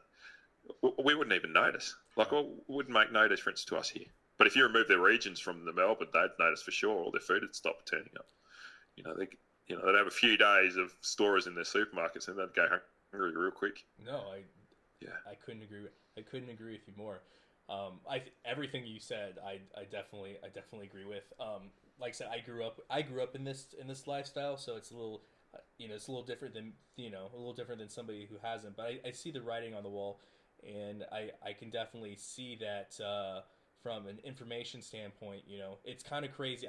we wouldn't even notice. Like, it wouldn't make no difference to us here. But if you remove their regions from the Melbourne, they'd notice for sure. All their food would stop turning up. They'd have a few days of stores in their supermarkets and they'd go hungry real quick. No, I couldn't agree with you more. Everything you said, I definitely agree with. Like I said, I grew up in this lifestyle, so it's a little, it's a little different than somebody who hasn't. But I see the writing on the wall, and I can definitely see that from an information standpoint. It's kind of crazy.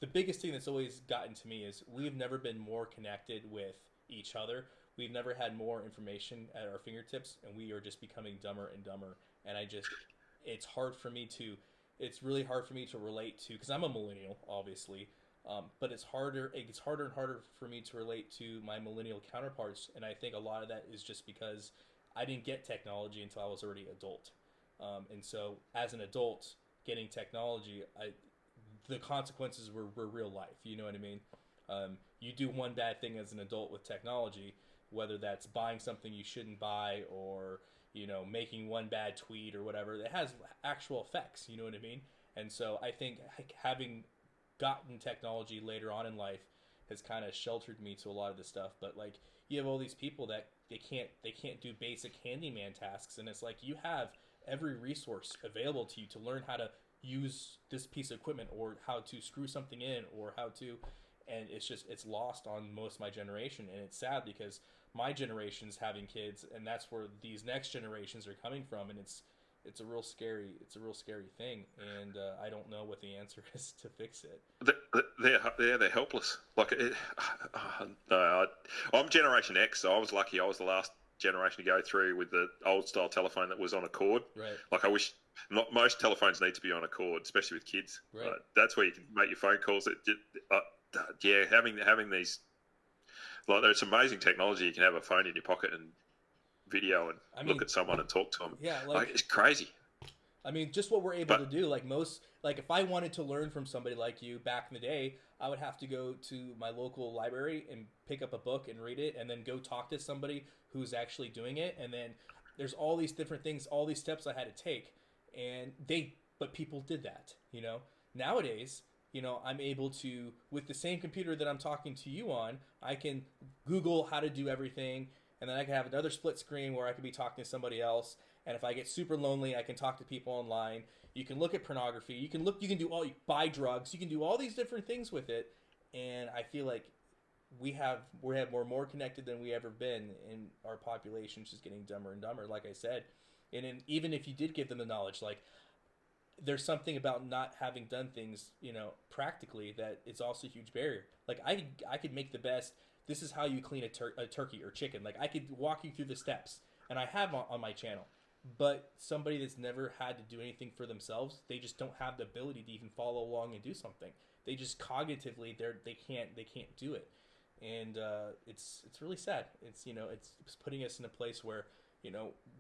The biggest thing that's always gotten to me is we've never been more connected with each other. We've never had more information at our fingertips, and we are just becoming dumber and dumber. And it's really hard for me to relate to, because I'm a millennial, obviously, but it gets harder and harder for me to relate to my millennial counterparts. And I think a lot of that is just because I didn't get technology until I was already adult. And so as an adult getting technology, the consequences were real life. You know what I mean? You do one bad thing as an adult with technology, whether that's buying something you shouldn't buy or, making one bad tweet or whatever, it has actual effects. You know what I mean? And so I think having gotten technology later on in life has kind of sheltered me to a lot of this stuff. But like, you have all these people that they can't do basic handyman tasks, and it's like you have every resource available to you to learn how to use this piece of equipment or how to screw something in or how to, and it's lost on most of my generation. And it's sad because my generation's having kids, and that's where these next generations are coming from, and it's a real scary thing, and I don't know what the answer is to fix it. They're helpless. Like, no, I'm Generation X, so I was lucky. I was the last generation to go through with the old style telephone that was on a cord. Right. Like I wish not most telephones need to be on a cord, especially with kids. Right. That's where you can make your phone calls. Having these, like, there's amazing technology. You can have a phone in your pocket and video and look at someone and talk to them. Yeah, like it's crazy. I mean, just what we're able to do. Like if I wanted to learn from somebody like you back in the day, I would have to go to my local library and pick up a book and read it, and then go talk to somebody who's actually doing it. And then there's all these different things, all these steps I had to take, but people did that. Nowadays, I'm able to, with the same computer that I'm talking to you on, I can Google how to do everything, and then I can have another split screen where I could be talking to somebody else. And if I get super lonely, I can talk to people online. You can look at pornography. You can buy drugs. You can do all these different things with it. And I feel like we're more connected than we ever been, and our population's just getting dumber and dumber, like I said. And even if you did give them the knowledge, like, there's something about not having done things, practically, that it's also a huge barrier. Like, I could make the best, this is how you clean a turkey or chicken. Like, I could walk you through the steps, and I have on my channel. But somebody that's never had to do anything for themselves, they just don't have the ability to even follow along and do something. They just cognitively, they can't do it. And it's really sad. It's it's putting us in a place where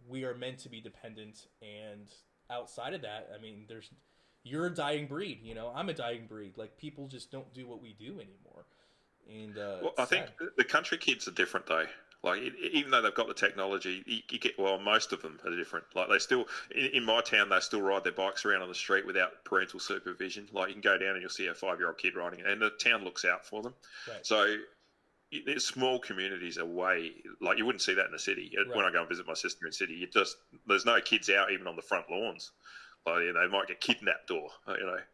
we are meant to be dependent, and outside of that, I mean, you're a dying breed. I'm a dying breed. Like, people just don't do what we do anymore. And I think the country kids are different though. Like, even though they've got the technology, most of them are different. Like, they still, in my town, they still ride their bikes around on the street without parental supervision. Like, you can go down and you'll see a 5-year-old kid riding it, and the town looks out for them. Right. So small communities are like, you wouldn't see that in the city. Right. When I go and visit my sister in the city, there's no kids out even on the front lawns. Like, they might get kidnapped or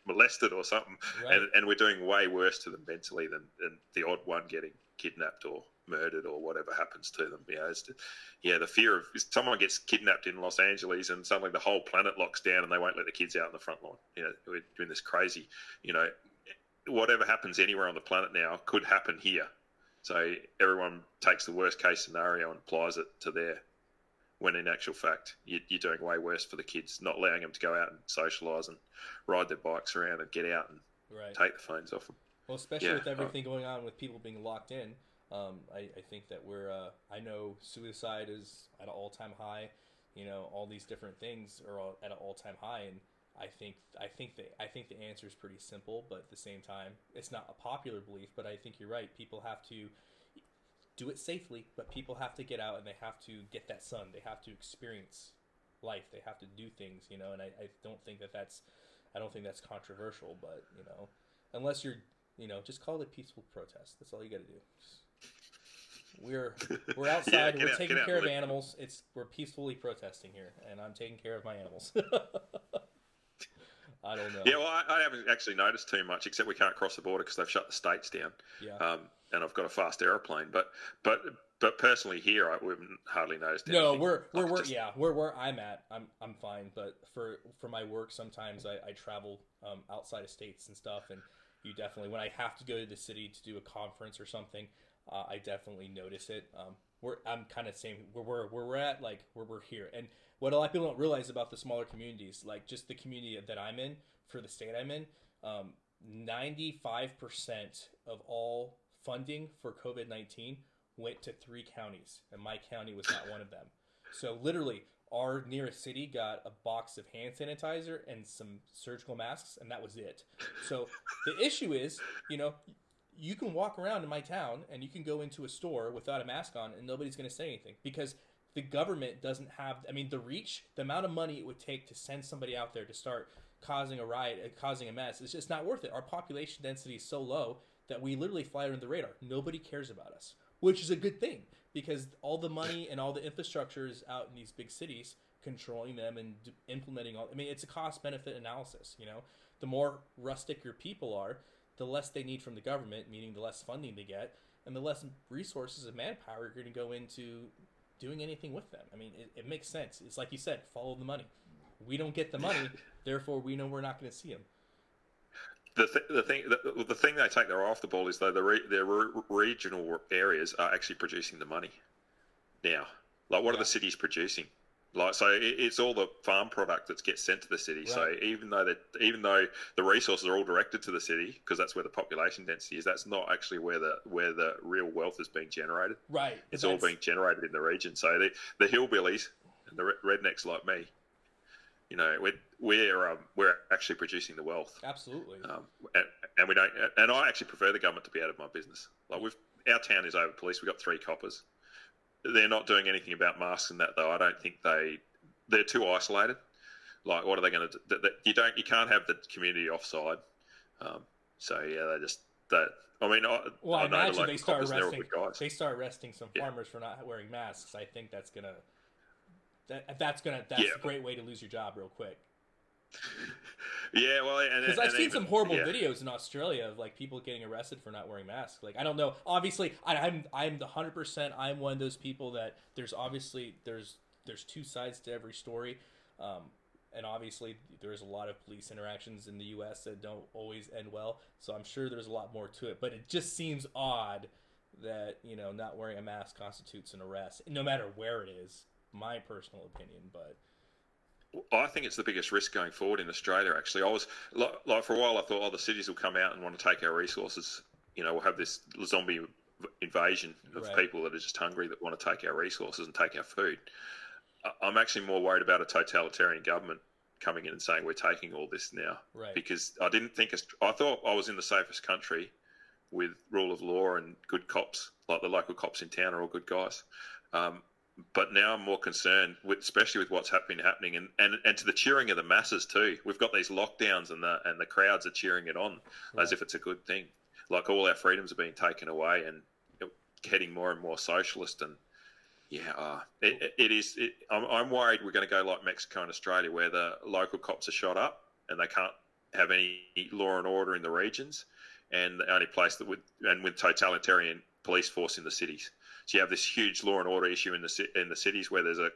molested or something. Right. And we're doing way worse to them mentally than the odd one getting kidnapped or murdered or whatever happens to them. The fear of someone gets kidnapped in Los Angeles and suddenly the whole planet locks down and they won't let the kids out on the front lawn. We're doing this crazy, whatever happens anywhere on the planet now could happen here. So everyone takes the worst case scenario and applies it to there, when in actual fact you're doing way worse for the kids, not allowing them to go out and socialise and ride their bikes around and get out and take the phones off them. Well, especially with everything going on with people being locked in, I think that I know suicide is at an all-time high. All these different things are at an all-time high, and I think the answer is pretty simple, but at the same time, it's not a popular belief. But I think you're right. People have to do it safely, but people have to get out and they have to get that sun. They have to experience life. They have to do things, and I don't think that's controversial. But unless you're just call it peaceful protest. That's all you got to do. We're outside. We're taking care of animals. We're peacefully protesting here, and I'm taking care of my animals. I don't know. Yeah, well, I haven't actually noticed too much, except we can't cross the border because they've shut the states down. Yeah. And I've got a fast aeroplane, but personally here, we've hardly noticed anything. No, where I'm at, I'm fine. But for my work, sometimes I travel outside of states and stuff, and you definitely, when I have to go to the city to do a conference or something, I definitely notice it. I'm kind of saying where we're at, like where we're here. And what a lot of people don't realize about the smaller communities, like just the community that I'm in, for the state I'm in, 95% of all funding for COVID-19 went to 3 counties, and my county was not one of them. So literally, our nearest city got a box of hand sanitizer and some surgical masks, and that was it. So the issue is, you can walk around in my town and you can go into a store without a mask on and nobody's going to say anything, because the government doesn't have, the reach, the amount of money it would take to send somebody out there to start causing a riot, causing a mess. It's just not worth it. Our population density is so low that we literally fly under the radar. Nobody cares about us, which is a good thing, because all the money and all the infrastructure is out in these big cities, controlling them and implementing all. It's a cost-benefit analysis. The more rustic your people are, the less they need from the government, meaning the less funding they get, and the less resources and manpower are going to go into doing anything with them. It makes sense. It's like you said, follow the money. We don't get the money, therefore we know we're not going to see them. The thing they take their eye off the ball is, though, their regional areas are actually producing the money now. Like, what are the cities producing? Like, so it's all the farm product that gets sent to the city. Right. So even though the resources are all directed to the city, because that's where the population density is, that's not actually where the real wealth is being generated. Right. It's all being generated in the region. So the hillbillies and the rednecks like me, you know, we're actually producing the wealth. Absolutely. And we don't. And I actually prefer the government to be out of my business. Like, our town is over policed. We've got 3 coppers. They're not doing anything about masks and that, though. I don't think they're too isolated. Like, what are they going to do? You can't have the community offside. So yeah, I imagine they start arresting some farmers for not wearing masks. I think that's a great way to lose your job real quick. Yeah, well, because I've seen some horrible videos in Australia of like people getting arrested for not wearing masks. Like, I don't know. Obviously, I'm the 100%. I'm one of those people that there's 2 sides to every story, and obviously there's a lot of police interactions in the U.S. that don't always end well. So I'm sure there's a lot more to it. But it just seems odd that, you know, not wearing a mask constitutes an arrest, no matter where it is. My personal opinion, but. I think it's the biggest risk going forward in Australia, actually. I was like for a while, I thought, the cities will come out and want to take our resources. You know, we'll have this zombie invasion of people that are just hungry, that want to take our resources and take our food. I'm actually more worried about a totalitarian government coming in and saying we're taking all this now, because I thought I was in the safest country with rule of law and good cops, like the local cops in town are all good guys. But now I'm more concerned, especially with what's happening, and to the cheering of the masses too. We've got these lockdowns, and the crowds are cheering it on as if it's a good thing. Like, all our freedoms are being taken away, and getting more and more socialist. And it is. I'm worried we're going to go like Mexico and Australia, where the local cops are shot up and they can't have any law and order in the regions, and the only place with totalitarian police force in the cities. So you have this huge law and order issue in the cities, where there's a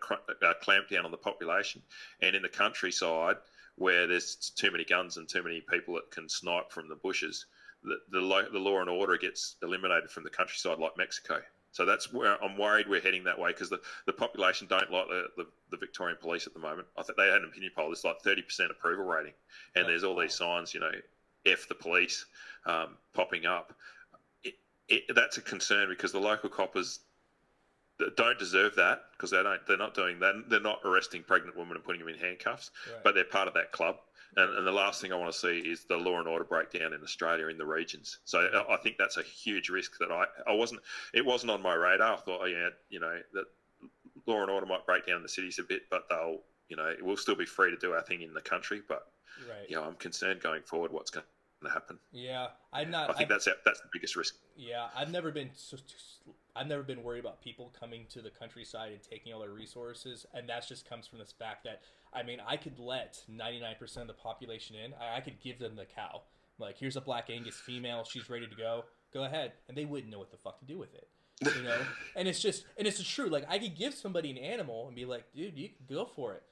clamp down on the population, and in the countryside where there's too many guns and too many people that can snipe from the bushes, the law and order gets eliminated from the countryside, like Mexico. So that's where I'm worried we're heading that way, because the population don't like the Victorian police at the moment. I think they had an opinion poll. It's like 30% approval rating, and there's all these signs, you know, F the police, popping up. That's a concern, because the local coppers don't deserve that, because they're not doing that. They're not arresting pregnant women and putting them in handcuffs, but they're part of that club. And the last thing I want to see is the law and order breakdown in Australia in the regions. So I think that's a huge risk that it wasn't on my radar. I thought, that law and order might break down in the cities a bit, but we'll still be free to do our thing in the country. But I'm concerned going forward what's going to happen. Yeah, I think that's the biggest risk. Yeah, I've never been worried about people coming to the countryside and taking all their resources, and that just comes from this fact that, I mean, I could let 99% of the population in. I could give them the cow. Like, here's a Black Angus female, she's ready to go. Go ahead, and they wouldn't know what the fuck to do with it. You know, and it's true. Like, I could give somebody an animal and be like, dude, you can go for it.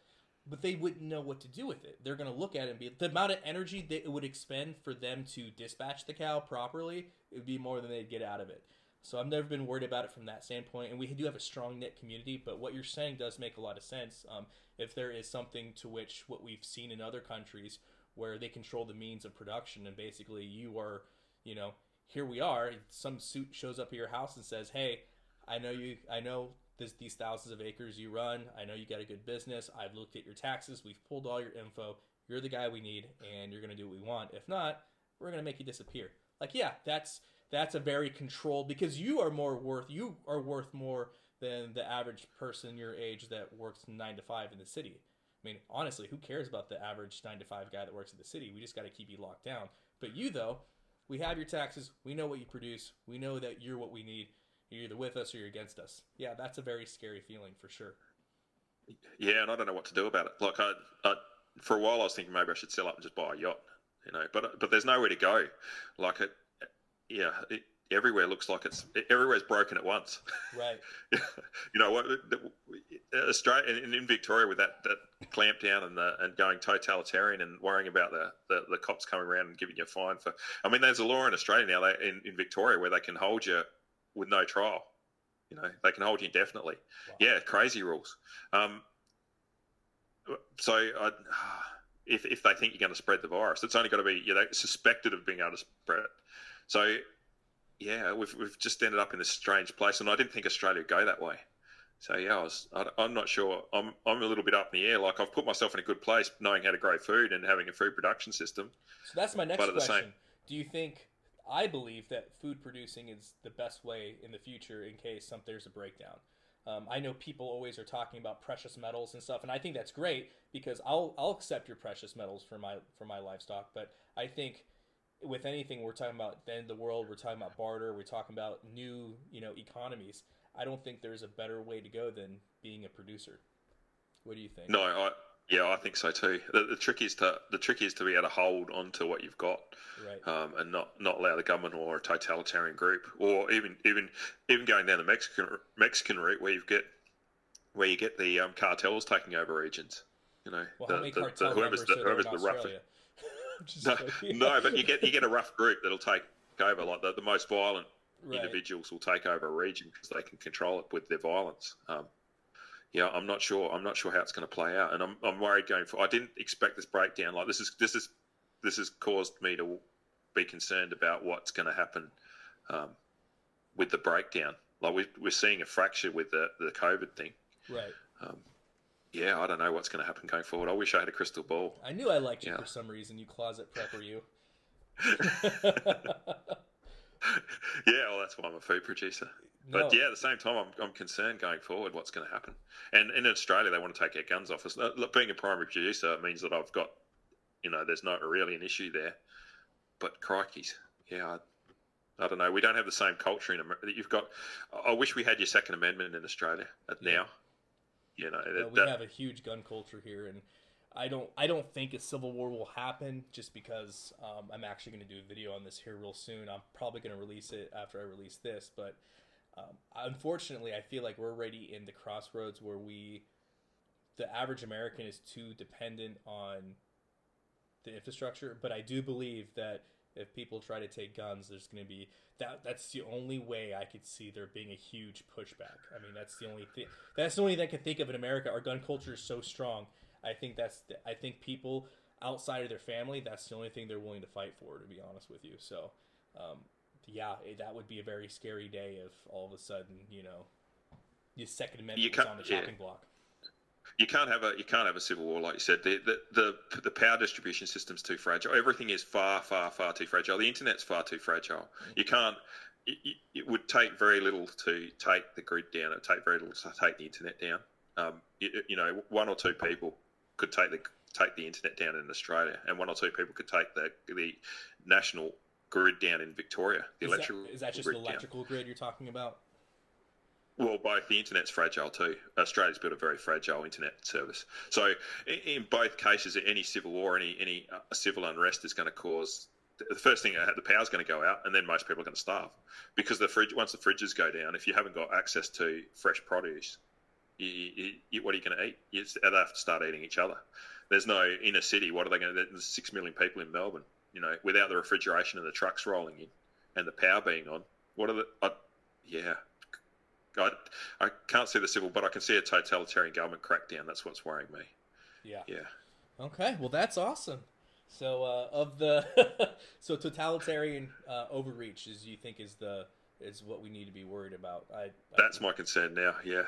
But they wouldn't know what to do with it. They're going to look at it and be, the amount of energy that it would expend for them to dispatch the cow properly, it would be more than they'd get out of it. So I've never been worried about it from that standpoint. And we do have a strong knit community, but what you're saying does make a lot of sense. If there is something to which what we've seen in other countries where they control the means of production, and basically you are, here we are, some suit shows up at your house and says, hey, I know these thousands of acres you run. I know you got a good business. I've looked at your taxes. We've pulled all your info. You're the guy we need, and you're going to do what we want. If not, we're going to make you disappear. Like, yeah, that's a very controlled, because you are worth more than the average person your age that works 9 to 5 in the city. I mean, honestly, who cares about the average 9 to 5 guy that works in the city? We just got to keep you locked down. But you, though, we have your taxes. We know what you produce. We know that you're what we need. You're either with us or you're against us. Yeah, that's a very scary feeling for sure. Yeah, and I don't know what to do about it. Like, I for a while I was thinking maybe I should sell up and just buy a yacht, but there's nowhere to go. Like, everywhere looks like everywhere's broken at once. Right. What Australia in Victoria with that clamp down and going totalitarian and worrying about the cops coming around and giving you a fine for. I mean, there's a law in Australia now in Victoria where they can hold you with no trial. They can hold you indefinitely. Wow. Yeah, crazy rules. So if they think you're going to spread the virus, it's only got to be suspected of being able to spread it. So yeah, we've just ended up in this strange place, and I didn't think Australia would go that way. So yeah, I'm not sure. I'm a little bit up in the air. Like, I've put myself in a good place, knowing how to grow food and having a food production system. So that's my next question. Do you think? I believe that food producing is the best way in the future in case there's a breakdown. I know people always are talking about precious metals and stuff, and I think that's great because I'll accept your precious metals for my livestock. But I think with anything, we're talking about the end of the world, we're talking about barter, we're talking about new economies. I don't think there's a better way to go than being a producer. What do you think? No, I think so too. The trick is to be able to hold on to what you've got, right. And not allow the government or a totalitarian group, or even going down the Mexican route where you get the cartels taking over regions. Well, how many cartel whoever's the rough. No, but you get a rough group that'll take over. Like the most violent individuals will take over a region because they can control it with their violence. Yeah, I'm not sure how it's going to play out, and I'm worried going forward. I didn't expect this breakdown. Like, this has caused me to be concerned about what's going to happen with the breakdown. Like, we're seeing a fracture with the COVID thing. Right. Yeah, I don't know what's going to happen going forward. I wish I had a crystal ball. I knew I liked you for some reason. You closet prepper, you. Yeah, well, that's why I'm a food producer. But yeah, at the same time, I'm concerned going forward what's going to happen. And in Australia, they want to take our guns off us. Being a primary producer, it means that I've got, there's not really an issue there. But crikeys, yeah, I don't know. We don't have the same culture in America that you've got. I wish we had your Second Amendment in Australia now. We have a huge gun culture here, and I don't think a civil war will happen just because I'm actually going to do a video on this here real soon. I'm probably going to release it after I release this, but unfortunately, I feel like we're already in the crossroads where the average American is too dependent on the infrastructure. But I do believe that if people try to take guns, there's going to be that's the only way I could see there being a huge pushback. I mean, that's the only thing. That's the only thing I can think of in America. Our gun culture is so strong. I think people outside of their family, that's the only thing they're willing to fight for, to be honest with you. So, that would be a very scary day if all of a sudden, the Second Amendment was on the chopping block. You can't have a civil war, like you said. The power distribution system's too fragile. Everything is far, far, far too fragile. The internet's far too fragile. You can't. It would take very little to take the grid down. It would take very little to take the internet down. One or two people could take the internet down in Australia, and one or two people could take the national grid down in Victoria. Is that just the electrical grid you're talking about? Well, both. The internet's fragile too. Australia's built a very fragile internet service. So in both cases, any civil war, any civil unrest is going to cause the first thing, the power's going to go out, and then most people are going to starve because once the fridges go down, if you haven't got access to fresh produce, what are you going to eat? They have to start eating each other. There's no inner city. What are they going to do? There's 6 million people in Melbourne. Without the refrigeration and the trucks rolling in and the power being on, I can't see the civil, but I can see a totalitarian government crackdown. That's what's worrying me. Yeah. Yeah. Okay. Well, that's awesome. So, so totalitarian overreach you think is what we need to be worried about. That's my concern now. Yeah.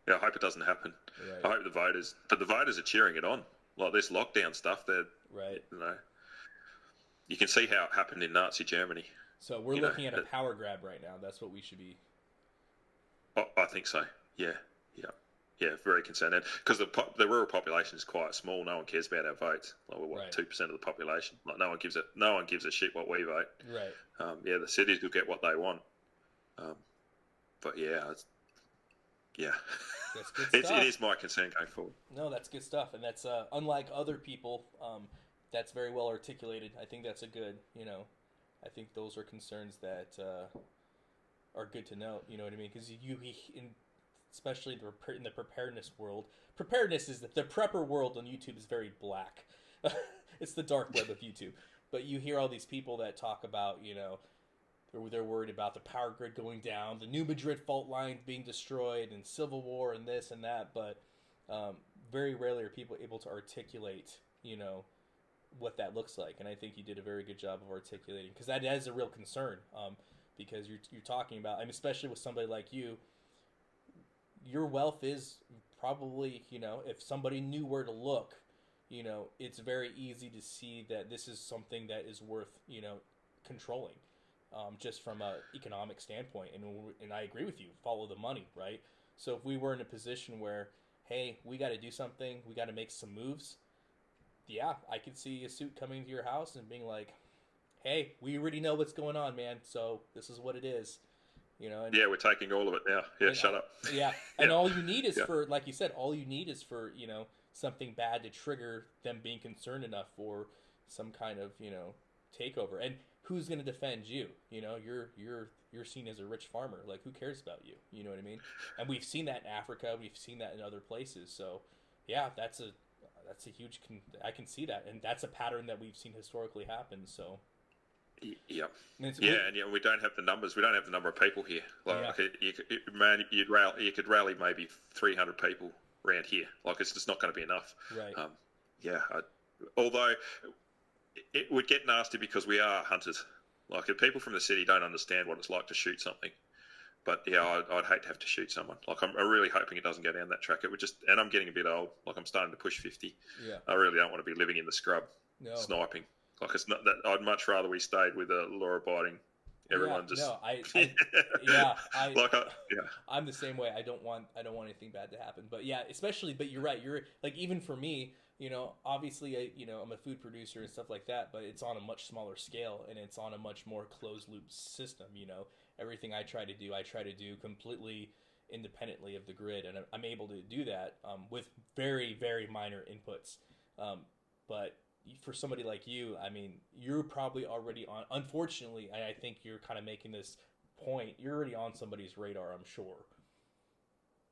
Yeah. I hope it doesn't happen. Right. I hope the voters are cheering it on. Like this lockdown stuff, they're right. You can see how it happened in Nazi Germany. So we're looking at a power grab right now. That's what we should be. I think so. Yeah. Very concerned, because the rural population is quite small. No one cares about our votes. Like, we're 2% of the population. Like, no one gives a shit what we vote. Right. The cities will get what they want. But that's good stuff. It is my concern going forward. No, that's good stuff, and that's unlike other people. That's very well articulated. I think that's a good. I think those are concerns that are good to know. You know what I mean? Because especially in the preparedness world. Preparedness is the prepper world on YouTube is very black. It's the dark web of YouTube. But you hear all these people that talk about, they're worried about the power grid going down, the New Madrid fault line being destroyed, and civil war and this and that. But very rarely are people able to articulate, what that looks like. And I think you did a very good job of articulating, because that is a real concern. Because you're talking about, especially with somebody like you, your wealth is probably, if somebody knew where to look, it's very easy to see that this is something that is worth, controlling, just from a economic standpoint. And I agree with you, follow the money, right? So if we were in a position where, hey, we got to do something, we got to make some moves, yeah, I could see a suit coming to your house and being like, hey, we already know what's going on, man, so this is what it is. And, yeah, we're taking all of it now. Yeah, shut up. Yeah, and all you need is for, like you said, all you need is for, something bad to trigger them being concerned enough for some kind of, takeover. And who's going to defend you? You're seen as a rich farmer. Like, who cares about you? You know what I mean? And we've seen that in Africa. We've seen that in other places. So, yeah, that's a huge. I can see that, and that's a pattern that we've seen historically happen. So. Yeah, and we don't have the numbers. We don't have the number of people here. Like, you could rally maybe 300 people around here. Like, it's just not going to be enough. Right. Although it would get nasty because we are hunters. Like, if people from the city don't understand what it's like to shoot something. But yeah, I'd hate to have to shoot someone. Like, I'm really hoping it doesn't go down that track. It would just, and I'm getting a bit old. Like, I'm starting to push 50. Yeah. I really don't want to be living in the scrub, sniping. Like, it's not that. I'd much rather we stayed with a law-abiding. Everyone I'm the same way. I don't want anything bad to happen. But yeah, but you're right. You're like, even for me, obviously, I'm a food producer and stuff like that, but it's on a much smaller scale, and it's on a much more closed loop system. Everything I try to do completely independently of the grid, and I'm able to do that with very, very minor inputs. But for somebody like you, you're probably already on, unfortunately, I think you're kind of making this point, you're already on somebody's radar, I'm sure.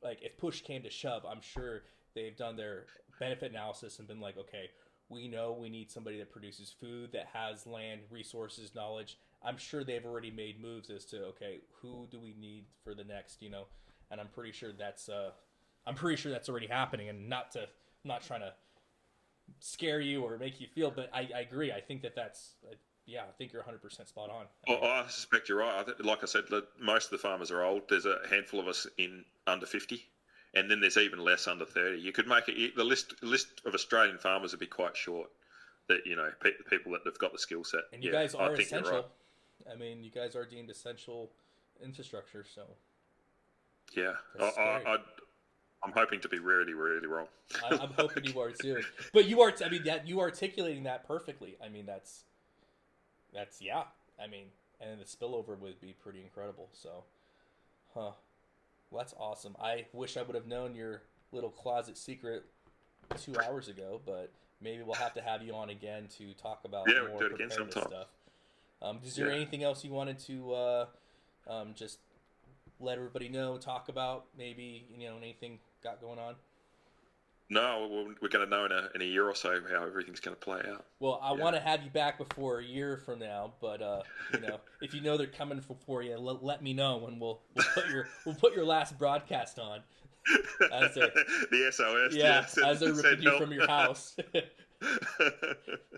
Like, if push came to shove, I'm sure they've done their benefit analysis and been like, okay, we know we need somebody that produces food, that has land, resources, knowledge. I'm sure they've already made moves as to, okay, who do we need for the next, and I'm pretty sure that's already happening. And not trying to scare you or make you feel, but I agree. I think that's I think you're 100% spot on. I suspect you're right. Like I said, most of the farmers are old. There's a handful of us in under 50, and then there's even less under 30. You could make it, the list of Australian farmers would be quite short. That people that have got the skill set. And you guys are essential. Right. You guys are deemed essential infrastructure. So yeah, I'm hoping to be really, really wrong. I'm hoping you are too. But you are. You articulating that perfectly. That's yeah. And the spillover would be pretty incredible. So, well, that's awesome. I wish I would have known your little closet secret 2 hours ago, but maybe we'll have to have you on again to talk about more preparedness stuff. Is there anything else you wanted to just let everybody know, talk about, maybe, anything got going on? No, we're going to know in a year or so how everything's going to play out. Well, I want to have you back before a year from now, but if they're coming for you, let me know, and we'll put your last broadcast on. The SOS. Yeah, as they're ripping you from your house.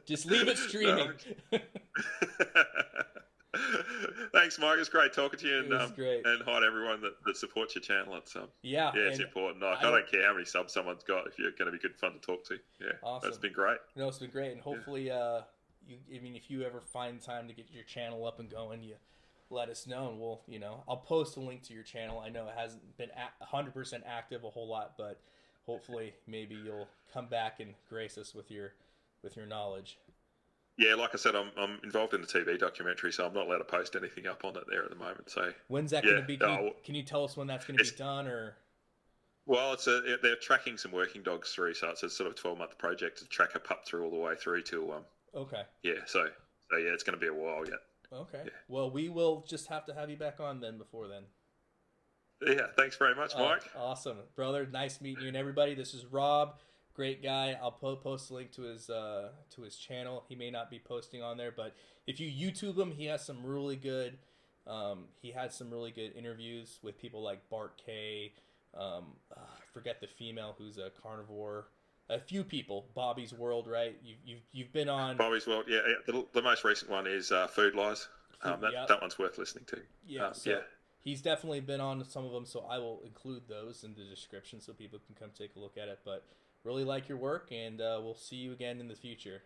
Just leave it streaming. Thanks, Mike. It's great talking to you, and great. And hi to everyone that supports your channel. It's it's important. I don't care how many subs someone's got. If you're going to be good fun to talk to, awesome. It's been great. No, it's been great, and hopefully, if you ever find time to get your channel up and going, you let us know, and we'll, I'll post a link to your channel. I know it hasn't been 100% active a whole lot, but hopefully, maybe you'll come back and grace us with your knowledge. Yeah, like I said, I'm involved in the TV documentary, so I'm not allowed to post anything up on it there at the moment. So when's that going to be? Can you tell us when that's going to be done, or? Well, they're tracking some working dogs through, so it's a sort of 12-month project to track a pup through all the way through to Okay. Yeah, so yeah, it's going to be a while yet. Okay. Yeah. Well, we will just have to have you back on then before then. Yeah, thanks very much, Mike. Awesome, brother. Nice meeting you and everybody. This is Rob. Great guy. I'll post a link to his channel. He may not be posting on there, but if you YouTube him, he has some really good He had some really good interviews with people like Bart K. I forget the female who's a carnivore. A few people. Bobby's World, right? You've been on Bobby's World. Yeah, the most recent one is Food Lies. That one's worth listening to. He's definitely been on some of them, so I will include those in the description so people can come take a look at it. But really like your work, and we'll see you again in the future.